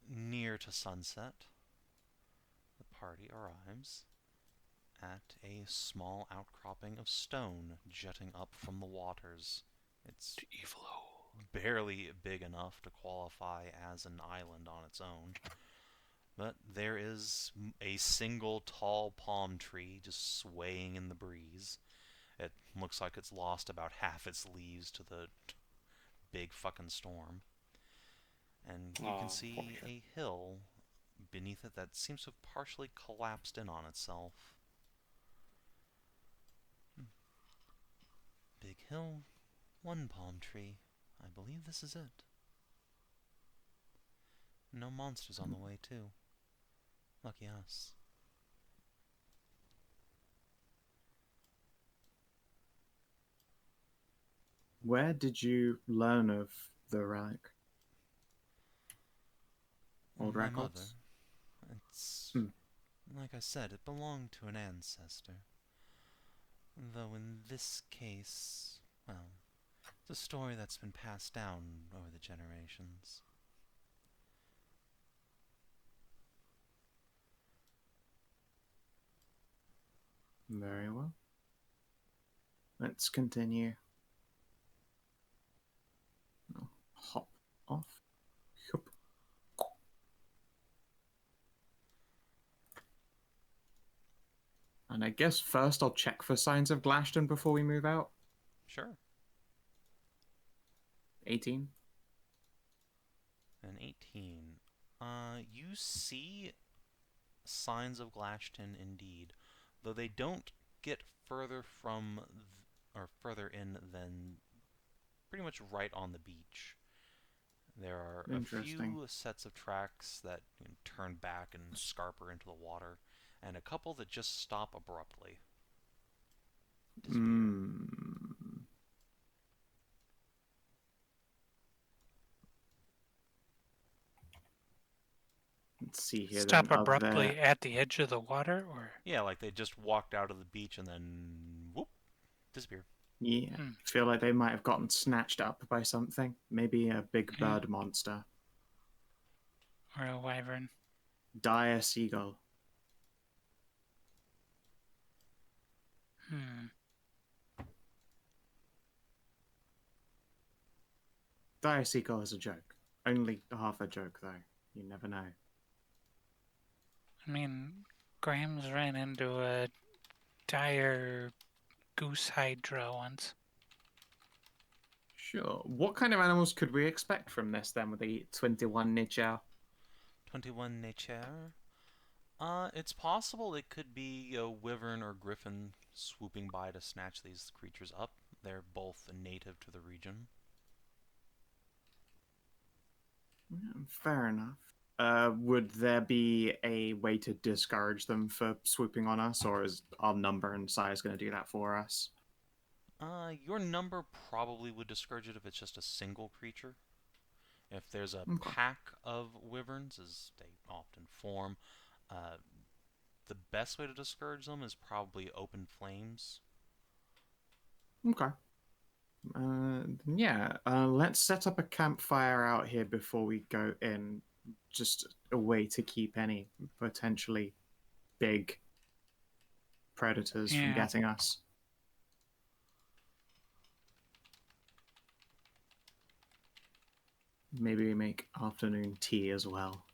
near to sunset, the party arrives at a small outcropping of stone jutting up from the waters. It's Evil hole. barely big enough to qualify as an island on its own, but there is a single tall palm tree just swaying in the breeze. It looks like it's lost about half its leaves to the big fucking storm. And you can Oh, poor see shit. a hill beneath it that seems to have partially collapsed in on itself. Big hill, one palm tree. I believe this is it. No monsters on the way, too. Lucky us. Where did you learn of the relic? Old My records? mother. It's... Hmm. Like I said, it belonged to an ancestor. Though in this case, well, it's a story that's been passed down over the generations. Very well. Let's continue. I'll hop off. Hup. And I guess first I'll check for signs of Glashton before we move out. Sure. 18. An 18. You see signs of Glashton indeed, though they don't get further from or further in than pretty much right on the beach. There are a Interesting. few sets of tracks that turn back and scarper into the water, and a couple that just stop abruptly. Disappear. Let's see here. Stop then. abruptly at the edge of the water, or Yeah, like they just walked out of the beach and then whoop, disappear. Yeah. Hmm. Feel like they might have gotten snatched up by something. Maybe a big Yeah. bird monster. or a wyvern. Dire seagull. Hmm. Dire seagull is a joke. Only half a joke, though. You never know. I mean, Graham's ran into a dire goose hydra once. Sure. What kind of animals could we expect from this then with the 21 nature? 21 nature. It's possible it could be a wyvern or griffin swooping by to snatch these creatures up. They're both native to the region. Fair enough. Would there be a way to discourage them for swooping on us, or is our number and size going to do that for us? Your number probably would discourage it if it's just a single creature. If there's a Okay. pack of wyverns, as they often form, uh, the best way to discourage them is probably open flames. Okay. Let's set up a campfire out here before we go in. Just a way to keep any potentially big predators from Yeah. getting us. Maybe we make afternoon tea as well.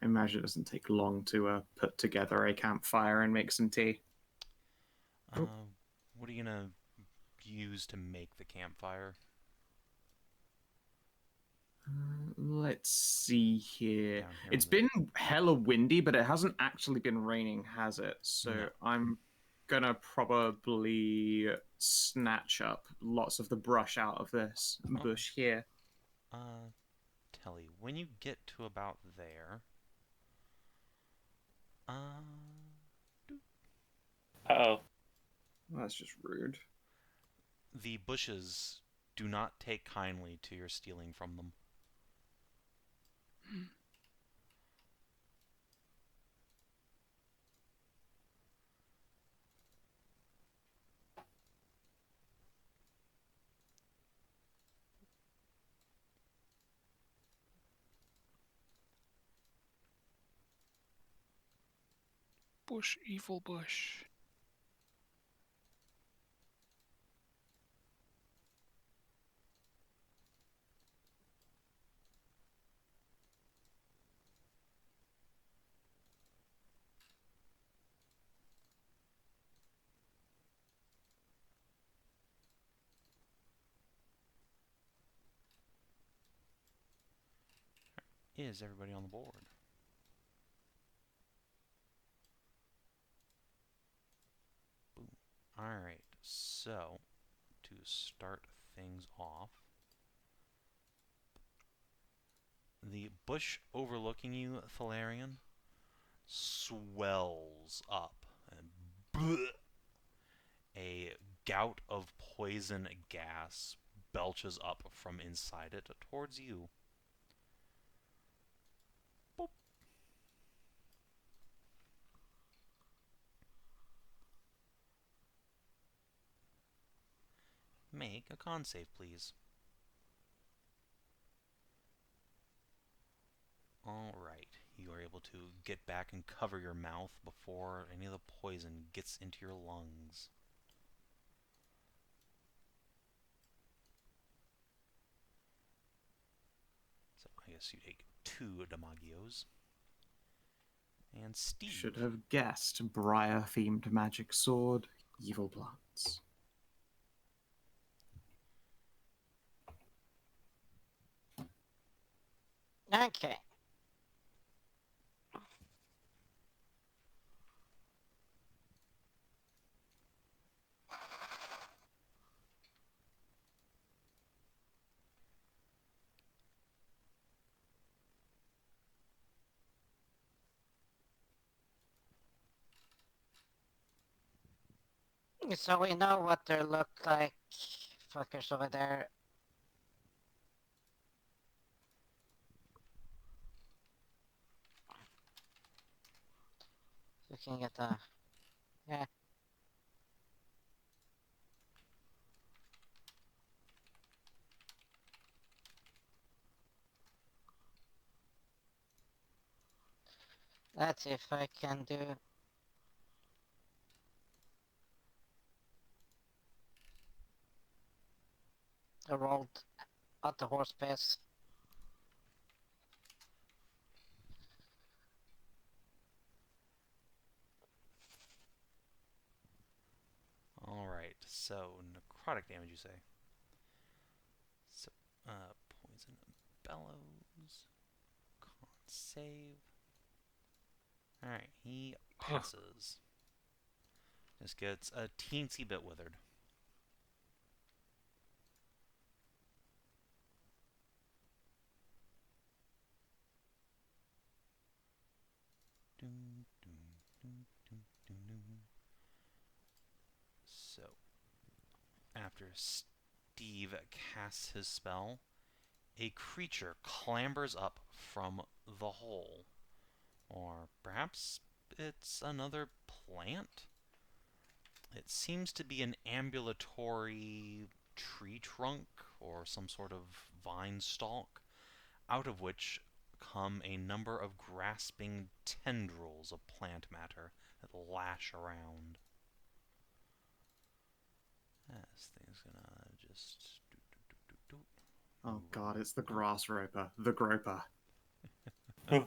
I imagine it doesn't take long to put together a campfire and make some tea. Oh. What are you gonna use to make the campfire? Let's see here. Down here It's on the... been hella windy, but it hasn't actually been raining, has it? So No. I'm gonna probably snatch up lots of the brush out of this bush here. Telly, when you get to about there, Uh, Uh-oh. That's just rude. the bushes do not take kindly to your stealing from them. Bush, evil bush. Is everybody on the board? Boom. Alright, so to start things off, the bush overlooking you, Thelerien, swells up, and a gout of poison gas belches up from inside it towards you. Boop. Make a con save, please. Alright, you are able to get back and cover your mouth before any of the poison gets into your lungs. So I guess you take 2 Damagios. And Steve. Should have guessed Briar-themed magic sword, evil plants. Okay. So we know what they look like, fuckers over there. Looking at the... Yeah. Let's see if I can do... I rolled at the horse pace. Alright, so necrotic damage, you say? So, poison bellows. Con save. Alright, he passes. Just gets a teensy bit withered. So, after Steve casts his spell, a creature clambers up from the hole. Or perhaps it's another plant? It seems to be an ambulatory tree trunk or some sort of vine stalk, out of which come a number of grasping tendrils of plant matter that lash around. This thing's gonna just... Oh god, it's the grass roper, the groper. Ew.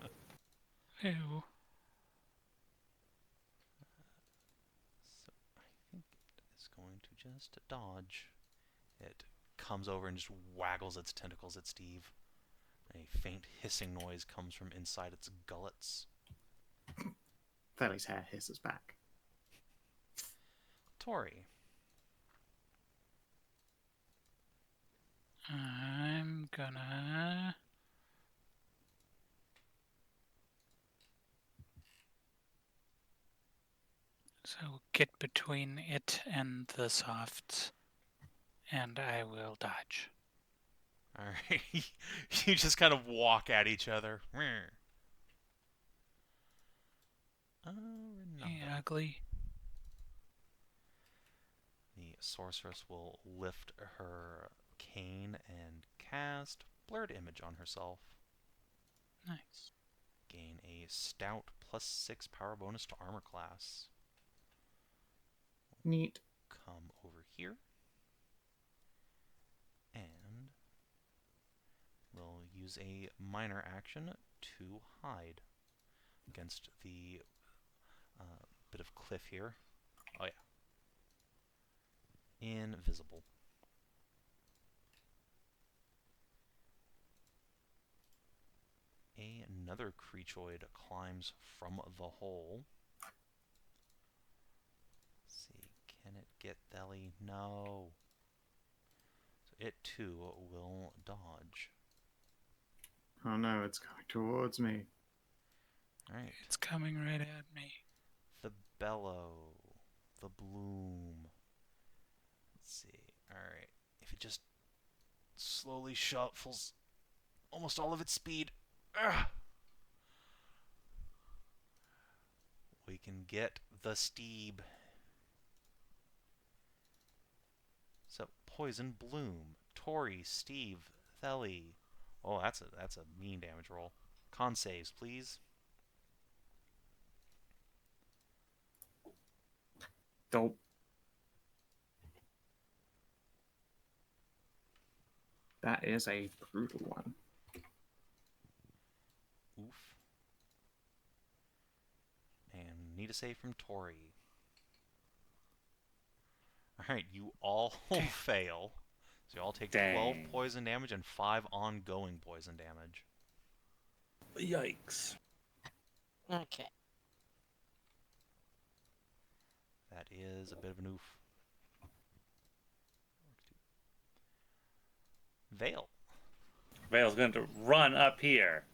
So I think it is going to just dodge. It comes over and just waggles its tentacles at Steve. A faint hissing noise comes from inside its gullets. Feli's hair hisses back. Tori. I'm gonna... So get between it and the softs, and I will dodge. Alright. You just kind of walk at each other. Hey, ugly. The sorceress will lift her cane and cast Blurred Image on herself. Nice. Gain a stout +6 power bonus to armor class. Neat. Come over here. And we'll use a minor action to hide against the bit of cliff here. Oh yeah. Invisible. Another creatoid climbs from the hole. Let's see, can it get Theli? No. So it too will dodge. Oh no, it's coming towards me. Alright. It's coming right at me. The bellow. The bloom. Let's see. Alright. If it just slowly shuffles almost all of its speed. Ugh. We can get the Steeb. So, Poison, Bloom, Tori, Steve, Theli. Oh, that's a mean damage roll. Con saves, please. Dope. That is a brutal one. Oof. And need a save from Tori. Alright, you all fail. So you all take 12 Dang. poison damage and 5 ongoing poison damage. Yikes. Okay. That is a bit of an oof. Vale. Vale's going to run up here,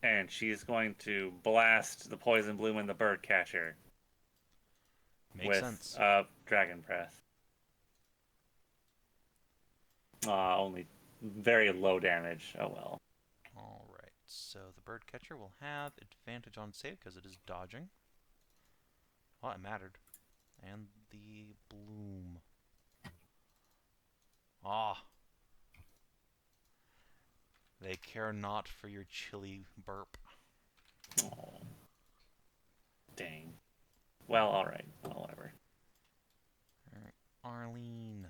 and she's going to blast the poison bloom and the bird catcher Makes with sense. dragon breath. Only very low damage. Oh well. Alright, so the bird catcher will have advantage on save because it is dodging. Well, it mattered. And the bloom. Ah. They care not for your chilly burp. Oh. Dang. Well, alright. Well, whatever. Alright, Arlene.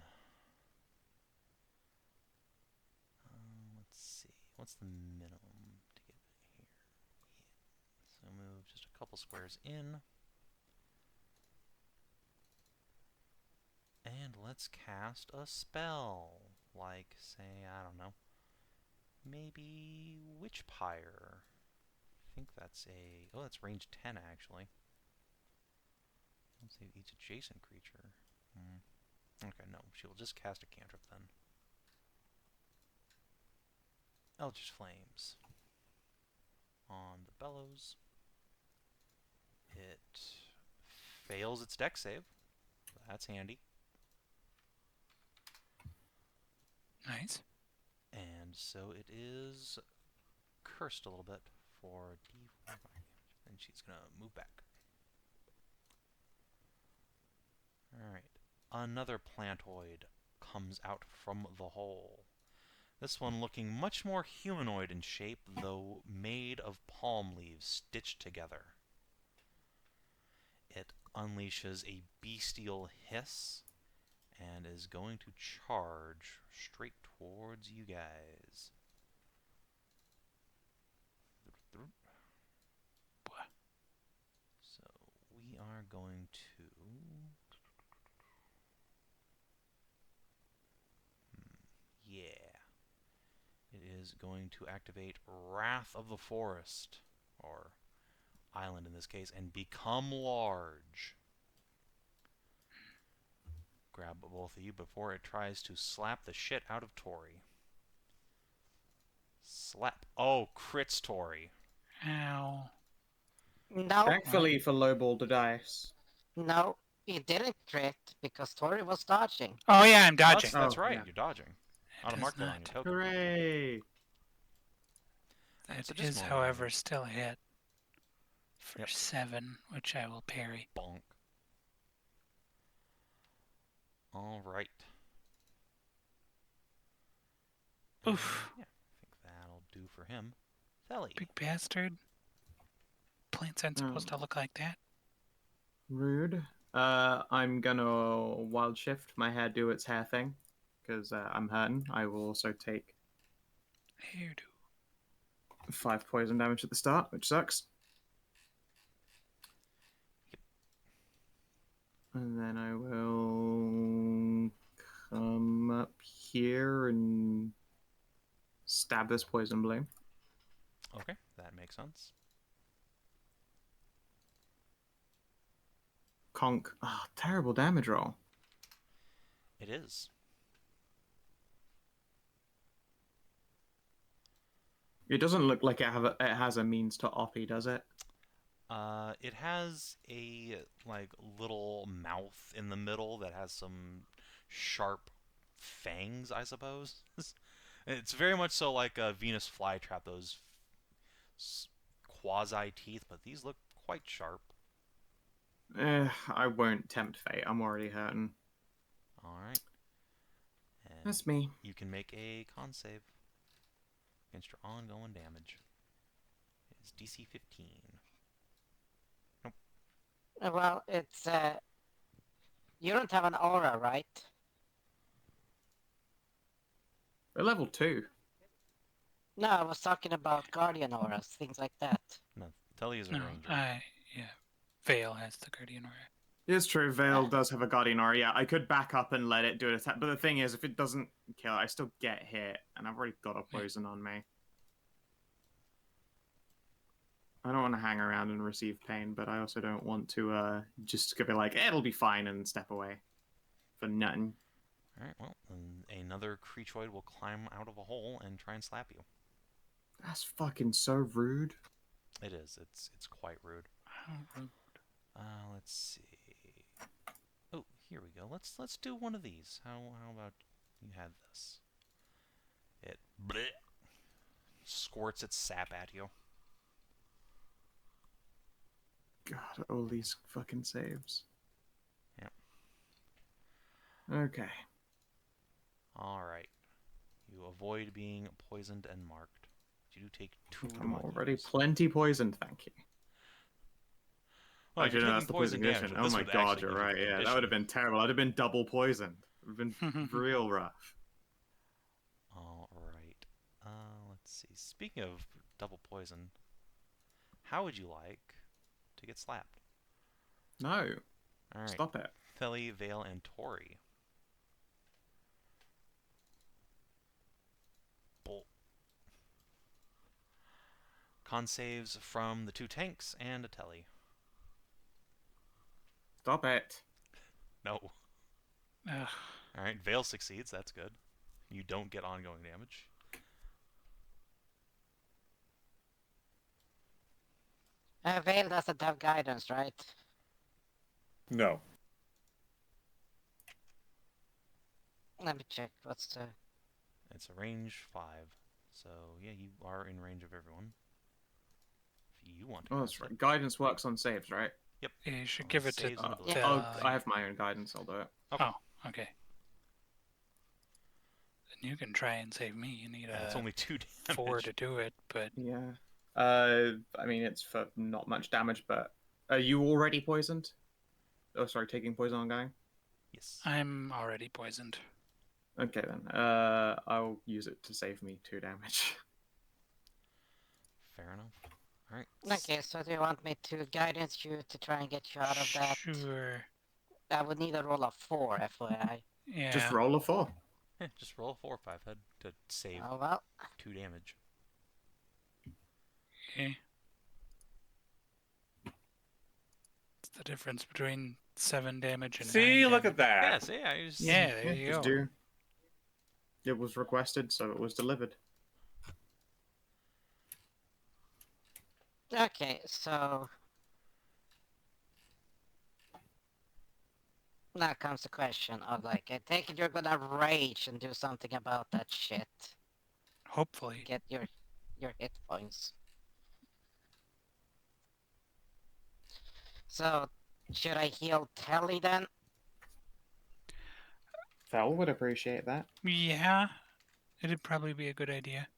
Let's see. What's the minimum to get here? Yeah. So move just a couple squares in. And let's cast a spell. Like, say, I don't know. Maybe Witchpire. I think that's a... Oh, that's range 10, actually. Let's see, each adjacent creature. Okay, no. She will just cast a cantrip, then. Eldritch Flames. On the bellows. It fails its dex save. That's handy. Nice. And so it is cursed a little bit for D4 damage. Then she's going to move back. Alright. Another plantoid comes out from the hole. This one looking much more humanoid in shape, though made of palm leaves stitched together. It unleashes a bestial hiss and is going to charge straight towards you guys. So we are going to... Yeah. It is going to activate Wrath of the Forest, or Island in this case, and become large. Grab both of you before it tries to slap the shit out of Tori. Slap. Oh, crits Tori. Ow. No. Thankfully for lowball the dice. No, he didn't crit because Tori was dodging. Oh yeah, I'm Oh, dodging. that's Oh, right. yeah. You're dodging. It Auto does mark that on your not. token. Hooray! That So just is, more however, damage. still a hit for Yep. 7, which I will parry. Bonk. All right. Oof. Yeah, I think that'll do for him. Theli. Big bastard. Plants aren't supposed to look like that. Rude. I'm gonna wild shift my hair do its hair thing because I'm hurting. I will also take Hairdo. 5 poison damage at the start, which sucks. Yep. And then I will come up here and stab this poison blue. Okay, that makes sense. Conk. Oh, terrible damage roll. It is. It doesn't look like it has a means to oppie, does it? It has a like little mouth in the middle that has some sharp fangs, I suppose. It's very much so like a Venus flytrap, those quasi teeth, but these look quite sharp. I won't tempt fate. I'm already hurting. All right. And That's me. you can make a con save against your ongoing damage. It's DC 15. Well, it's you don't have an aura, right? We're level 2. No, I was talking about guardian auras, things like that. No, Telly is a No, ranger. yeah. Vale has the Guardian Aura. It's true, Vale does have a Guardian Aura. Yeah, I could back up and let it do an attack. But the thing is, if it doesn't kill, I still get hit. And I've already got a poison on me. I don't want to hang around and receive pain, but I also don't want to just be like, it'll be fine and step away for nothing. Alright, well, another creature will climb out of a hole and try and slap you. That's fucking so rude. It is. It's quite rude. Let's see. Oh, here we go. Let's do one of these. How about you had this? It bleh, squirts its sap at you. God, all these fucking saves. Yep. Okay. Alright. You avoid being poisoned and marked. You do take 2 I'm to already use. plenty poisoned, thank you. Well, Actually, you're no, taking that's the poison condition. damage, Oh this my would god, actually you're give you right. the Yeah, that condition. would have been terrible. I'd have been double poisoned. It would have been real rough. Alright. Let's see. Speaking of double poison, how would you like to get slapped? No, Alright. stop it. Theli, Vale, and Tori. Bolt. Con saves from the 2 tanks and a Telly. Stop it. No. Ugh. Alright, Vale succeeds. That's good. You don't get ongoing damage. Vale doesn't have guidance, right? No. Let me check. What's the... It's a range 5. So, yeah, you are in range of everyone. If you want to Oh, cast that's right. it. Guidance works on saves, right? Yep. Yeah, you should On give it to saves and abilities. Yeah. I have my own guidance. I'll do it. Okay. Oh, okay. Then you can try and save me. You need It's only 2 damage. 4 to do it, but Yeah. I mean, it's for not much damage, but are you already poisoned? Oh, sorry, taking poison on going? Yes. I'm already poisoned. Okay, then. I'll use it to save me 2 damage. Fair enough. Alright. Okay, so do you want me to guidance you to try and get you out of that? Sure. I would need a roll of 4, FYI. Yeah. Just roll a 4. Yeah, just roll a 4 or 5 head to save Oh well. 2 damage. Okay. It's the difference between 7 damage and 9 See, look damage. at that. Yeah, see, I just... Yeah, there you just go. do. It was requested, so it was delivered. Okay, so Now comes the question of like, I take it you're gonna rage and do something about that shit. Hopefully. Get your hit points. So, should I heal Telly then? Fel would appreciate that. Yeah, it'd probably be a good idea.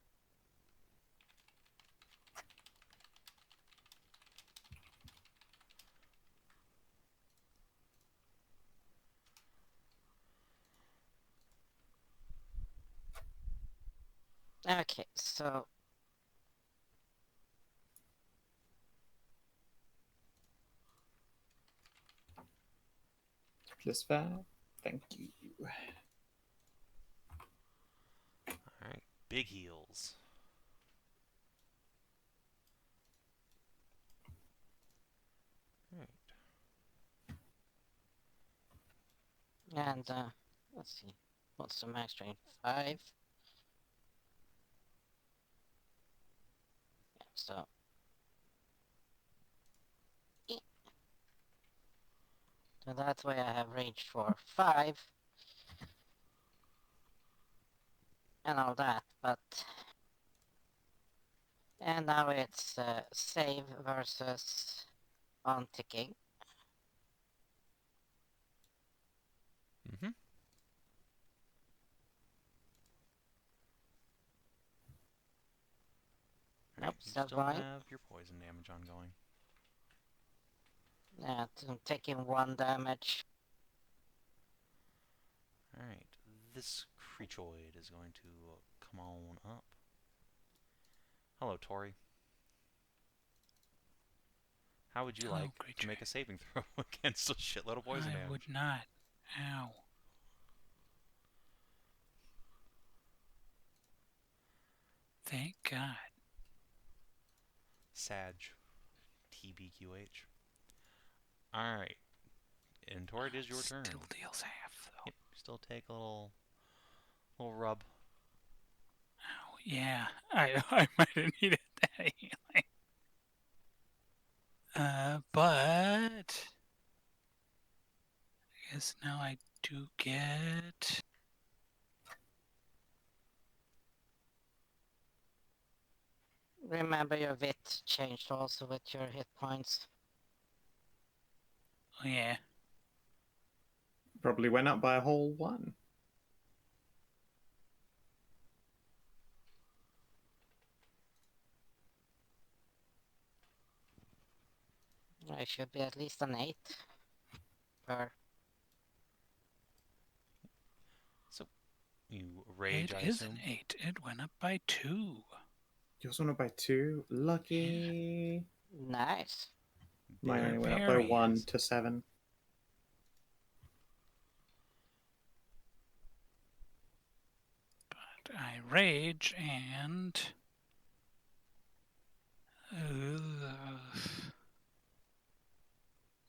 Okay, so Just fair. Thank you. Alright, big heals. Alright. and let's see, what's the max range? 5. Yeah, so so that's why I have ranged for 5 and all that, but and now it's save versus on ticking. Mm-hmm. Nope, You still still going. have your poison damage ongoing. Yeah, I'm taking 1 damage. Alright, this creatureoid is going to come on up. Hello, Tori. How would you Hello, like to creature. make a saving throw against a shitload of poison I damage? would not. Ow. Thank God. Sag. TBQH. Alright. And Tori, it is your turn. Still deals half, though. Yep, still take a little rub. Ow, yeah. I might have needed that healing. But I guess now I do get. Remember your wit changed also with your hit points. Oh, yeah. Probably went up by a whole 1. I should be at least an 8 per. So, you rage, It I is assume? an 8. It went up by 2. Yours went up by 2. Lucky. Nice. Mine only went up by 1 Barbarians. to 7. But I rage and.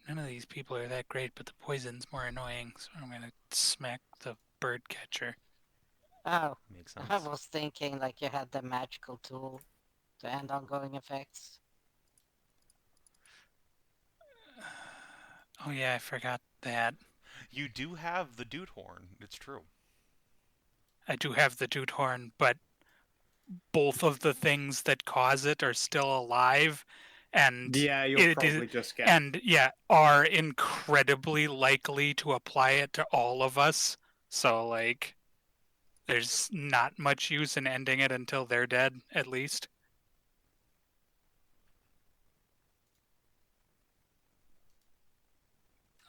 None of these people are that great, but the poison's more annoying, so I'm gonna smack the bird catcher. Oh, Makes I sense. was thinking like you had the magical tool to end ongoing effects. Oh yeah, I forgot that. You do have the Dude Horn. It's true. I do have the Dude Horn, but both of the things that cause it are still alive, and Yeah, you'll it is, probably just get. and yeah, are incredibly likely to apply it to all of us. So like, there's not much use in ending it until they're dead, at least.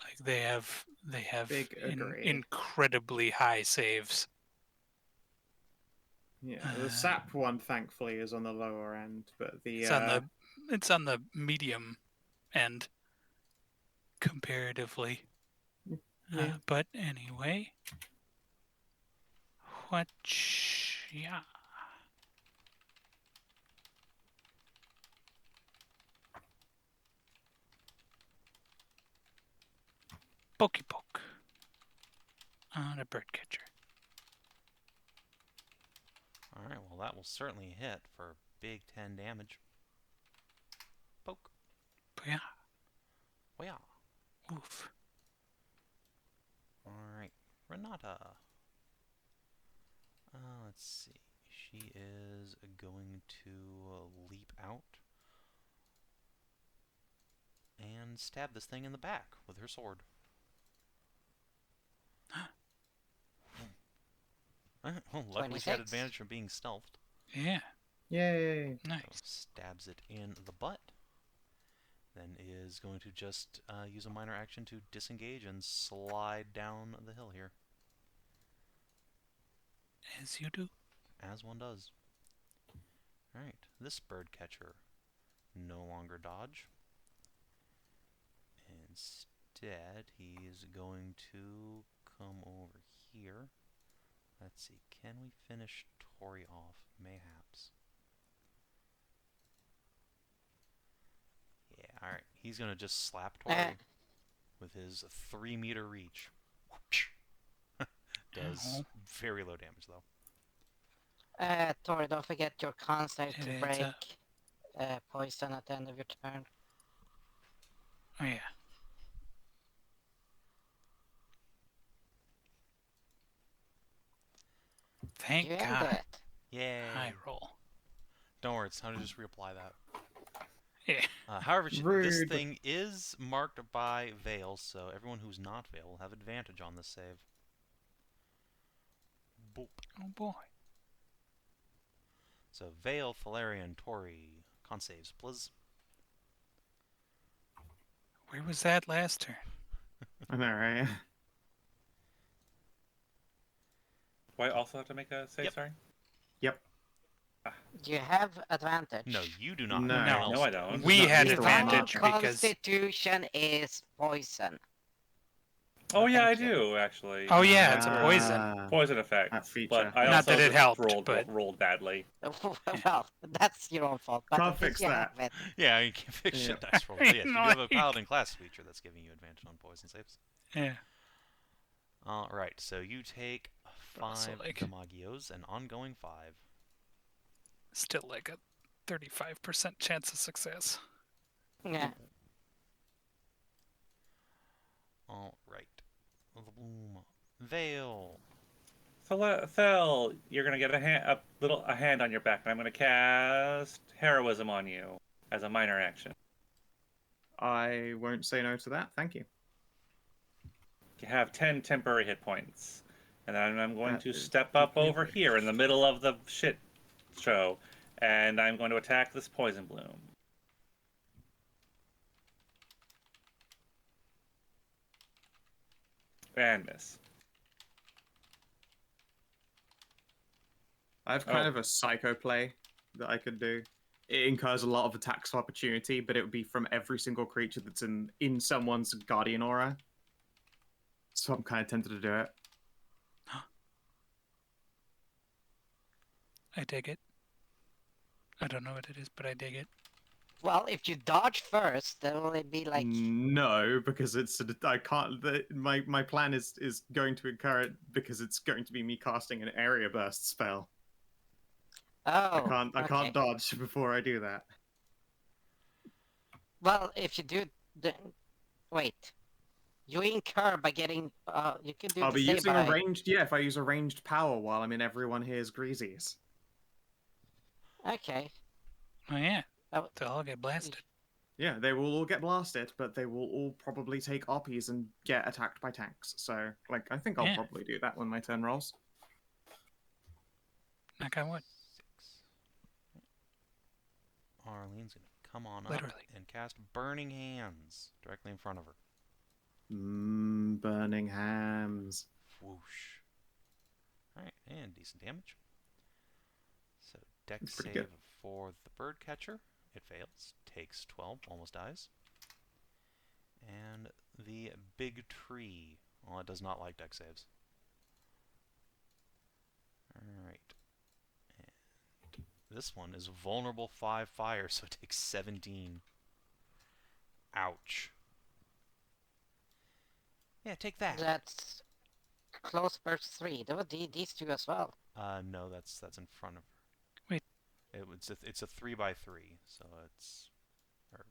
Like they have Big agree. incredibly high saves. Yeah, the sap one thankfully is on the lower end, but the It's on the medium end comparatively. yeah. But anyway, what? Yeah. Pokey poke on a bird catcher. Alright, well that will certainly hit for big 10 damage. Poke. Yeah. Well, yeah. Oof. Renata. Let's see. She is going to leap out and stab this thing in the back with her sword. Well, luckily she had 26. advantage from being stealthed. Yeah. Yay! So Nice. stabs it in the butt. Then is going to just use a minor action to disengage and slide down the hill here. As you do. As one does. Alright, this bird catcher no longer dodge. Instead, he's going to come over here. Let's see, can we finish Tori off? Mayhaps. Yeah, alright. He's going to just slap Tori with his 3-meter reach. Does Ow. very low damage, though. Tori, don't forget your con save It to adds break up. poison at the end of your turn. Oh, yeah. Thank You end God. it. Yay! High roll. Don't worry, it's time to just reapply that. Yeah. However, this Rude. thing is marked by Veil, so everyone who's not Veil will have advantage on this save. Boop. Oh boy. So Veil, Thelerien, Tori, con saves, please. Where was that last turn? I know, right? Do I also have to make a save? Yep. Sorry. Yep. You have advantage. No, you do not. No. Everyone else No, I does. don't. We not had used to advantage Strong because. Constitution is poison. Oh yeah, I Thank you. do actually. Oh yeah, it's a poison. Poison effect. That feature. But I Not also that it just helped, rolled but- badly. Well, that's your own fault. But Can't at least fix you that. have it. Yeah, you can fix Yeah. shit dice roll. But yes, you do have a Like- Paladin class feature that's giving you advantage on poison saves. Yeah. Alright, so you take But also, 5 like- Demagios, an ongoing 5. Still like a 35% chance of success. Yeah. Alright. Veil. Thel, you're gonna get a hand on your back, and I'm gonna cast heroism on you as a minor action. I won't say no to that. Thank you. You have 10 temporary hit points, and then I'm going That to is step up deeply over rich. here in the middle of the shit show, and I'm going to attack this poison bloom. And miss. I have kind of a psycho play that I could do. It incurs a lot of attacks of opportunity, but it would be from every single creature that's in someone's guardian aura. So I'm kind of tempted to do it. I dig it. I don't know what it is, but I dig it. Well, if you dodge first, then will it be like? No, because I can't. My plan is going to incur it because it's going to be me casting an area burst spell. Oh, I okay. can't dodge before I do that. Well, if you do, the... wait. You incur by getting. You can do I'll the be same using by. a ranged. Yeah, if I use a ranged power while I'm in everyone here's greasies. Okay. Oh yeah. Oh. They'll all get blasted. Yeah, they will all get blasted, but they will all probably take RPs and get attacked by tanks. So, like, I think I'll Yeah. probably do that when my turn rolls. Knock on wood. 6. Arlene's going to come on Literally. up and cast Burning Hands directly in front of her. Burning hams. Whoosh. Alright, and decent damage. So, dex That's save pretty good. for the bird catcher. It fails. Takes 12, almost dies. And the big tree. Well, it does not like dex saves. Alright. And this one is vulnerable 5 fire, so it takes 17. Ouch. Yeah, take that. That's close burst 3. There were these two as well. No, that's in front of her. Wait. It's a 3x3, so it's or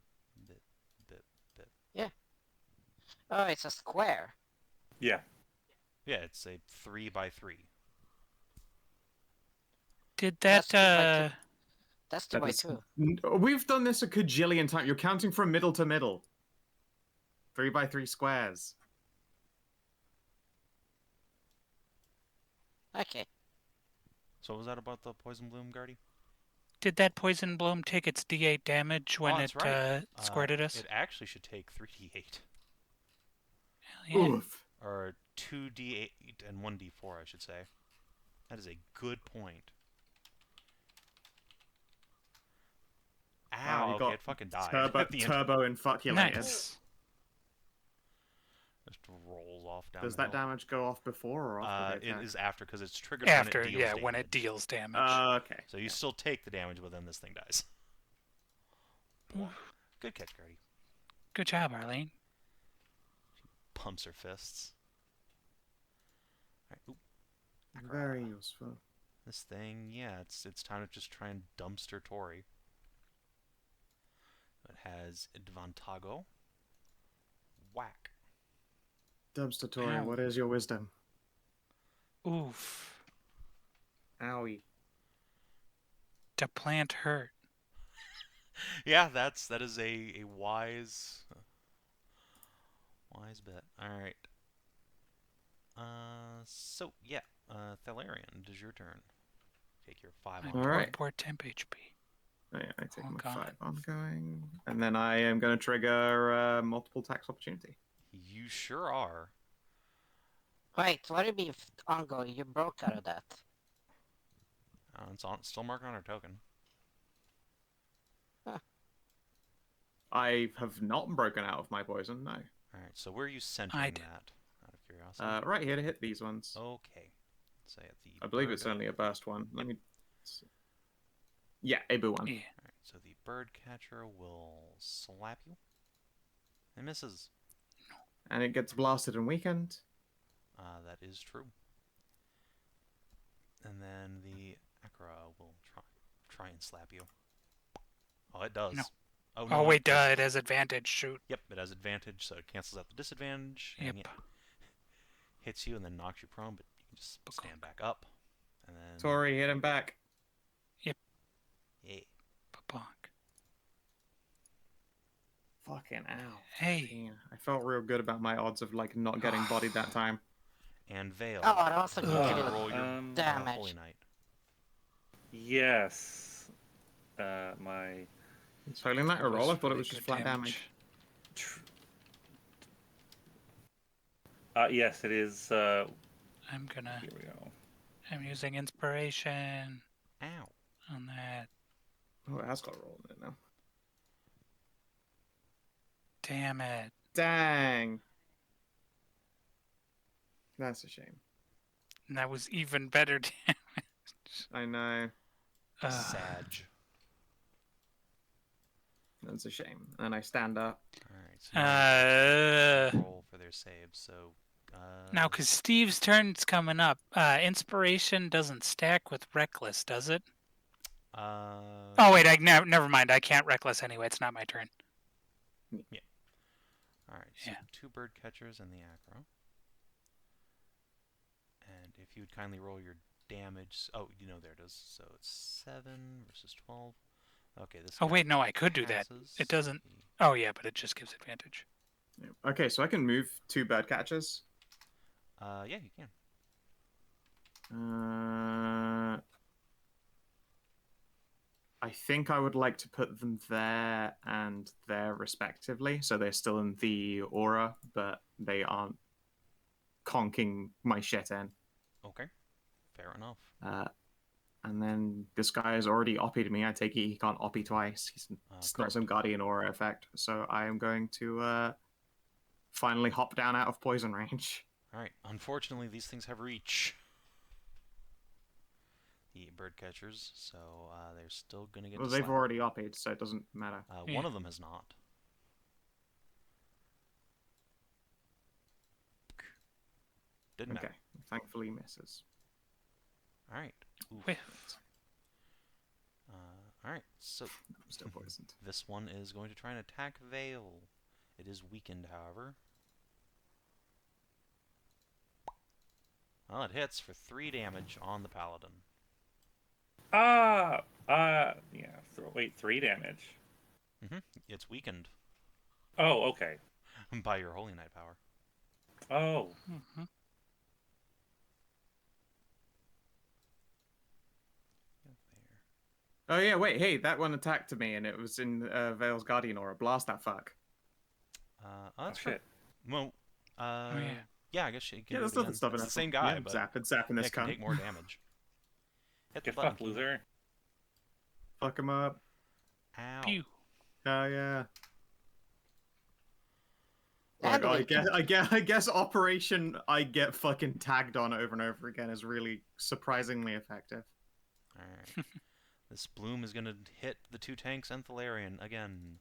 bit. Oh, it's a square. Yeah. Yeah, it's a 3x3. Did That's that, 2x2. That's That 2x2. We've done this a cajillion times. You're counting from middle to middle. 3x3 squares. Okay. So what was that about the poison bloom, Guardy? did that poison bloom take its D8 damage when that's it right. squirted us? It actually should take 3d8. Hell yeah. Oof. Or 2d8 and 1d4, I should say. That is a good point. Ow, Wow, you okay, got it fucking died Turbo, at the end. turbo infoculated. Nice. Just rolls off down Does the that hill. damage go off before or after the It attack? is after, because it's triggered After, when it deals yeah, damage. when it deals damage. Okay. So you still take the damage, but then this thing dies. Good catch, Guardy. Good job, Arlene. Pumps her fists. Alright, oop. Very useful. This thing, yeah, it's time to just try and dumpster Tori. It has Advantago. Whack. Dumpster Tory, Ow. what is your wisdom? Oof. Owie. To plant hurt. Yeah, that is a wise bet. Alright. So yeah, Thelerien, it is your turn. Take your 5 My on. poor, Alright. poor temp HP. Oh, yeah, I take Oh, my God. 5 ongoing. And then I am going to trigger multiple tax opportunity. You sure are. Wait, what do you mean ongoing? You broke out of that. It's still marking on our token. I have not broken out of my poison, no. Alright, so where are you centering did. that? Out of curiosity. Right here to hit these ones. Okay. Say at the I believe bird- it's only a burst one. Let me see. Yeah, a boo one. Yeah. Alright, so the bird catcher will slap you. It misses. And it gets blasted and weakened. That is true. And then the Acra will try and slap you. Oh, it does. No. Oh, Oh, no, wait, it it has advantage. Shoot. Yep, it has advantage, so it cancels out the disadvantage. Yep. And it hits you and then knocks you prone, but you can just stand back up. And then... Tori, hit him back. Yeah. Bonk. Fucking ow. Hey. Yeah, I felt real good about my odds of like not getting bodied that time. And Veil. Oh, I also Ugh. can roll your damage. Holy Knight. Yes. My It's holding that a roll. I thought it really was just good flat damage. yes, it is. I'm gonna. Here we go. I'm using inspiration Ow. on that. Oh, it has got a roll in it now. Damn it. Dang. That's a shame. And that was even better damage. I know. Sag. That's a shame. And I stand up. Alright, so now Uh, roll for their saves, so... now, because Steve's turn's coming up, inspiration doesn't stack with reckless, does it? Oh wait, never mind. I can't reckless anyway. It's not my turn. Alright, so Yeah. 2 bird catchers and the Acro. And if you would kindly roll your damage... Oh, there it is. So it's 7 versus 12. Okay, this Oh guy wait, no, I could do that. passes It doesn't. the- Oh yeah, but it just gives advantage. Yeah. Okay, so I can move 2 bird catchers. Yeah, you can. I think I would like to put them there and there respectively, so they're still in the aura, but they aren't conking my shit in. Okay, fair enough. And then this guy has already oppied me. I take it he can't oppie twice. It's not correct. some guardian aura effect. So I am going to finally hop down out of poison range. Alright, unfortunately these things have reach. The bird catchers, so they're still gonna get Well, to they've slap. already oppied, so it doesn't matter. Yeah. One of them has not. Didn't Okay, matter. thankfully misses. Alright. Oof. Whiff. Alright, so I'm still poisoned. this one is going to try and attack Veil. It is weakened, however. Well, it hits for 3 damage on the Paladin. Yeah. Wait, 3 damage. It's weakened Oh, okay. by your Holy Knight power. Oh. Mm-hmm. Oh yeah, wait, hey, that one attacked me, and it was in Vale's Guardian Aura. Blast that fuck. Oh, that's shit. Well, Oh yeah. yeah, I guess you can Yeah, do there's it nothing again. stopping It's that. the same guy, Yeah, but zapping this it can cunt. take more damage. Hit the Get button fucked, key. loser. Fuck him up. Ow. Pew. Oh yeah. And Like, weakened. I guess Operation I get fucking tagged on over and over again is really surprisingly effective. Alright. This bloom is gonna hit the 2 tanks and Thelerien again.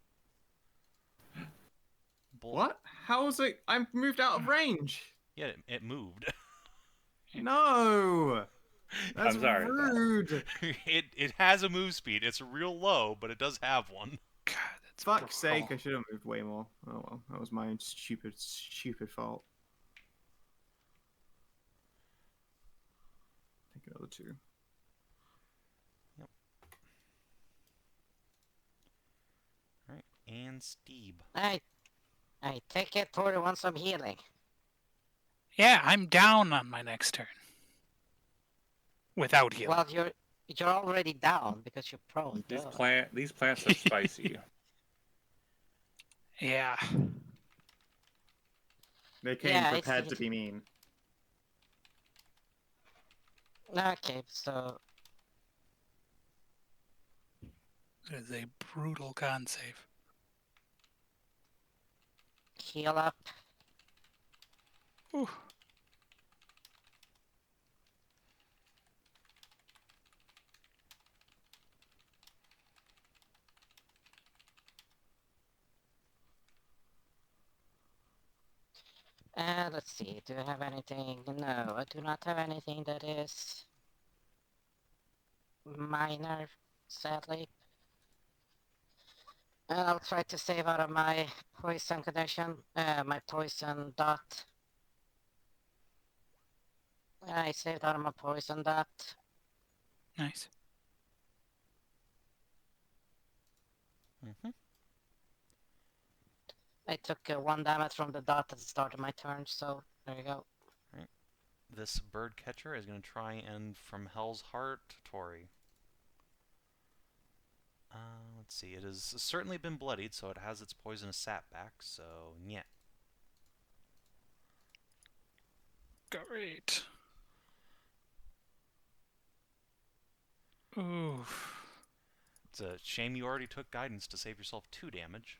What? How is it? I'm moved out of range. Yeah, it moved. No. That's I'm sorry, rude. it has a move speed. It's real low, but it does have one. God, that's Fuck's brutal. sake, I should have moved way more. Oh well, that was my stupid fault. Take another 2. Alright, and Steeb. I take it Tori wants some healing. Yeah, I'm down on my next turn. Without healing. Well, you're already down because you're prone. These duh. plants are spicy. Yeah. They came Yeah, prepared to it's- be mean. Okay, so It is a brutal con save. heal up. Ooh. Let's see. Do I have anything? No, I do not have anything that is minor, sadly. And I'll try to save out of my poison condition, my poison dot. I saved out of my poison dot. Nice. I took 1 damage from the dot at the start of my turn, so there you go. This bird catcher is going to try and from Hell's Heart, Tori. Let's see. It has certainly been bloodied, so it has its poisonous sap back. So yeah. Great. Ooh. It's a shame you already took guidance to save yourself 2 damage.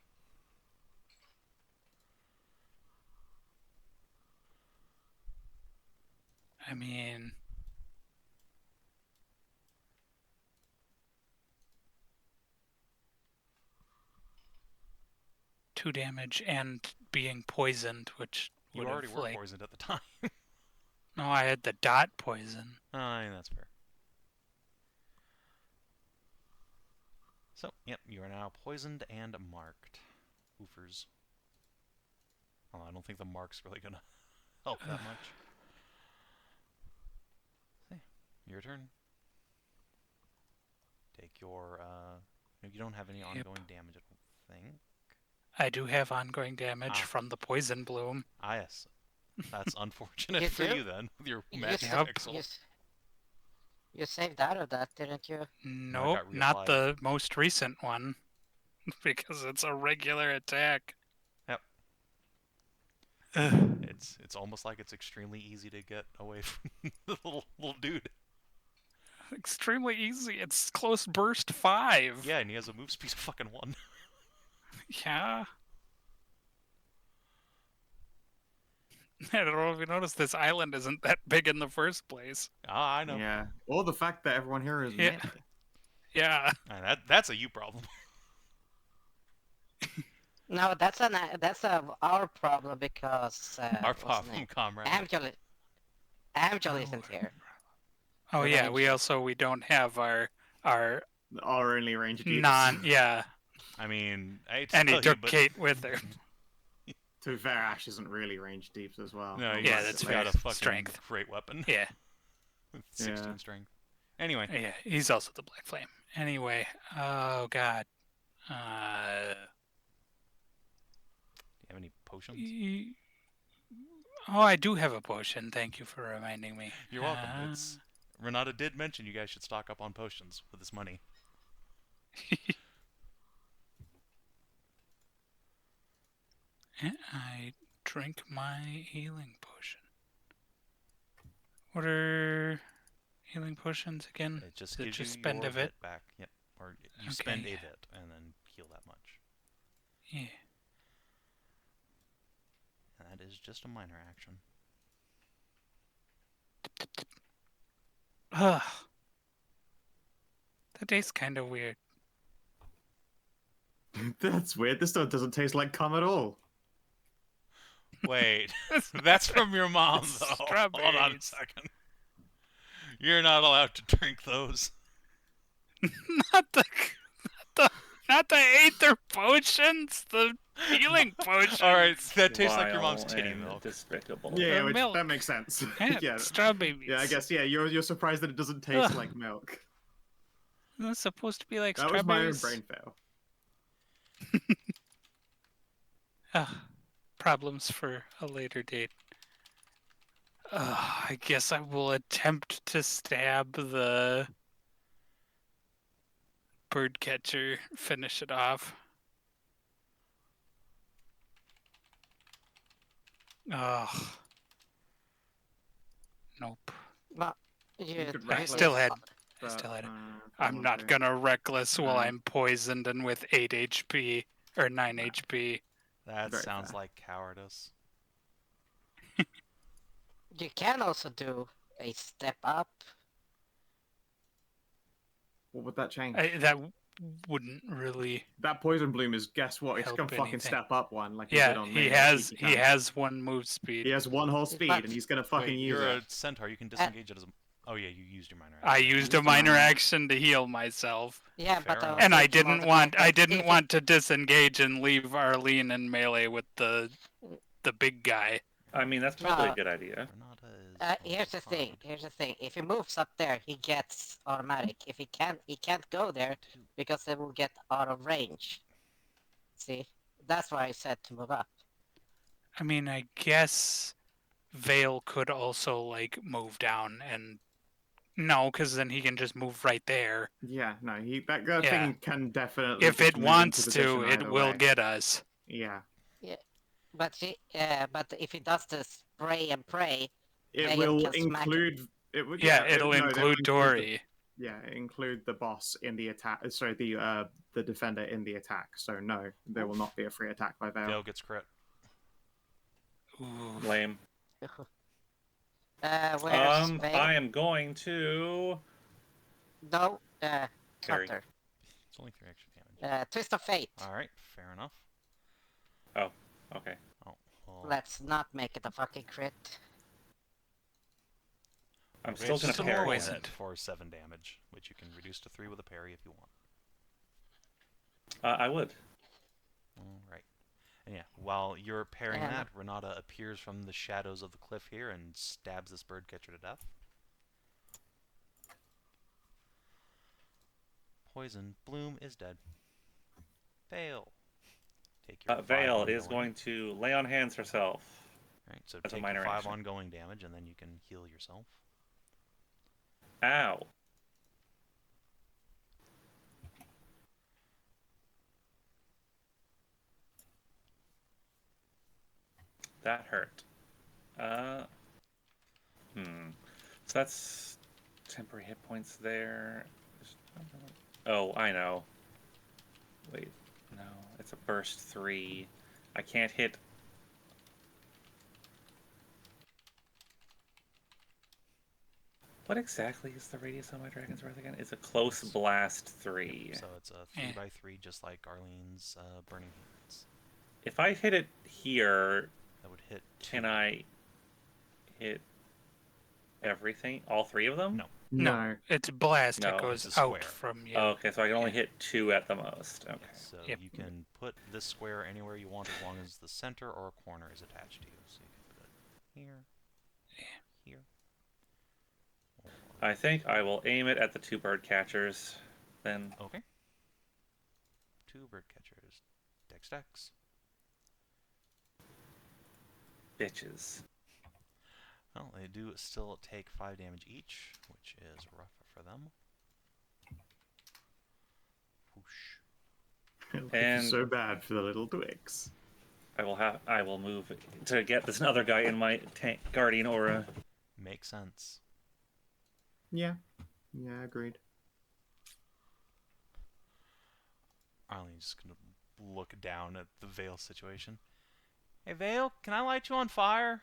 I mean, two damage and being poisoned, which You would already have, were like, poisoned at the time. no, I had the dot poison. Yeah, that's fair. So, yep, you are now poisoned and marked. Oofers. Oh, I don't think the mark's really gonna help that much. See, your turn. Take your, you don't have any ongoing damage, I don't think. I do have ongoing damage Ah. from the poison bloom. Ah, yes. That's unfortunate You for do? you then, with your You magic Yep. pixel. You saved out of that, didn't you? Nope, got not reapplied. the most recent one. Because it's a regular attack. Yep. Ugh. It's almost like it's extremely easy to get away from the little dude. Extremely easy. It's close burst 5. Yeah, and he has a move speed of fucking 1. Yeah. I don't know if you noticed, this island isn't that big in the first place. Ah, I know. Yeah. Or the fact that everyone here is Yeah. melee. Yeah. That's a you problem. No, that's our problem because Our what's his problem, name? comrade. Amxal isn't here. Oh The yeah, we Rangers. don't have our Our only ranged units. non, yeah. I mean, I hate to And he tell you, took but Kate with her. To be fair, Ashe isn't really range deep as well. No, Not he's Yeah, that's got fair. a fucking Strength. great weapon Yeah, with 16 Yeah. strength. Anyway, yeah. He's also the Black Flame. Anyway, oh god. do you have any potions? Oh, I do have a potion. Thank you for reminding me. You're welcome. Renata did mention you guys should stock up on potions with this money. I drink my healing potion. What are healing potions again? It just Is it gives just you spend your a vit? back. Yep. Or you Okay, spend a yeah. vit and then heal that much. Yeah. And that is just a minor action. Ugh. That tastes kind of weird. That's weird. This stuff doesn't taste like cum at all. Wait, that's from your mom, It's though. Hold on a strawberries. second. You're not allowed to drink those. not the Aether potions, the healing potions. All right, that tastes like your Vile mom's titty and milk. Despicable. Yeah, which, milk. that makes sense. Yeah, yeah. straw babies. Yeah, I guess. Yeah, you're surprised that it doesn't taste Ugh. like milk. It's supposed to be like That was my own strawberries. brain fail. Problems for a later date. I guess I will attempt to stab the bird catcher, finish it off. Ugh. Nope. No, you could I reckless, still had. But, still had it. come I'm on, not dude. gonna reckless while No. I'm poisoned and with 8 HP or 9 HP. That Very sounds fair. like cowardice. You can also do a step up. What would that change? That wouldn't really. That poison bloom is, guess what? It's Help gonna fucking anything. step up one like he Yeah, did on me. he has one move speed. He has one whole speed, But- and he's gonna fucking Wait, use you're it. a centaur. You can disengage it as a... Oh, yeah, you used your minor I action. used a Used a minor minor- action to heal myself, Yeah, Fair but enough. and I thinking didn't about want the fact that if it- to disengage and leave Arlene in melee with the big guy. I mean, that's probably No. a good idea. Renata is Here's the thing. fine. Here's the thing. If he moves up there, he gets automatic. If he can't go there because it will get out of range. See, that's why I said to move up. I mean, I guess Vale could also like move down and no, because then he can just move right there. Yeah, no, that Yeah. thing can definitely. If just it move wants into to, position it either will way. get us. Yeah, But but if he does the spray and pray, it Megan will can smack it. include. It would. Yeah, it- it'll no, they'll include the- Tori. Yeah, include the boss in the attack. Sorry, the defender in the attack. So no, there will not be a free attack by Vale. Vale gets crit. Ooh. Lame. where's Vale? I am going to No, Carry. Hunter. It's only 3 extra damage. Twist of Fate. Alright, fair enough. Okay. Oh, well, Let's not make it a fucking crit. I'm we still have gonna some parry poison it. for 7 damage, which you can reduce to 3 with a parry if you want. I would. Alright. And yeah, while you're parrying Yeah. that, Renata appears from the shadows of the cliff here and stabs this birdcatcher to death. Poison Bloom is dead. Vale. Take your 5 Vale ongoing. is going to lay on hands herself. Right, so as a take minor your 5 action. ongoing damage, and then you can heal yourself. Ow. That hurt. So that's temporary hit points there. Oh, I know. Wait, no, it's a burst 3. I can't hit. What exactly is the radius on my Dragon's Breath again? It's a close blast 3. So it's a 3x3, just like Arlene's Burning Hands. If I hit it here, That would hit 2. can I hit everything? All 3 of them? No, No. It's blast. No, It goes it's a out square. from you. Oh, okay, so I can only Yeah. hit 2 at the most. Okay. So Yep. you can put this square anywhere you want as long as the center or a corner is attached to you. So you can put it here, here. Or... I think I will aim it at the 2 bird catchers. Then Okay. 2 bird catchers. Dex. bitches. Well, they do still take 5 damage each, which is rough for them. Whoosh. And- so bad for the little twigs. I will move to get this other guy in my tank guardian aura. Makes sense. Yeah. Yeah, agreed. Arlene's just gonna look down at the Vale situation. Hey Vale, can I light you on fire?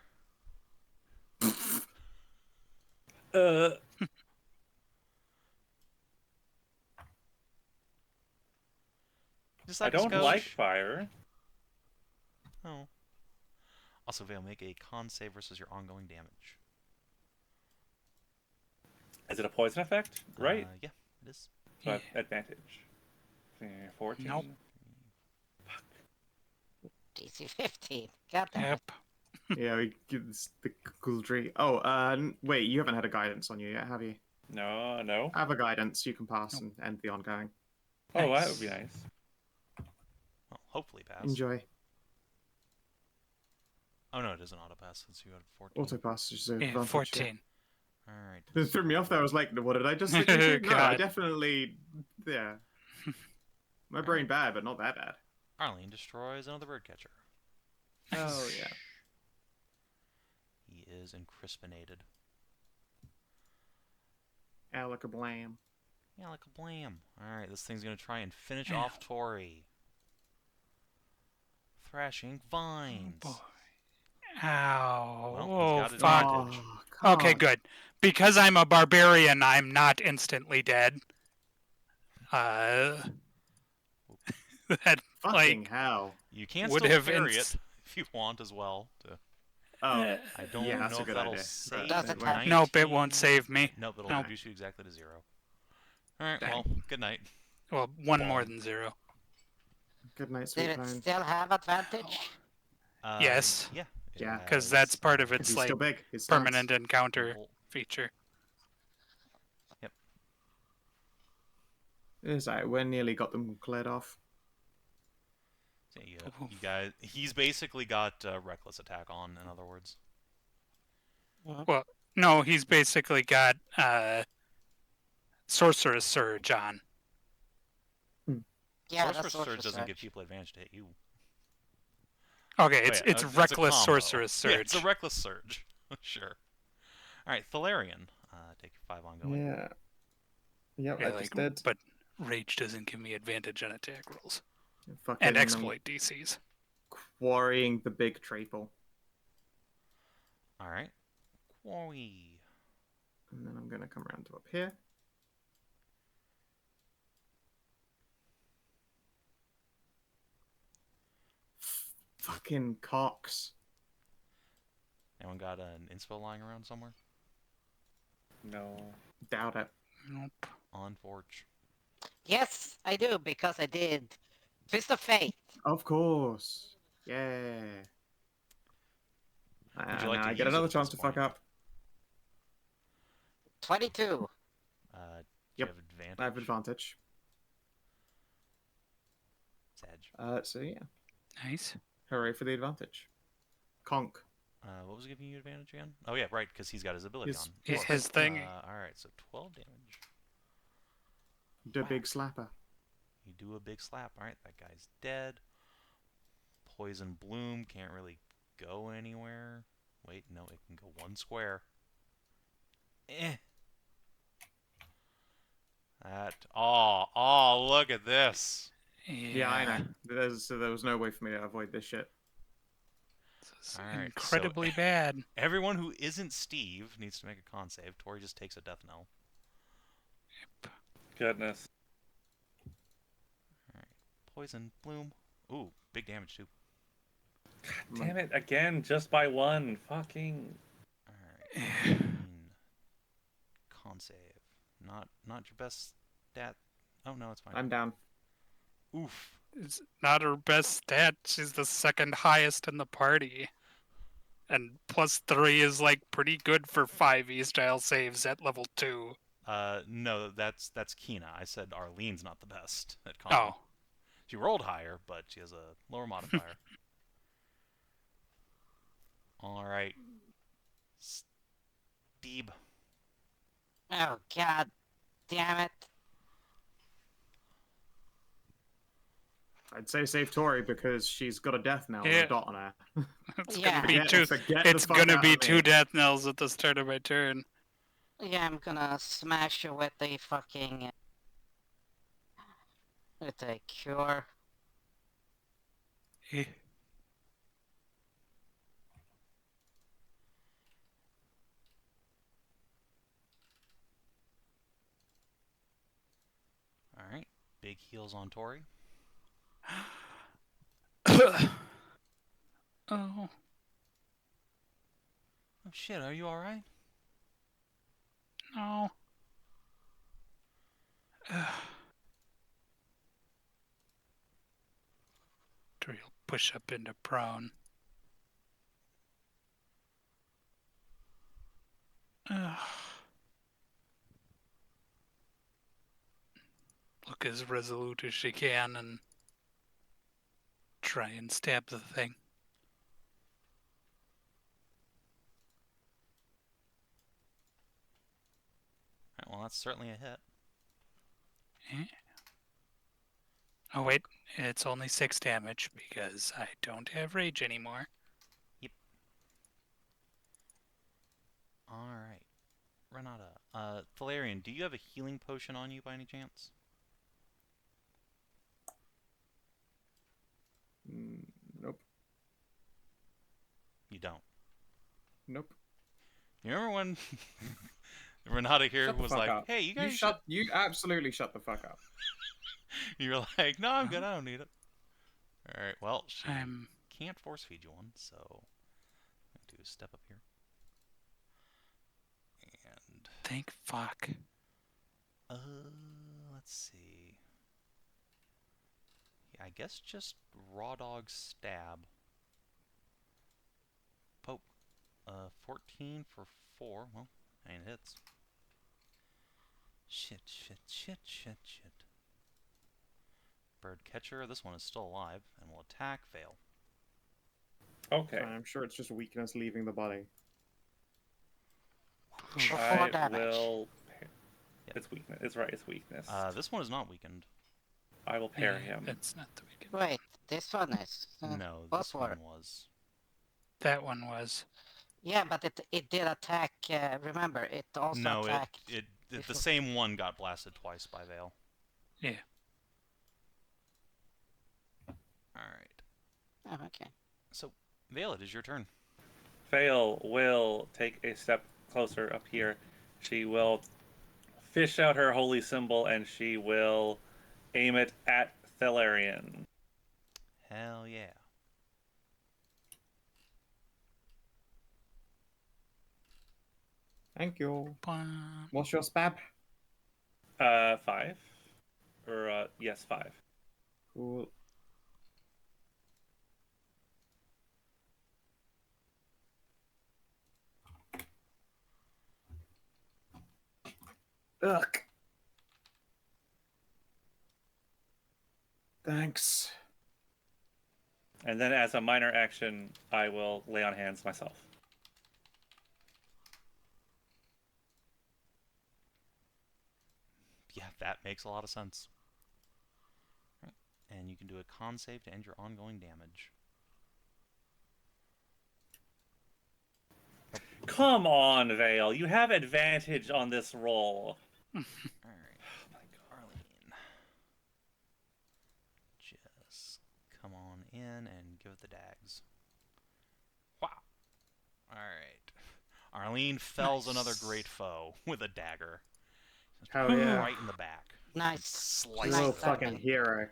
Just I like a don't scotch. like fire. Oh. Also, Vale, make a con save versus your ongoing damage. Is it a poison effect? Right. Yeah, it is. So I have advantage. 14. Nope. DC 15. God damn it. Yep. Yeah, we give this the Gouldry. Oh, wait, you haven't had a guidance on you yet, have you? No. I have a guidance you can pass and end the ongoing. Oh, Nice. that would be nice. Well, hopefully pass. Enjoy. Oh no, it is an auto pass since you had 14. Auto pass is an Yeah, advantage. 14. Alright. It threw me off there. I was like, what did I just look into? No, I God. definitely. Yeah. My brain bad, but not that bad. Arlene destroys another birdcatcher. Oh, yeah. He is encrispinated. Alakablam. Yeah, like a blam. Alright, this thing's gonna try and finish Yeah. off Tori. Thrashing vines. Boy. Ow. Well, he's Oh, got fuck. advantage. Oh, come Okay, on. good. Because I'm a barbarian, I'm not instantly dead. That Fucking like hell. You can would still have parry it if you want as well. Oh, Uh, I don't yeah, that's know a if good that'll idea. save. Doesn't have- 19. nope, it won't save me. Nope, it'll Nope. reduce you exactly to 0. Alright, Dang. well, good night. Well, one more than 0. good night, Did sweet it pine. still have advantage? Yes. Yeah. it Yeah. Because has that's part of 'Cause its he's like still big. His stance. permanent encounter Well, feature. It's like, we nearly got them cleared off. so you guys, he's basically got reckless attack on, in other words. Well, no, he's basically got Sorcerer Surge on. Yeah, Sorcerer that's Surge Sorcerer doesn't give Surge. people advantage to hit you. Okay, Oh, it's yeah, it's a Reckless combo. Sorcerer Surge. Yeah, it's a reckless surge. Sure. Alright, Thelerien. Take 5 ongoing. Yeah. Yep, Yeah, I like, just did. but Rage doesn't give me advantage on attack rolls Fucking, and exploit DCs. Quarrying the big triple. Alright. Quarry. And then I'm going to come around to up here. Fucking cocks. Anyone got an inspo lying around somewhere? No. Doubt it. Nope. On Forge. Yes, I do, because I did Fist of Fate. Of course. Yeah. Would you like to I get use another it at chance this to fuck point? up. 22. Do you Yep, have advantage? I have advantage. Sag. So yeah. Nice. Hooray for the advantage. Conk. What was giving you advantage again? Oh yeah, right, because he's got his ability His- on. His, Of his course. thing. Alright, so 12 damage. The big slapper. You do a big slap. Alright, that guy's dead. Poison Bloom can't really go anywhere. Wait, no, it can go 1 square. Look at this. Yeah, I know. There was no way for me to avoid this shit. This is Alright, so- incredibly bad. Everyone who isn't Steve needs to make a con save. Tori just takes a death knell. Goodness. Poison Bloom. Ooh, big damage too. Damn it, again, just by 1. Fucking. Alright. Con con save. Not your best stat. Oh no, it's fine. I'm down. Oof. It's not her best stat. She's the second highest in the party. And +3 is like pretty good for 5e style saves at level 2. No, that's Kina. I said Arlene's not the best at con. Oh. She rolled higher, but she has a lower modifier. All right. Steve. Oh god damn it. I'd say save Tori because she's got a death knell and Yeah. a dot on her. It's Yeah. gonna be Forget- two. forget the It's fuck gonna out be of me. 2 death knells at the start of my turn. Yeah, I'm gonna smash you with a fucking... with a cure. Eh. All right. Big heals on Tori. Oh. Oh shit, are you all right? No. Tori will push up into prone. Look as resolute as she can and try and stab the thing. All right, well, that's certainly a hit. Oh wait, it's only 6 damage because I don't have rage anymore. All right. Renata. Thelerien, do you have a healing potion on you by any chance? Nope. You don't. Nope. You remember when Renata here Shut the was fuck like, up. "Hey, you guys You absolutely shut the fuck up. You're like, "No, I'm good. I don't need it." All right. Well, she I'm can't force feed you one, so I'm going to step up here. And thank fuck. let's see. Yeah, I guess just raw dog stab. Poke. 14 for 4. Well, ain't hits. Shit. Bird catcher. This one is still alive and will attack. Fail. Okay. I'm sure it's just weakness leaving the body. For 4 I damage. will. Yep. It's weakness. It's right. It's weakness. This one is not weakened. I will parry him. That's not the weekend. Wait, this one is. No, both this were. one was. That one was. Yeah, but it did attack. Remember, it also No, attacked. the before. same one got blasted twice by Vale. Yeah. All right. Oh, okay. So, Vale, it is your turn. Fail will take a step closer up here. She will fish out her holy symbol and she will aim it at Thelerien. Hell yeah. Thank you. Blah. What's your spab? 5. Or, yes, 5. Cool. Ugh. Thanks. And then as a minor action, I will lay on hands myself. Yeah, that makes a lot of sense. Right. And you can do a con save to end your ongoing damage. Come on, Vale. You have advantage on this roll. Alright. Oh my god. Arlene. Just come on in and give it the dags. Wow. Alright. Arlene fells another great foe with a dagger. Hell yeah. Right in the back. Nice. Slice Real it. fucking hero.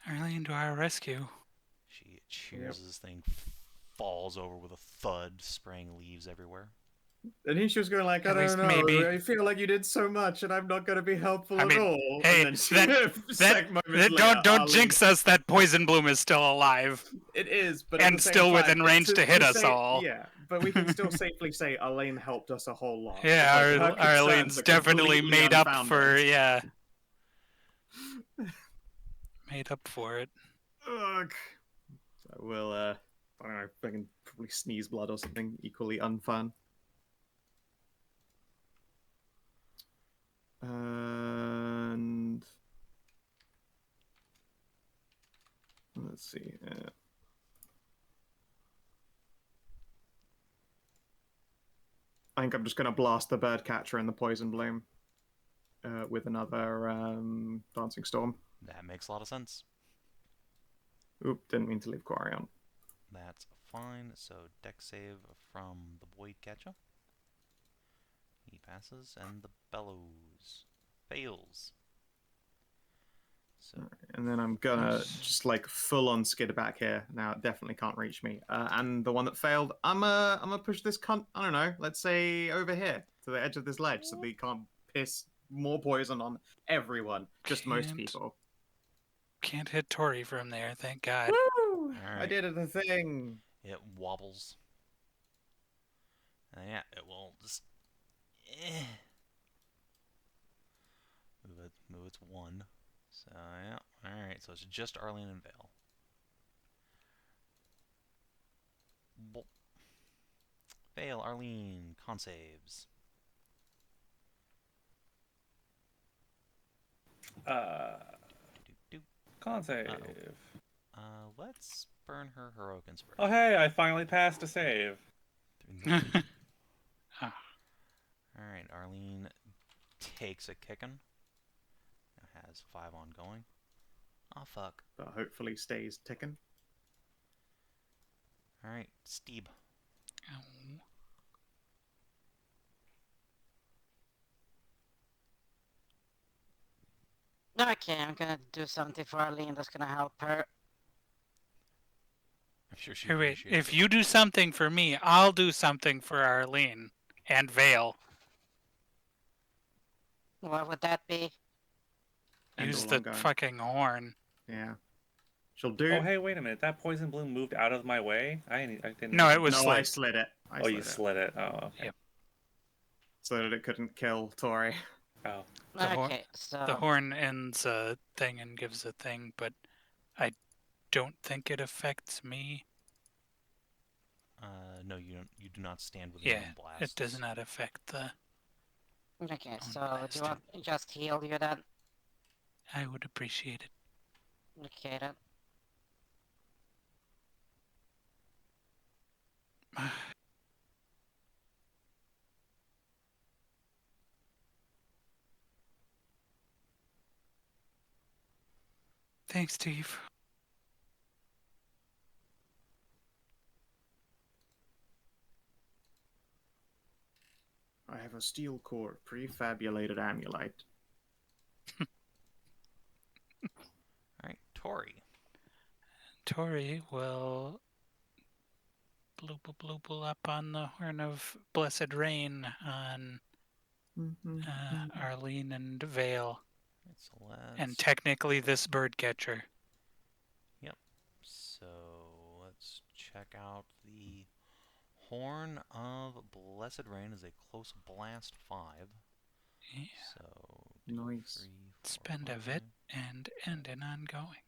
Arlene to our rescue. She cheers as this thing falls over with a thud, spraying leaves everywhere. And he was going like, I At don't least know, maybe. I feel like you did so much and I'm not going to be helpful I at mean, all. hey, and then she, that moments later, don't Arlene, jinx us. That poison bloom is still alive It is, but at and the same still time, within range to hit us say, all. yeah, but we can still safely say Arlene helped us a whole lot. Yeah, because her Arlene's concerns are definitely completely made up for unfounded. made up for it. Ugh. So we'll, I don't know, I can probably sneeze blood or something equally unfun. And let's see. I think I'm just going to blast the bird catcher and the poison bloom with another dancing storm. That makes a lot of sense. Oop, didn't mean to leave Quarry on. That's fine. So deck save from the Void Catcher. He passes, and the Bellows fails. So, and then I'm gonna just like full on skid back here. Now it definitely can't reach me. And the one that failed, I'm gonna push this cunt. I don't know. Let's say over here to the edge of this ledge, so that he can't piss more poison on everyone. Just most people. Can't hit Tori from there. Thank God. Woo! All right. I did the thing. It wobbles. And yeah, it will just move its one. So yeah, all right. So it's just Arlene and Vale. Vale, Arlene, con saves. Con save. Let's burn her heroic inspiration. Oh hey, I finally passed a save. All right, Arlene takes a kicking. Now has 5 ongoing. Oh fuck. But hopefully stays ticking. All right, Steve. Okay, I'm gonna do something for Arlene that's gonna help her. I'm sure she Hey, wait, appreciates if it. you do something for me, I'll do something for Arlene and Vale. What would that be? And Use all the ongoing. fucking horn. Yeah. She'll do. Oh hey, wait a minute. That poison bloom moved out of my way. I didn't. No, it was No, slid. I slid it. Oh, you slid it. Oh, okay. Yep. So that it couldn't kill Tori. Oh. Okay, so The horn ends a thing and gives a thing, but I don't think it affects me. No, you don't. You do not stand within Yeah, blast. it does not affect the. okay, so blast. do you want me to just heal you then? I would appreciate it. Okay then. Thanks, Steve. I have a steel core prefabulated amulet. Alright, Tori. Tori will bloople up on the Horn of Blessed Rain on Arlene and Vale. So let's... And technically this bird catcher. Yep. So let's check out the Horn of Blessed Rain is a close blast 5. Yeah. So Nice. 3, 4, Spend a 5. vit and end an ongoing.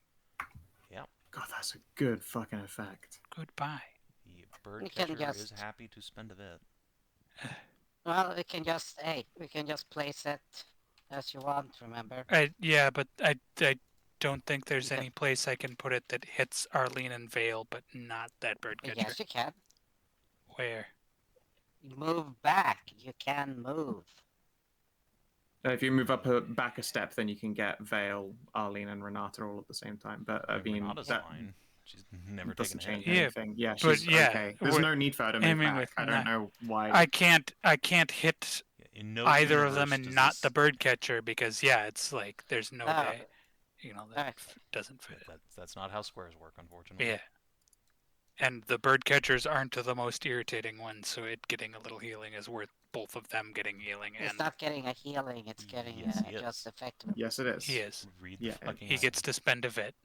Yep. God, that's a good fucking effect. Goodbye. The bird We can catcher is just- happy to spend a bit. Well, we can just we can just place it as you want. Remember? Yeah, but I don't think there's Okay. any place I can put it that hits Arlene and Vale, but not that bird catcher. Yes, you can. Where? Move back. You can move. If you move back a step, then you can get Vale, Arlene, and Renata all at the same time. But I mean, Renata's that fine. She's never doesn't taken a hit. change Yeah, anything. Yeah, but she's yeah, okay. There's no need for her to move aiming back. with I don't know why. I can't hit In no either of them universe and does not this- the bird catcher because it's like there's no Oh. day, that Okay. doesn't fit. That's not how squares work, unfortunately. Yeah. And the bird catchers aren't the most irritating ones, so it getting a little healing is worth both of them getting healing. It's And not getting a healing, it's getting Yes, he just is. effective. Yes, it is. he is. Read Yeah, the fucking He gets to spend a bit.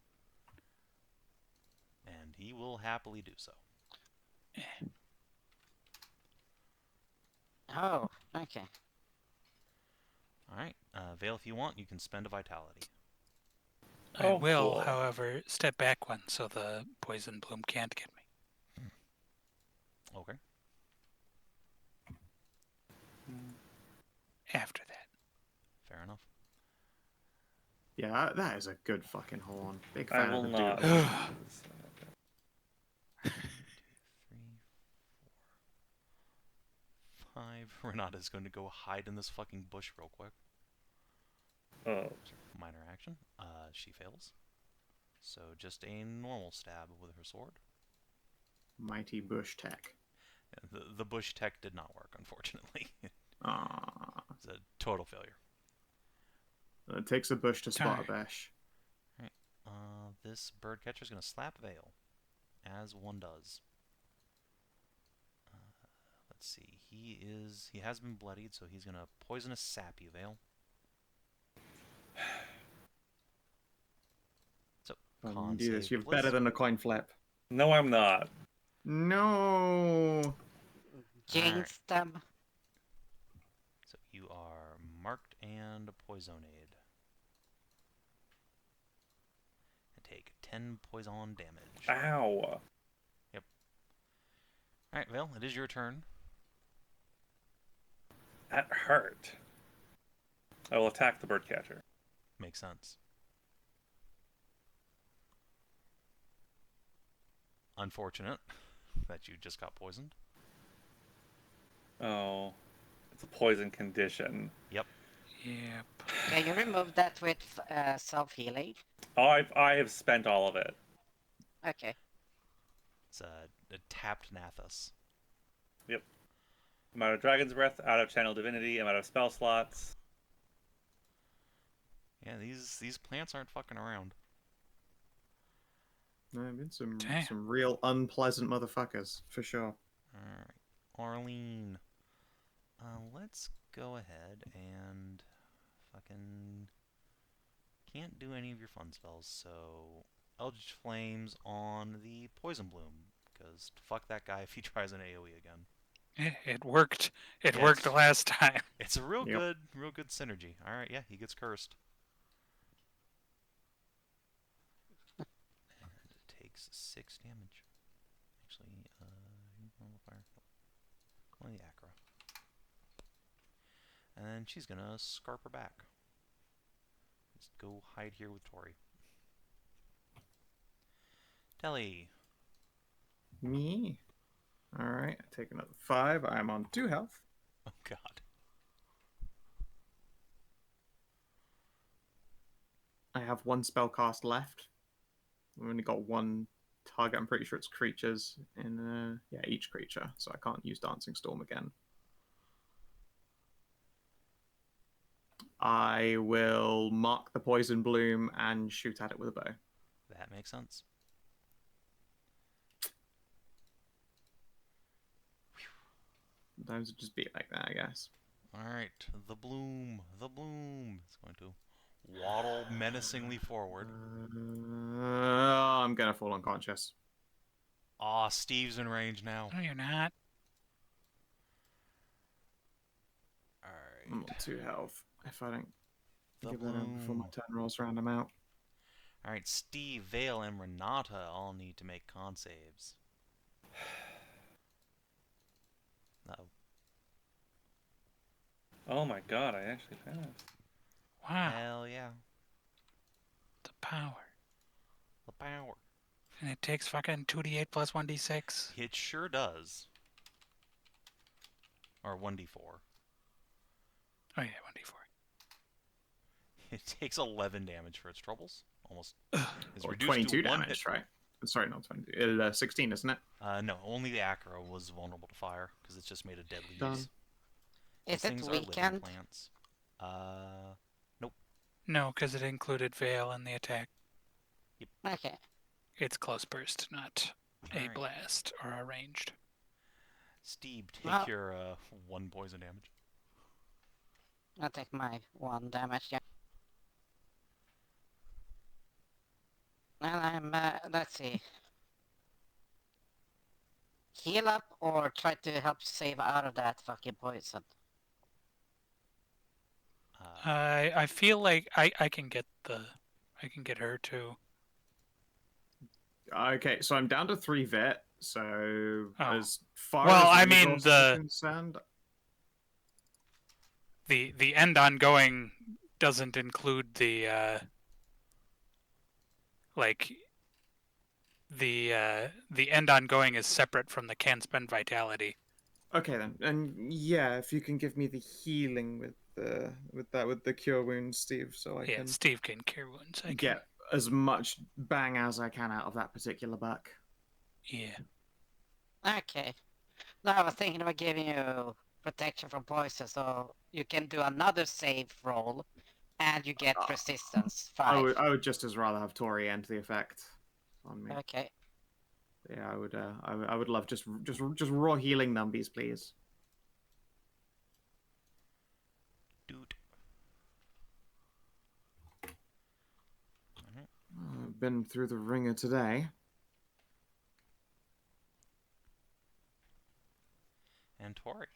and he will happily do so. Oh, okay. Alright, Vale, if you want, you can spend a vitality. I Oh, will, cool. however, step back one so the poison bloom can't get me. Okay. After that. Fair enough. Yeah, that is a good fucking horn. Big I fan will of the not. dude. 3, 4, 5. Renata's going to go hide in this fucking bush real quick. Oh, Minor action. She fails. So just a normal stab with her sword. Mighty bush tech. The bush tech did not work, unfortunately. Ah, It's a total failure. it takes a bush to spot a Darn. bash. This bird catcher is going to slap Vale, as one does. Let's see. He has been bloodied, so he's going to poisonous sap you, Vale. So, Oh, you con can do this. save, You're please. better than a coin flip. no, I'm not. No. Jinx them. So you are marked and poisoned. And take 10 poison damage. Ow. Alright, Vale, it is your turn. That hurt. I will attack the bird catcher. Makes sense. Unfortunate that you just got poisoned. Oh, it's a poison condition. Yep. Can you remove that with self-healing? Oh, I have spent all of it. Okay. It's a tapped Kinathis. I'm out of Dragon's Breath, out of Channel Divinity, I'm out of spell slots. Yeah, these plants aren't fucking around. No, I've been some Damn. real unpleasant motherfuckers for sure. Alright. Arlene. Let's go ahead and fucking can't do any of your fun spells, so Eldritch Flames on the Poison Bloom, because fuck that guy if he tries an AoE again. It worked. It Yes. worked last time. It's a real Yep. good synergy. Alright, yeah, he gets cursed. And it takes 6 damage. Actually, only the Acro. And then she's gonna scarp her back. Just go hide here with Tori. Telly. Me? Alright, I take another 5. I'm on 2 health. Oh god. I have 1 spell cast left. I've only got 1 target. I'm pretty sure it's creatures in each creature, so I can't use Dancing Storm again. I will mark the poison bloom and shoot at it with a bow. That makes sense. Sometimes it just be like that, I guess. Alright, the bloom. The bloom. It's going to waddle menacingly forward. I'm gonna fall unconscious. Aw, Steve's in range now. No, you're not. I'm on Alright. 2 health. If I don't The give that out before my bloom. turn rolls around, I'm out. Alright, Steve, Vale, and Renata all need to make con saves. Uh-oh. Oh my god, I actually passed. Wow. Hell yeah. The power. The power. And it takes fucking 2d8 plus 1d6. It sure does. Or 1d4. Oh yeah, 1d4. It takes 11 damage for its troubles. Almost. It's Or reduced 22 to 1 damage, hit right? Sorry, not 22. 16, isn't it? No, only the Acro was vulnerable to fire because it's just made of deadly Done. use. Is These it things are living weekend? plants. No, because it included Veil in the attack. Okay. It's close burst, not a Alright. blast or a ranged. Steve, take Well- your 1 poison damage. I'll take my 1 damage, yeah. And I'm, let's see. Heal up or try to help save out of that fucking poison? I feel like I can get her too. Okay, so I'm down to 3 vet. So Oh. as far Well, as I mean, resources are concerned, The end ongoing doesn't include the like the end ongoing is separate from the can spend vitality. okay then, and yeah, if you can give me the healing with the cure wounds, Steve, so I Yeah, can Steve can cure wounds. I can. get as much bang as I can out of that particular buck. Yeah. Okay. No, I was thinking about giving you protection from poison, so you can do another save roll, and you get resistance 5. I would just as rather have Tori end the effect on me. Okay. Yeah, I would love just raw healing numbies, please. Dude. Alright. I've been through the ringer today. And Tori.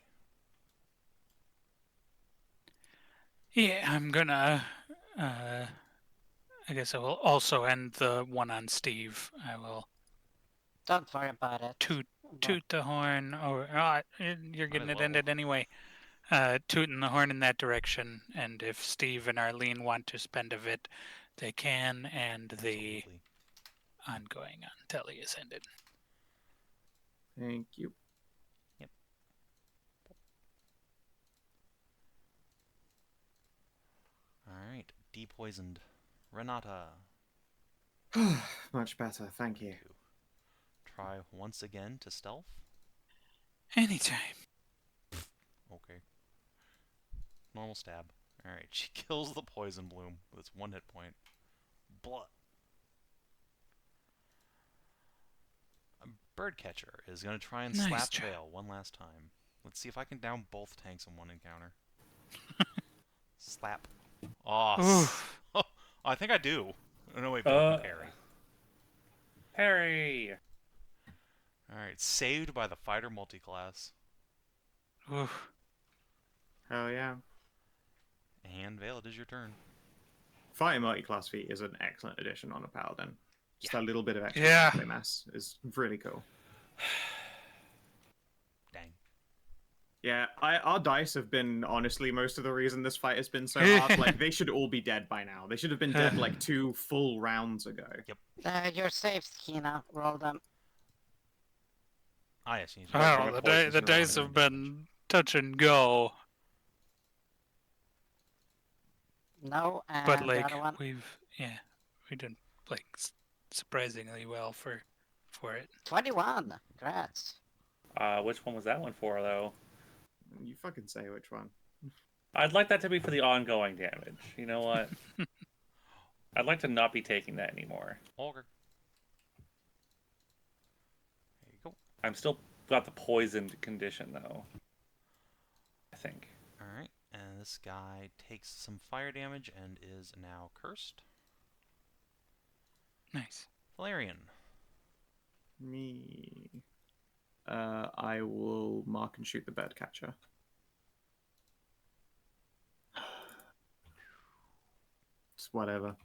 Yeah, I'm gonna. I guess I will also end the one on Steve. I will Don't worry about it. toot the horn. Or you're getting as it well. ended anyway. Tooting the horn in that direction, and if Steve and Arlene want to spend a bit, they can, and the Absolutely. ongoing on Telly is ended. Thank you. Alright. Depoisoned. Renata. Much better, thank you. Try once again to stealth. Anytime. Okay. Normal stab. Alright, she kills the poison bloom with its 1 hit point. Blood. A birdcatcher is going to try and Nice slap job. Vale one last time. Let's see if I can down both tanks in one encounter. Slap. Oof. Oh, I think I do. Oh, no, wait, Vale can parry. Parry! Alright, saved by the fighter multiclass. Oof. Hell yeah. And Vale, it is your turn. Fighting multi-class feat is an excellent addition on a paladin. Just a little bit of extra Yeah. gameplay mass is really cool. Dang. Yeah, our dice have been honestly most of the reason this fight has been so hard. Like they should all be dead by now. They should have been dead like 2 full rounds ago. You're safe, Kina. Roll them. Ah, yes, you need to I roll don't know. poisons The for dice ongoing have damage. been touch and go, No, and but the like other one. we did like surprisingly well for it. 21. Congrats. Which one was that one for, though? You fucking say which one. I'd like that to be for the ongoing damage. You know what? I'd like to not be taking that anymore. Ogre. There you go. I'm still got the poisoned condition, though. I think. Alright, and this guy takes some fire damage and is now cursed. Nice. Thelerien. Me. I will mark and shoot the birdcatcher. It's whatever.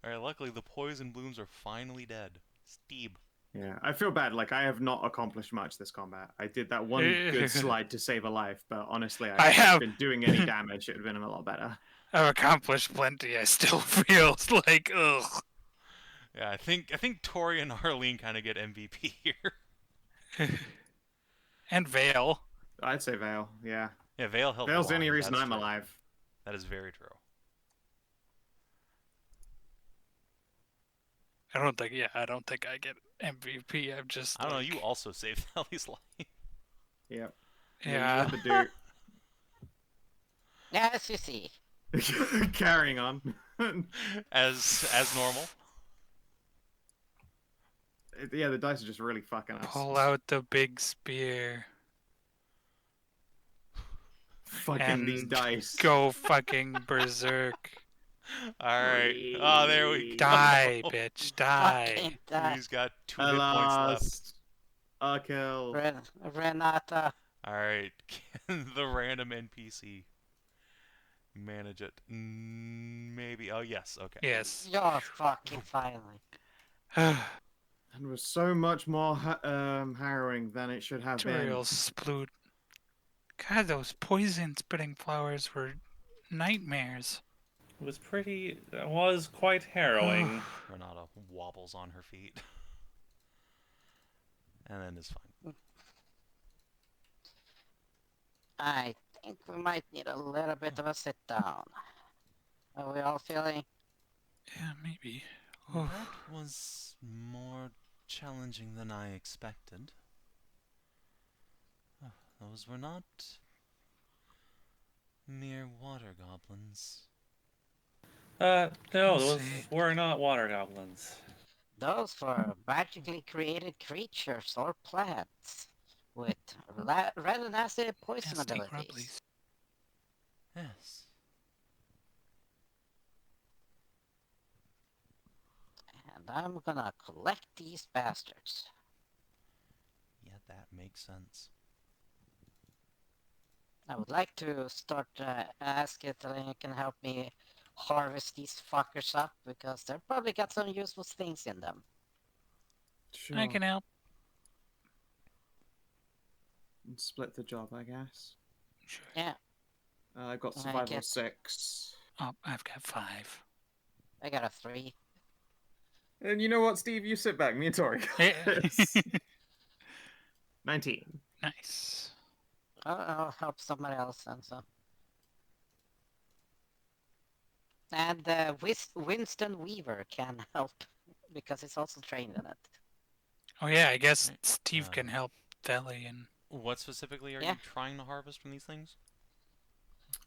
Alright, luckily the poison blooms are finally dead. Steve. Yeah, I feel bad. Like I have not accomplished much this combat. I did that one good slide to save a life, but honestly, I if have- I'd been doing any damage, it would have been a lot better. I've accomplished plenty. I still feel like ugh. Yeah, I think Tori and Arlene kind of get MVP here. And Vale. I'd say Vale. Yeah, Yeah, Vale helped. Vale's the only alive, reason that's I'm true. alive. That is very true. I don't think I get MVP. I'm just I don't know, like, you also saved Ellie's life. Yep. Yeah. You got Yes, you see. the dude. Carrying on. As normal. Yeah, the dice are just really fucking us. Pull out the big spear. Fucking these and dice. Go fucking berserk. Alright. Oh, there we go. Die, bitch, die. Fucking die. He's got 2 hit points left. Alas. Kill. Renata. Alright. Can the random NPC manage it? Maybe. Oh, yes. Okay. Yes. You're fucking finally. And was so much more harrowing than it should have been. Tutorial sploot. God, those poison spitting flowers were nightmares. It was quite harrowing. Renata wobbles on her feet. And then is fine. I think we might need a little bit of a sit down. Are we all feeling? Yeah, maybe. That was more challenging than I expected. Those were not mere water goblins. No, those See. were not water goblins. Those were magically created creatures or plants with red and acid poison Nasty abilities. grubblies. Yes. And I'm gonna collect these bastards. Yeah, that makes sense. I would like to start ask if Thelerien can help me harvest these fuckers up because they've probably got some useful things in them. Sure. I can help. Split the job, I guess. Sure. Yeah, I've got I survival get- 6. Oh, I've got 5. I got a 3. And you know what, Steve? You sit back. Me and Tori. Yeah. 19. Nice. I'll help somebody else and so. And Winston Weaver can help because he's also trained in it. Oh yeah, I guess Right. Steve can help Thelerien. What specifically are Yeah. you trying to harvest from these things?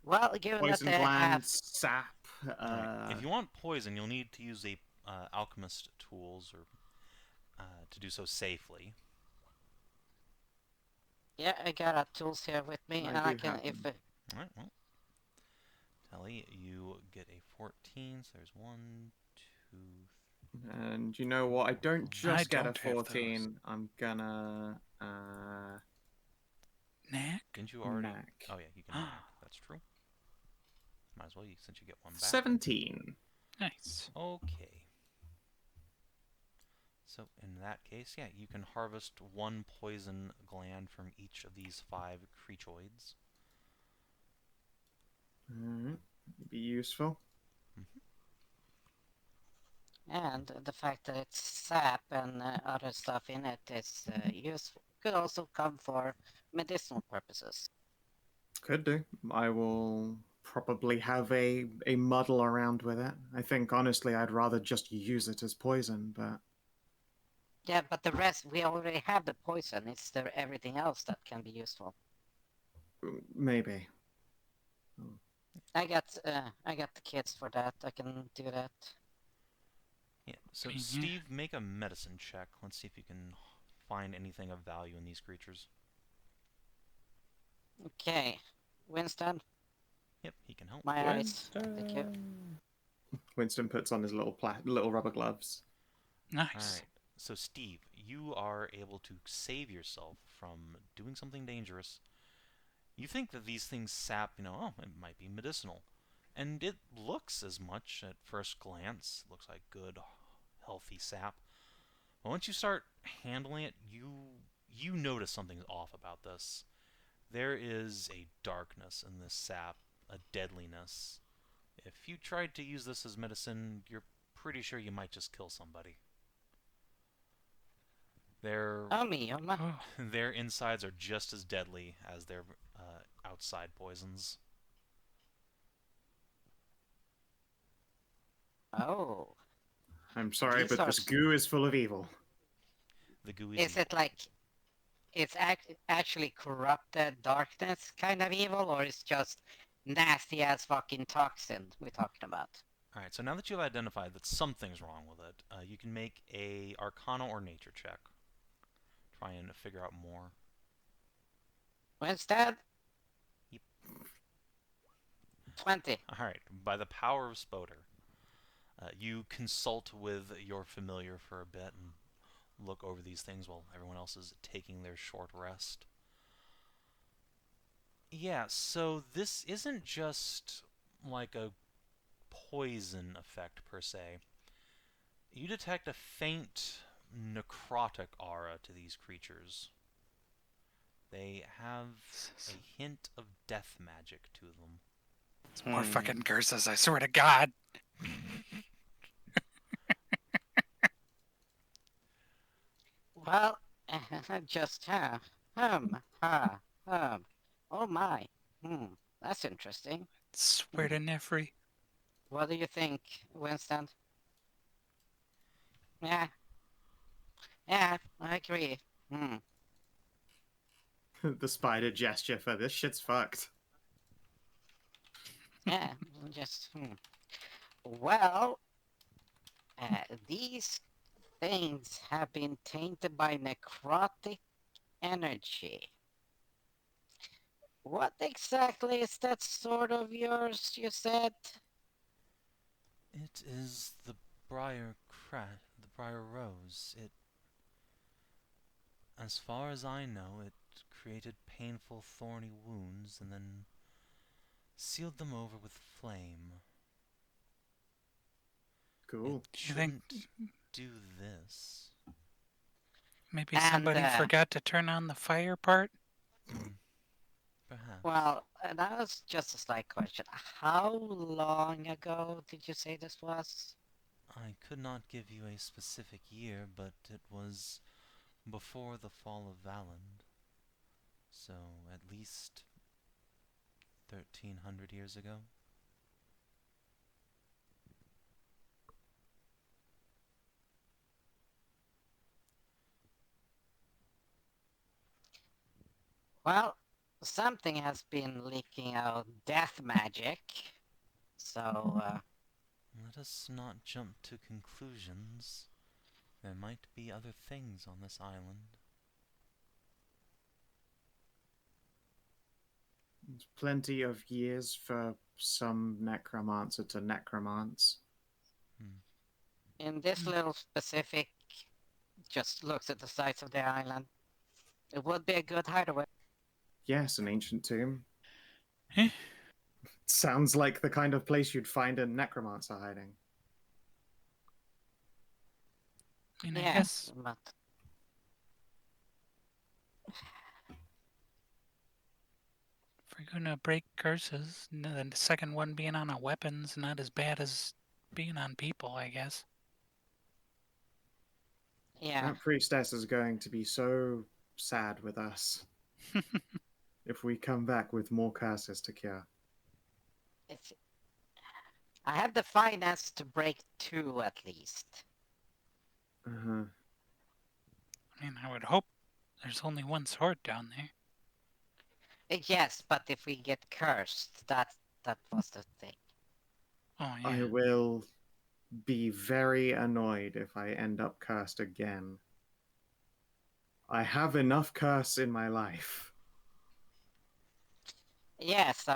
Well, given Poison that they have glands, sap. Right. If you want poison, you'll need to use a alchemist tools or to do so safely. Yeah, I got tools here with me, I and I do can have if them. Alright, well. Telly, you get a 14, so there's 1, 2, And you know what? I don't just I get don't a have those. 14. I'm gonna Knack? Didn't you already? knack. Oh yeah, you can knack. That's true. Might as well, since you get one back. 17. Nice. Okay. So in that case, yeah, you can harvest 1 poison gland from each of these 5 creatoids. Alright. Be useful. and the fact that it's sap and other stuff in it is useful. Could also come for medicinal purposes. Could do. I will probably have a muddle around with it. I think honestly I'd rather just use it as poison, but Yeah, but the rest we already have the poison. It's there everything else that can be useful. maybe. I got the kits for that. I can do that. Yeah. So Mhm. Steve, make a medicine check. Let's see if you can find anything of value in these creatures. Okay, Winston, Yep, he can help. my eyes. Thank you. Winston puts on his little rubber gloves. Nice. Alright, so Steve, you are able to save yourself from doing something dangerous. You think that these things sap, oh, it might be medicinal. And it looks as much at first glance. It looks like good, healthy sap. But once you start handling it, you notice something's off about this. There is a darkness in this sap, a deadliness. If you tried to use this as medicine, you're pretty sure you might just kill somebody. Their Oh me, oh my. Oh, their insides are just as deadly as their outside poisons. Oh, I'm sorry, These but are this s- goo is full of evil. The goo is it evil. like it's actually corrupted darkness kind of evil, or it's just nasty ass fucking toxin we're talking about? Alright, so now that you've identified that something's wrong with it, you can make a Arcana or Nature check. Try and figure out more. Instead, Yep. 20. Alright, by the power of Spoder, you consult with your familiar for a bit and look over these things while everyone else is taking their short rest. Yeah, so this isn't just like a poison effect per se. You detect a faint necrotic aura to these creatures. They have a hint of death magic to them. It's more fucking curses, I swear to God. Well, just Oh my. That's interesting. Swear to Nefri. What do you think, Winston? Yeah. Yeah, I agree. The spider gesture for this shit's fucked. Yeah, just Well, these things have been tainted by necrotic energy. What exactly is that sword of yours, you said? It is the briar rose. As far as I know, it created painful thorny wounds and then sealed them over with flame. Cool. It You think shouldn't do this. maybe And, somebody forgot to turn on the fire part? Perhaps. Well, that was just a slight question. How long ago did you say this was? I could not give you a specific year, but it was before the fall of Valand. So, at least 1,300 years ago. Well, something has been leaking out death magic. So, Let us not jump to conclusions. There might be other things on this island. There's plenty of years for some necromancer to necromance. in this little specific, just looks at the sides of the island. It would be a good hideaway. Yes, an ancient tomb. Eh? Sounds like the kind of place you'd find a necromancer hiding. I mean, I Yes, guess but if we're gonna break curses, then the second one being on a weapon's not as bad as being on people, I guess. yeah, That priestess is going to be so sad with us if we come back with more curses to cure. it's. I have the finance to break 2 at least. Uh-huh. I mean, I would hope there's only one sword down there. Yes, but if we get cursed, that was the thing. Oh, I yeah. will be very annoyed if I end up cursed again. I have enough curse in my life. Yes,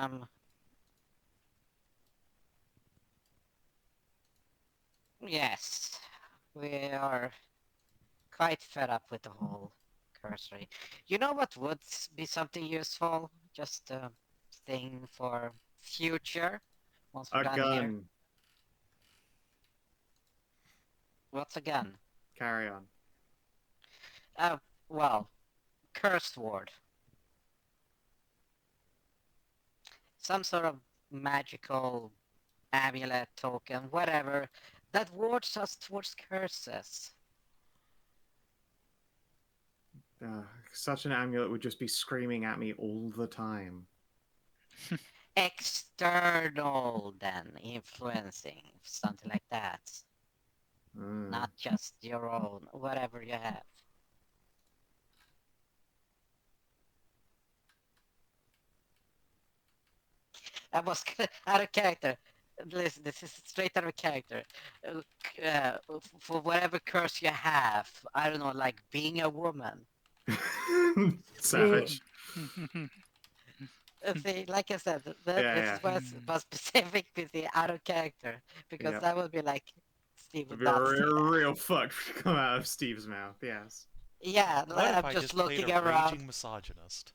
yes, we are quite fed up with the whole cursory. You know what would be something useful? Just a thing for future. Once we're A done here. gun. What's a gun? Carry on. Well, cursed ward. Some sort of magical amulet token, whatever, that wards us towards curses. Such an amulet would just be screaming at me all the time. External, then, influencing, something like that. Not just your own, whatever you have. I was out of character. Listen, this is straight out of character. For whatever curse you have, I don't know, like being a woman. Savage. See, like I said, this Yeah, is why I was specific with the out of character, because Yeah. that would be like Steve It'd would be not say that. real fucked to come out of Steve's mouth. Yes. Yeah, What if I'm I just just played looking a around. raging misogynist?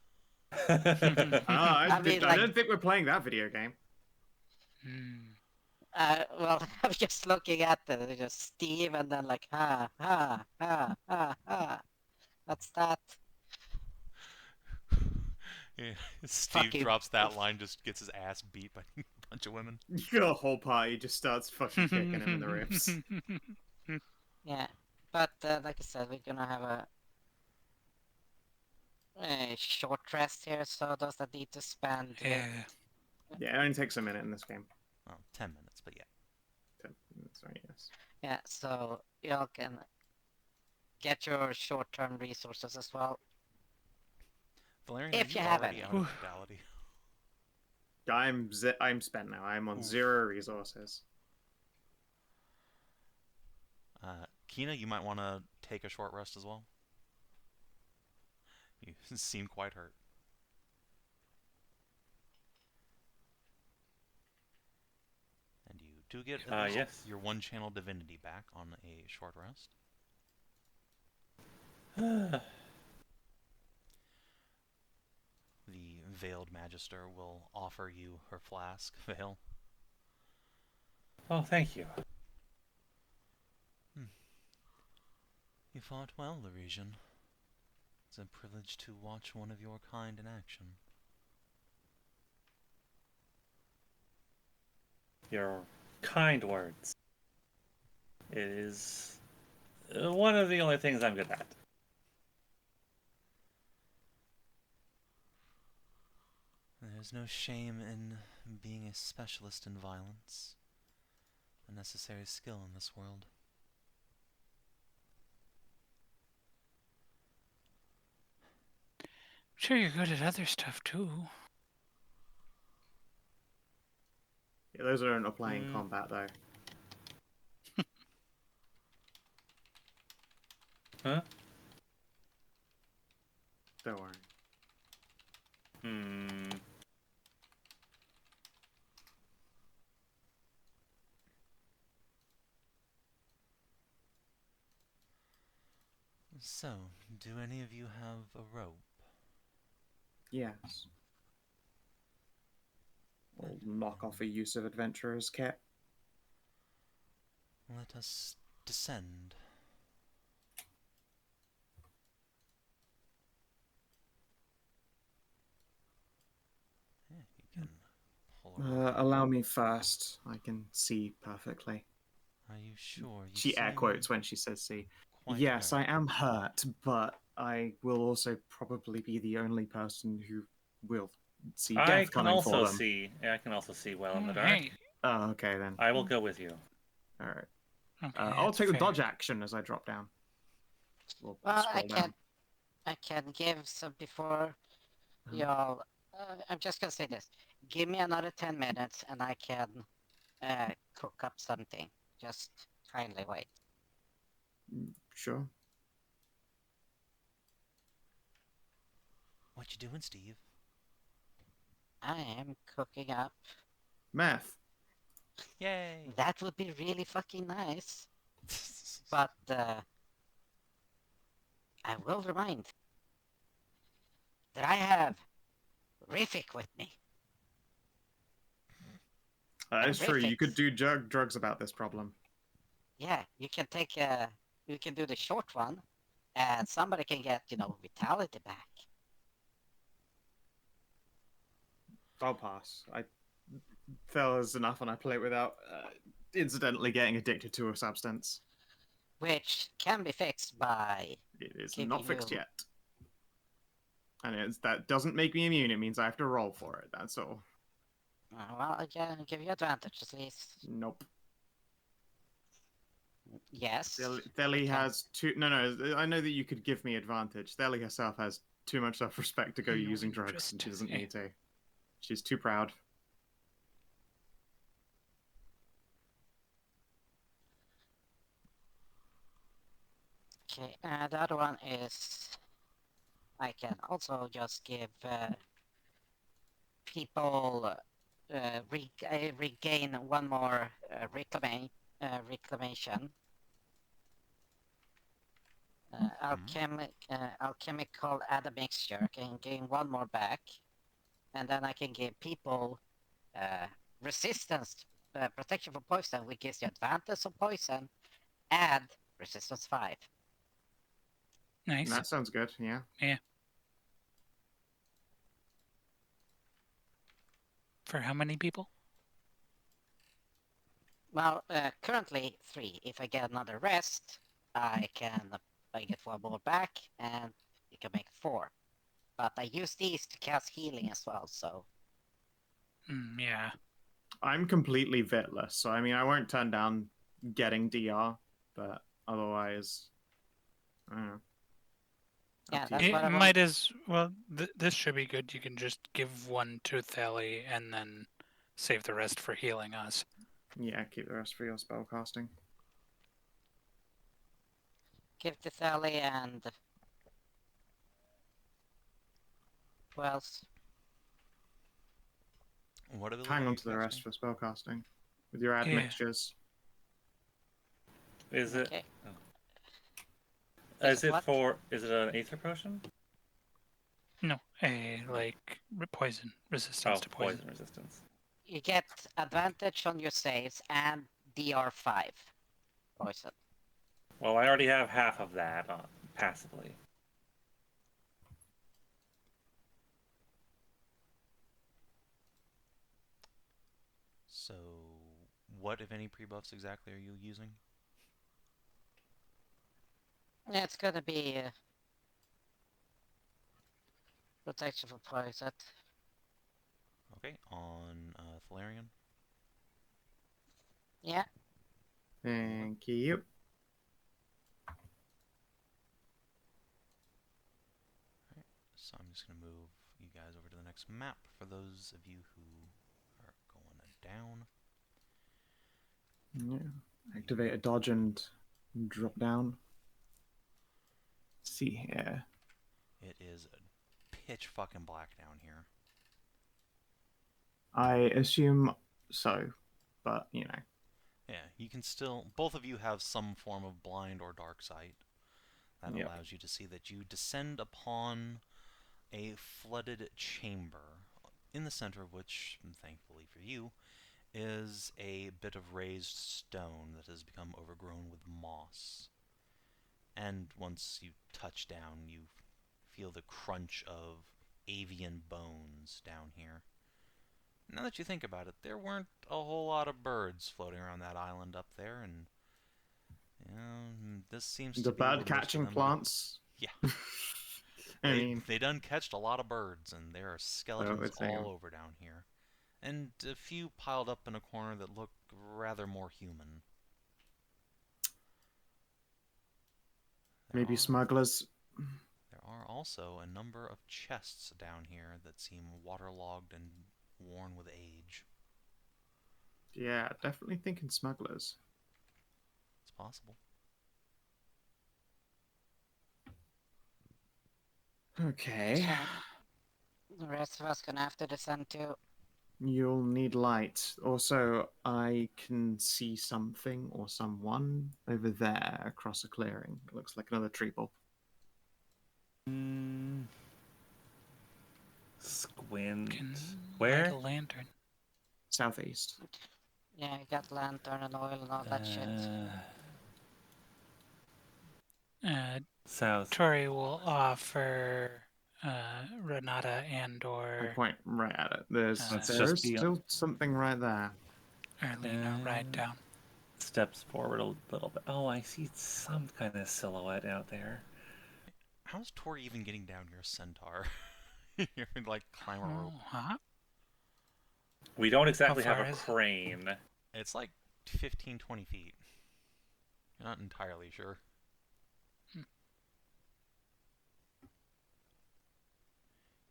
I mean, I like- don't think we're playing that video game. Well, I'm just looking at just Steve, and then like, ha, ha, ha, ha, ha. What's that? Yeah, Steve Fucking- drops that line, just gets his ass beat by a bunch of women. The whole party just starts fucking kicking him in the ribs. Yeah, but like I said, we're gonna have a short rest here, so those that need to spend. Yeah. Yeah, it only takes a minute in this game. Oh, 10 minutes, but yeah. 10 minutes, right, yes. Yeah, so y'all can get your short-term resources as well. Valerian, If are you have already any. out of vitality? I'm spent now. I'm on Oof. 0 resources. Kina, you might want to take a short rest as well. You seem quite hurt. And you do get at least yes. your one channel divinity back on a short rest. The Veiled Magister will offer you her flask, Veil. Oh, thank you. You fought well, Laresian. It's a privilege to watch one of your kind in action. Your kind words. It is one of the only things I'm good at. There's no shame in being a specialist in violence. A necessary skill in this world. Sure, you're good at other stuff too. Yeah, those are not playing combat though. Huh? Don't worry. So, do any of you have a rope? Yes. We'll knock off a use of adventurer's kit. Let us descend. Yeah, you can pull a rope. Allow me first. I can see perfectly. Are you sure? You She air seem quotes when she says see. quite Yes, hurt. I am hurt, but I will also probably be the only person who will see I death can coming for also them. see. I can also see well in the dark. Hey. Oh, okay then. I will go with you. All right. Okay, I'll that's take the fair. dodge action as I drop down. We'll Well, scroll down. I can give some before y'all. I'm just gonna say this. Give me another 10 minutes, and I can cook up something. Just kindly wait. Sure. What you doing, Steve? I am cooking up. Meth. Yay! That would be really fucking nice. But I will remind that I have Riffic with me. That is true. You could Terrific. do drugs about this problem. Yeah, you can take you can do the short one, and somebody can get vitality back. I'll pass. Fell is enough, and I play it without incidentally getting addicted to a substance. Which can be fixed by It is Giving not fixed you- yet. And that doesn't make me immune. It means I have to roll for it. That's all. well, I can give you advantage at least. Nope. Yes. Theli okay. has two. No. I know that you could give me advantage. Theli herself has too much self-respect to go No using drugs, interest. and she doesn't Yeah. need to. She's too proud. Okay, the other one is I can also just give people regain one more reclamation. Alchemical admixture can gain one more back, and then I can give people resistance, protection from poison, which gives you advantage on poison, and resistance 5. Nice. That sounds good. Yeah. For how many people? Well, currently 3. If I get another rest, I get one more back, and you can make 4. But I use these to cast healing as well, so Yeah. I'm completely vitless, so I mean, I won't turn down getting DR, but otherwise, I don't know. yeah, Up to that's you. what I It want. might as well. This should be good. You can just give one to Theli and then save the rest for healing us. Yeah, keep the rest for your spell casting. Give to Sally and who else? What ability Hang are on you to the rest casting? for spell casting with your Yeah. admixtures. Is it? Okay. Is it what? for? Is it an aether potion? No, poison resistance Oh, to poison. poison resistance. You get advantage on your saves and DR5 poison. Well, I already have half of that passively. So, what, if any, pre-buffs exactly are you using? Yeah, it's gonna be protection from poison. Okay, on Thelerien. Yeah. Thank you. So I'm just going to move you guys over to the next map for those of you who are going down. Yeah. Activate a dodge and drop down. Let's see here. It is pitch fucking black down here. I assume so, but you know. Yeah, you can still... Both of you have some form of blind or dark sight that Yep. allows you to see that you descend upon a flooded chamber, in the center of which, thankfully for you, is a bit of raised stone that has become overgrown with moss. And once you touch down, you feel the crunch of avian bones down here. Now that you think about it, there weren't a whole lot of birds floating around that island up there, and you know, this seems The to be where bird most of catching them plants. Yeah. I mean, They done catched a lot of birds, and there are skeletons it's hang all on. over down here. And a few piled up in a corner that look rather more human. Maybe smugglers. There are also a number of chests down here that seem waterlogged and worn with age. Yeah, definitely thinking smugglers. It's possible. Okay. So, the rest of us gonna have to descend too. You'll need light. Also, I can see something or someone over there across a clearing. It looks like another tree ball. Squint. Can Where? light a lantern. Southeast. Yeah, you got lantern and oil and all that shit. South. Tori will offer Renata and I or point right at it. There's Let's there just is be- still something right there. Arlena ride down. Steps forward a little bit. Oh, I see some kind of silhouette out there. How's Tori even getting down here, Centaur? You're like climb a rope. Huh? We don't exactly How have far a is it? crane. It's like 15, 20 feet. You're not entirely sure.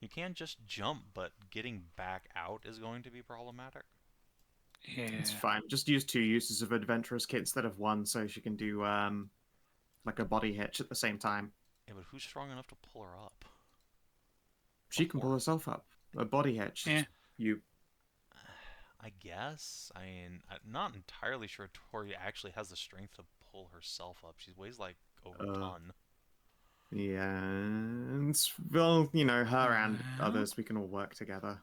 You can just jump, but getting back out is going to be problematic. Yeah. It's fine. Just use 2 uses of adventurous kit instead of 1, so she can do like a body hitch at the same time. Yeah, but who's strong enough to pull her up? She can pull herself up. A body hitch. Yeah. You. I guess. I mean, I'm not entirely sure Tori actually has the strength to pull herself up. She weighs like over a ton. Yeah. Well, you know, her and Well. others, we can all work together.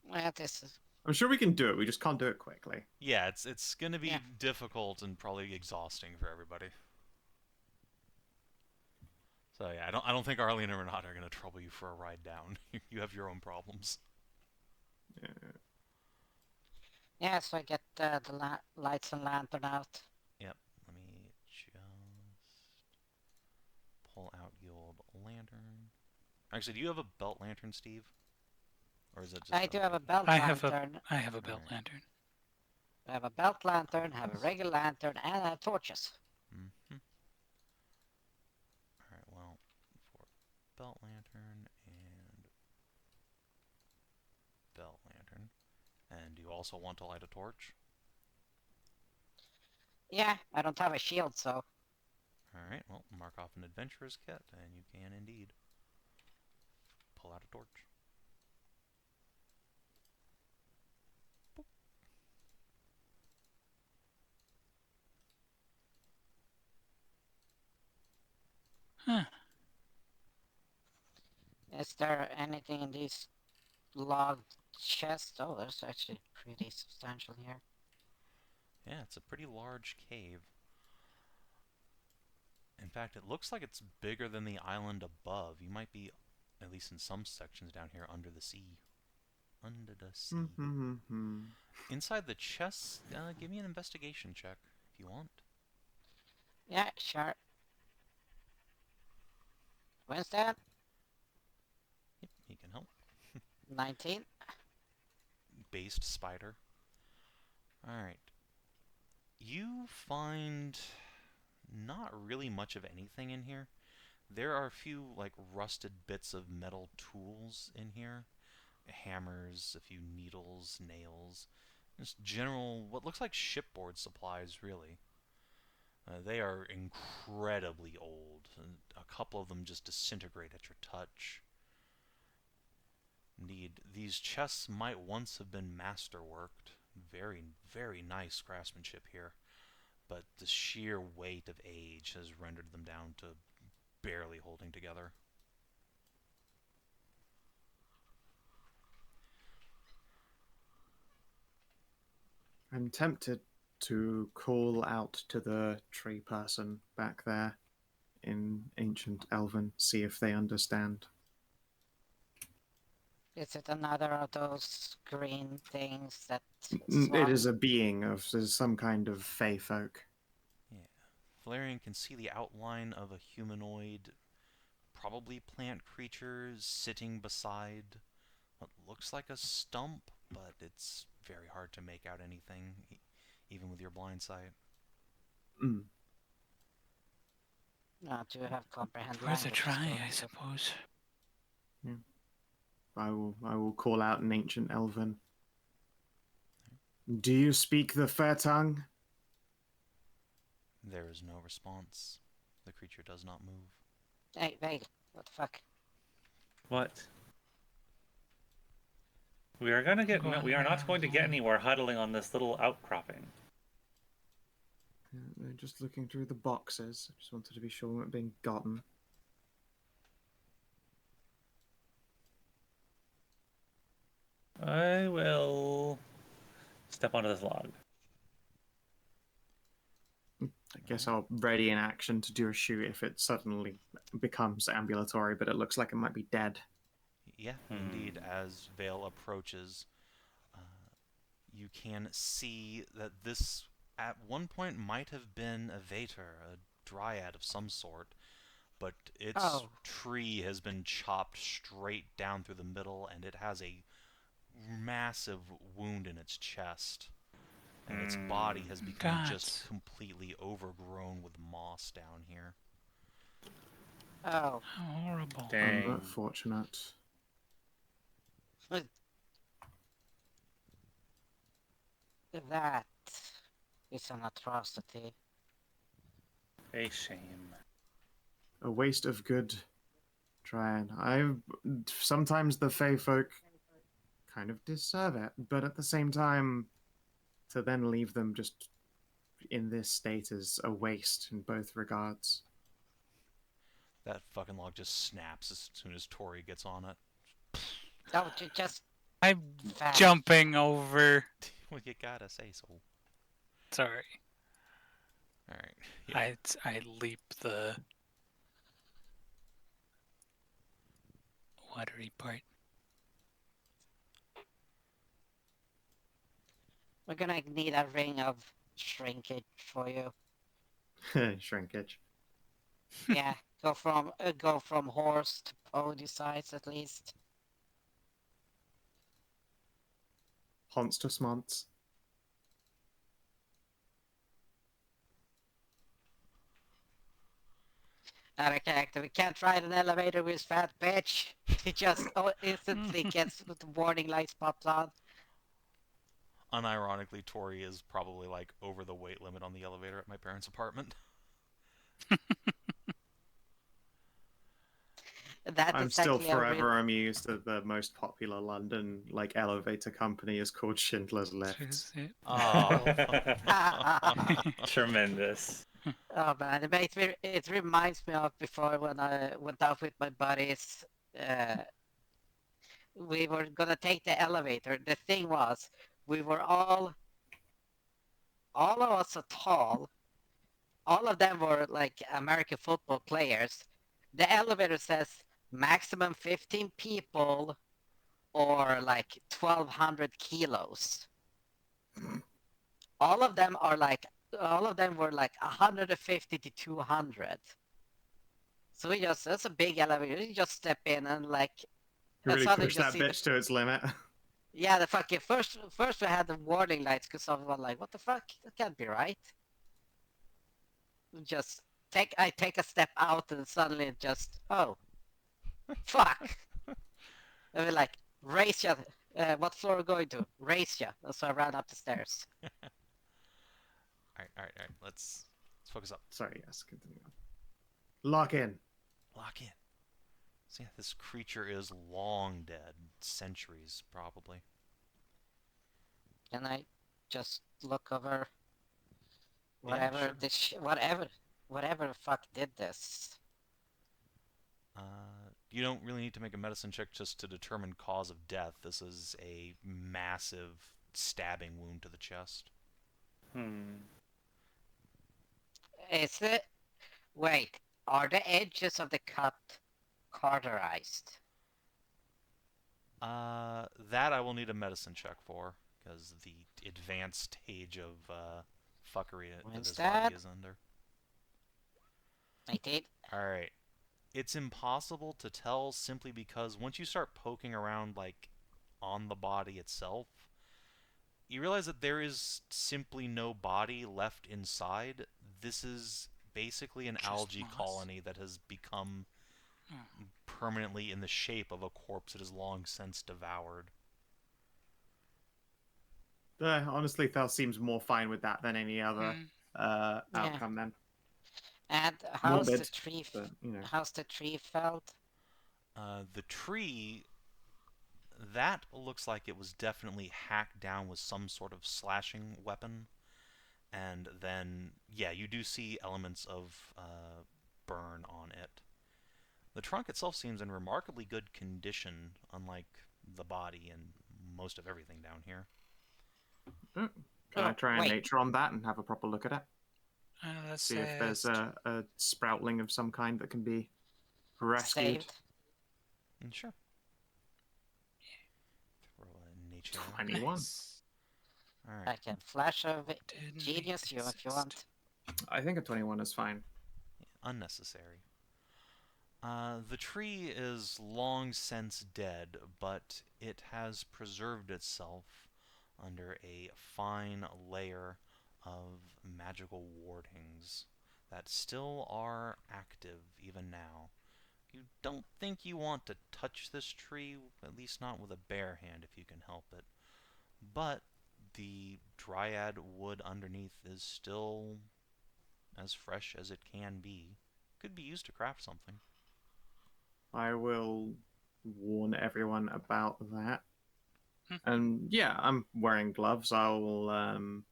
Well, this is I'm sure we can do it. We just can't do it quickly. Yeah, it's gonna be Yeah. difficult and probably exhausting for everybody. So yeah, I don't think Arlene and Renata are gonna trouble you for a ride down. You have your own problems. yeah. So I get the lights and lantern out. Yep. Let me just pull out the old lantern. Actually, do you have a belt lantern, Steve? Or is it just? I do have a belt I have lantern. I have a belt Alright. lantern. I have a belt lantern, have a regular lantern, and I have torches. Mm-hmm. Alright, well, for belt lantern and belt lantern. And do you also want to light a torch? Yeah, I don't have a shield, so Alright, well, mark off an adventurer's kit, and you can indeed pull out a torch. Huh. is there anything in these log chests? Oh, there's actually pretty substantial here. Yeah, it's a pretty large cave. In fact, it looks like it's bigger than the island above. You might be, at least in some sections down here, under the sea. Under the sea. Inside the chests, give me an investigation check if you want. Yeah, sure. When's that? Yep, he can help. 19? Based spider. Alright. You find not really much of anything in here. There are a few, like, rusted bits of metal tools in here. Hammers, a few needles, nails. Just general, what looks like shipboard supplies, really. They are incredibly old, and a couple of them just disintegrate at your touch. Indeed, these chests might once have been masterworked. Very, very nice craftsmanship here. But the sheer weight of age has rendered them down to barely holding together. I'm tempted to call out to the tree person back there in ancient Elven, see if they understand. Is it another of those green things that It is a being of some kind of fey folk. Yeah. Thelerien can see the outline of a humanoid, probably plant creature, sitting beside what looks like a stump, but it's very hard to make out anything, even with your blind sight. Mm. Not to have comprehend Worth a language. try, I suppose. Yeah. I will call out in ancient Elven. Do you speak the fair tongue? There is no response. The creature does not move. Hey, wait, what the fuck? What? We are gonna get. No, we are not going to get anywhere huddling on this little outcropping. They're just looking through the boxes. I just wanted to be sure we weren't being gotten. I will step onto this log. I guess I'll ready in action to do a shoot if it suddenly becomes ambulatory, but it looks like it might be dead. Yeah, indeed. As Vale approaches, you can see that this, at one point, might have been a Vater, a dryad of some sort, but its tree has been chopped straight down through the middle, and it has a massive wound in its chest. And its body has become just completely overgrown with moss down here. Oh. How horrible. Dang. Unfortunate. That is an atrocity. A shame. A waste of good trying. Sometimes the Fey folk kind of deserve it, but at the same time, to then leave them just in this state is a waste in both regards. That fucking log just snaps as soon as Tori gets on it. Oh, just I'm fast. jumping over. Well, you gotta say so. Sorry. Alright. Yeah. I leap the watery part. We're gonna need a ring of shrinkage for you. Shrinkage. Yeah, go from horse to pony size at least. Honts to smonts. Out of character, we can't ride an elevator with fat bitch. He just instantly gets the warning lights popped on. Unironically, Tori is probably like over the weight limit on the elevator at my parents' apartment. That I'm is still actually a real. forever amused that the most popular London elevator company is called Schindler's Lifts. Oh. Tremendous. Oh man, it reminds me of before when I went out with my buddies. We were gonna take the elevator. The thing was, we were all of us are tall. All of them were like American football players. The elevator says maximum 15 people or like 1,200 kilos. All of them were like 150 to 200. So that's a big elevator. You just step in and You really suddenly push just that see bitch to its limit. yeah, the fucking first we had the warning lights because someone like, what the fuck? That can't be right. I take a step out and suddenly it just, oh, fuck. I mean, like, race ya. What floor are we going to? Race ya. So I ran up the stairs. Alright. Let's focus up. Sorry, yes, continue on. Lock in. Lock in. So yeah, this creature is long dead. Centuries, probably. Can I just look over Yeah, whatever sure. whatever the fuck did this? You don't really need to make a medicine check just to determine cause of death. This is a massive stabbing wound to the chest. Is it? Wait, are the edges of the cut cauterized? That I will need a medicine check for, because the advanced stage of fuckery that When's his body that? is under. I did. Alright. It's impossible to tell simply because once you start poking around, on the body itself, you realize that there is simply no body left inside. This is basically an Just algae moss. colony that has become permanently in the shape of a corpse it has long since devoured. Honestly, Thel seems more fine with that than any other outcome then. And how's the Morbid, tree? But, How's the tree felt? The tree, that looks like it was definitely hacked down with some sort of slashing weapon. And then, yeah, you do see elements of burn on it. The trunk itself seems in remarkably good condition, unlike the body and most of everything down here. Can I try and nature on that and have a proper look at it? Let's See if there's a sproutling of some kind that can be rescued. Saved. Sure. Throw a nature. 21. Nice. Alright. I can flash a Didn't genius you if you want. I think a 21 is fine. Unnecessary. The tree is long since dead, but it has preserved itself under a fine layer of magical wardings that still are active even now. You don't think you want to touch this tree, at least not with a bare hand if you can help it. But the dryad wood underneath is still as fresh as it can be. Could be used to craft something. I will warn everyone about that. Hmm. And yeah, I'm wearing gloves. I'll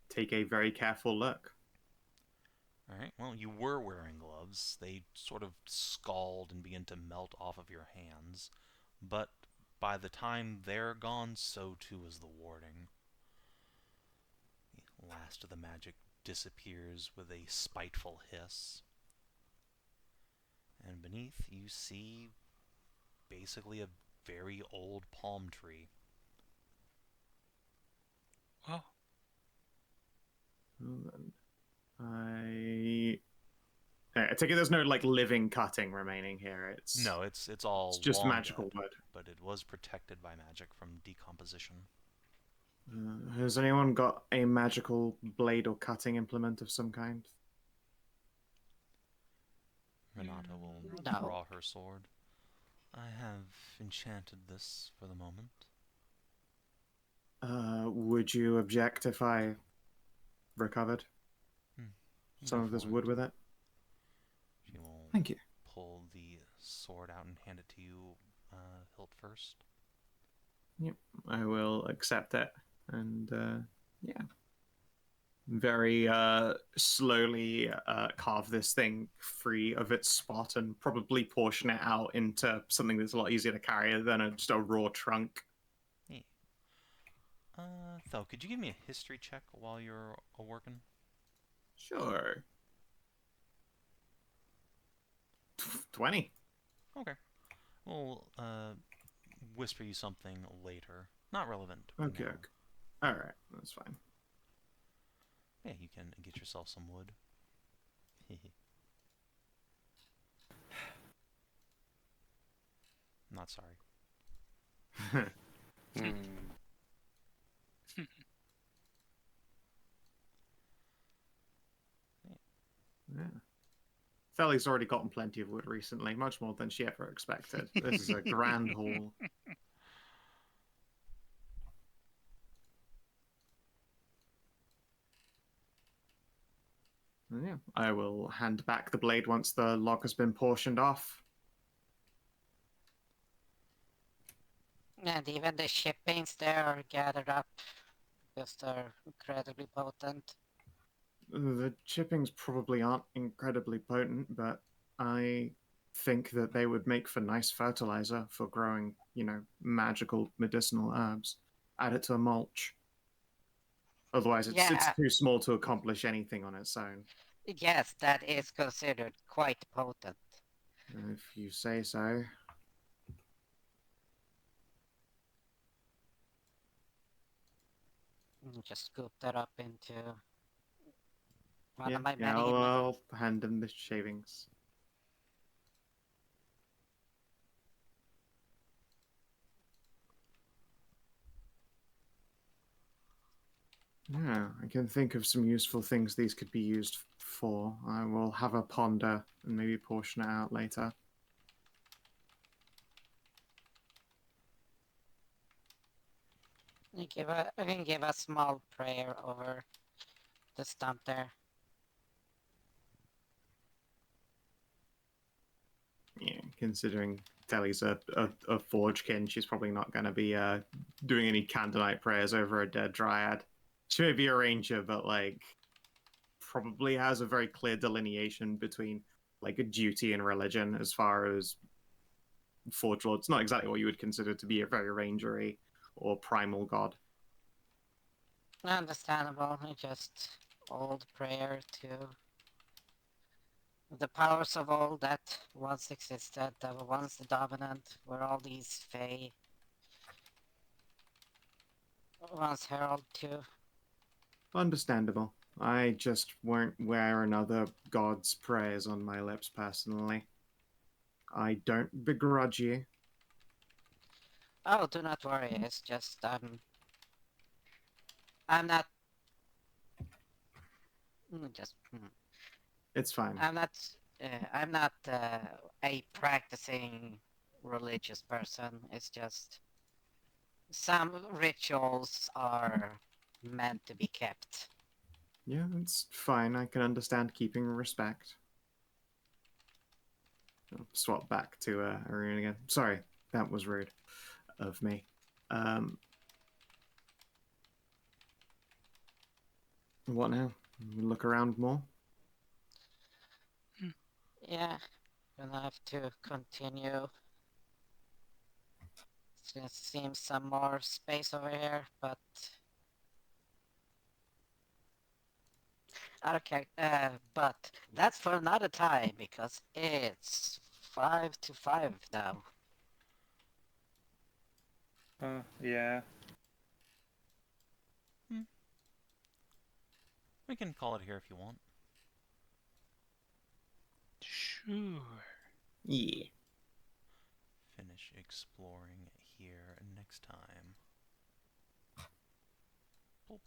take a very careful look. Alright, well, you were wearing gloves. They sort of scald and begin to melt off of your hands. But by the time they're gone, so too is the warding. The last of the magic disappears with a spiteful hiss. And beneath, you see basically a very old palm tree. Oh, I take it there's no like living cutting remaining here. No, it's all it's just long magical dead, wood. but it was protected by magic from decomposition. Has anyone got a magical blade or cutting implement of some kind? Renata will No. draw her sword. I have enchanted this for the moment. Would you object if I recovered some Go of this for wood it. with it? She will Thank you. pull the sword out and hand it to you, hilt first. Yep, I will accept it, and yeah, very slowly carve this thing free of its spot and probably portion it out into something that's a lot easier to carry than just a raw trunk. Hey. Thel, could you give me a history check while you're working? Sure. 20. Okay. We'll, whisper you something later. Not relevant. Okay. now. Okay. All right, that's fine. Yeah, you can get yourself some wood. Not sorry. Hmm. Yeah. Felly's already gotten plenty of wood recently, much more than she ever expected. This is a grand haul. Yeah, I will hand back the blade once the log has been portioned off. And even the shippings there are gathered up because they're incredibly potent. The chippings probably aren't incredibly potent, but I think that they would make for nice fertilizer for growing, magical medicinal herbs. Add it to a mulch. Otherwise, it's Yeah, too small to accomplish anything on its own. yes, that is considered quite potent. If you say so. Just scoop that up into one Yeah, of my yeah, many. I'll hand him the shavings. Yeah, I can think of some useful things these could be used for. I will have a ponder and maybe portion it out later. I can give a small prayer over the stump there. Yeah, considering Telly's a forgekin, she's probably not going to be doing any candlelight prayers over a dead dryad. She may be a ranger, but probably has a very clear delineation between a duty and religion as far as Forge Lord's not exactly what you would consider to be a very rangery or primal god. Understandable. Just old prayer to the powers of old that once existed, that were once the dominant, where all these fae once herald to. Understandable. I just won't wear another god's prayers on my lips personally. I don't begrudge you. Oh, do not worry. It's just I'm not. Just It's fine. I'm not. I'm not a practicing religious person. It's just some rituals are meant to be kept. Yeah, it's fine. I can understand keeping respect. I'll swap back to Arena again. Sorry, that was rude of me. What now? Look around more? Yeah, gonna have to continue. It seems some more space over here, but okay. But that's for another time because it's 5 to 5 now. Yeah. We can call it here if you want. Sure. Yeah. Finish exploring here next time. Boop.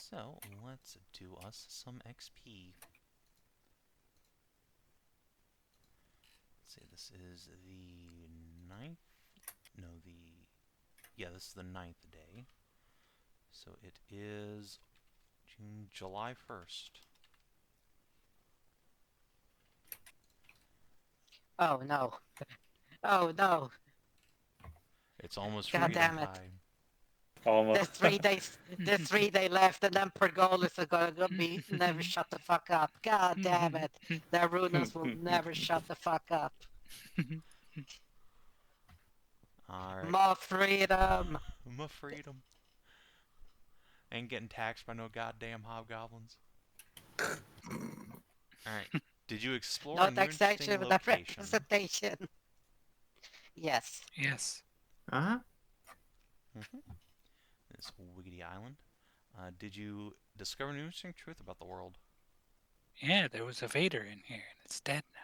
So, let's do us some XP. Let's see, this is the 9th? No, yeah, this is the 9th day. So it is July 1st. Oh no. Oh no. It's almost God freedom damn it. time. There's Almost. 3 days. There's 3 days left, and then Pergolis are gonna be never shut the fuck up. God damn it! Their runas will never shut the fuck up. Alright. More freedom. My freedom. Ain't getting taxed by no goddamn hobgoblins. Alright. Did you explore a No new interesting taxation without location? representation. Yes. Yes. Uh-huh. This Wiggity Island. Did you discover an interesting truth about the world? Yeah, there was a Vader in here, and it's dead now.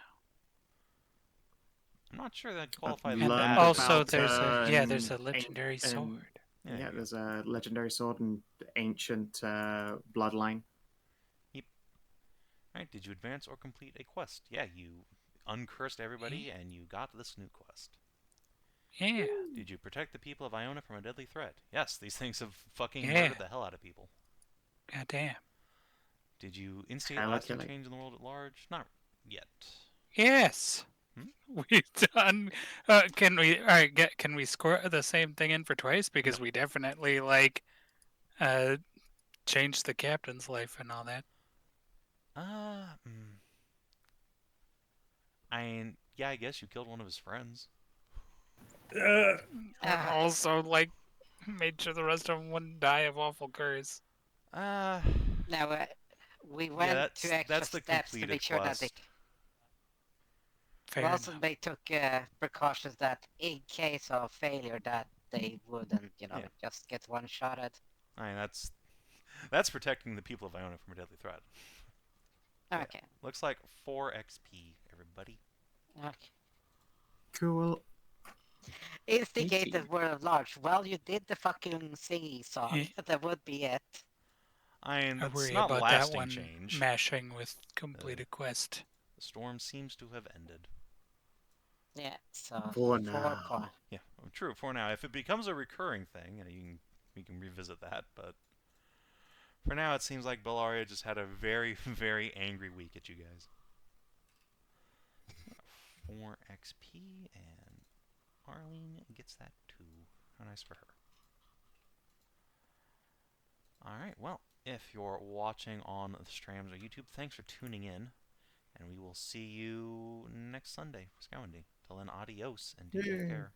I'm not sure that qualifies And as learned that. also, about, there's an a legendary sword. Yeah, there's a legendary sword and ancient bloodline. Alright, did you advance or complete a quest? Yeah, you uncursed everybody and you got this new quest. Yeah. Did you protect the people of Iona from a deadly threat? Yes, these things have fucking Yeah. murdered the hell out of people. God damn. Did you instigate Hella lasting killing. change in the world at large? Not yet. Yes. We've done. Can we? All right. Can we score the same thing in for twice? Because we definitely changed the captain's life and all that. Yeah, I guess you killed one of his friends. And also made sure the rest of them wouldn't die of awful curse. Uh, Now we went that's, to extra that's the steps to completed make sure that they. quest. Fair Also, enough. they took precautions that in case of failure, that they wouldn't, Yeah. just get one-shotted. I mean, that's protecting the people of Iona from a deadly threat. Okay. Yeah. Looks like 4 XP, everybody. Okay. Cool. Instigated word of large. Well, you did the fucking singing song. Yeah. That would be it. I mean, I that's worry not about that lasting one change. mashing with completed quest. The storm seems to have ended. Yeah. So For 4 now. coin. Yeah, true. For now, if it becomes a recurring thing, we can revisit that. But for now, it seems like Bellaria just had a very, very angry week at you guys. 4 XP, and Arlene gets that too. How nice for her. Alright, well, if you're watching on the streams or YouTube, thanks for tuning in. And we will see you next Sunday for Sav&D. Till then, adios, and do take care.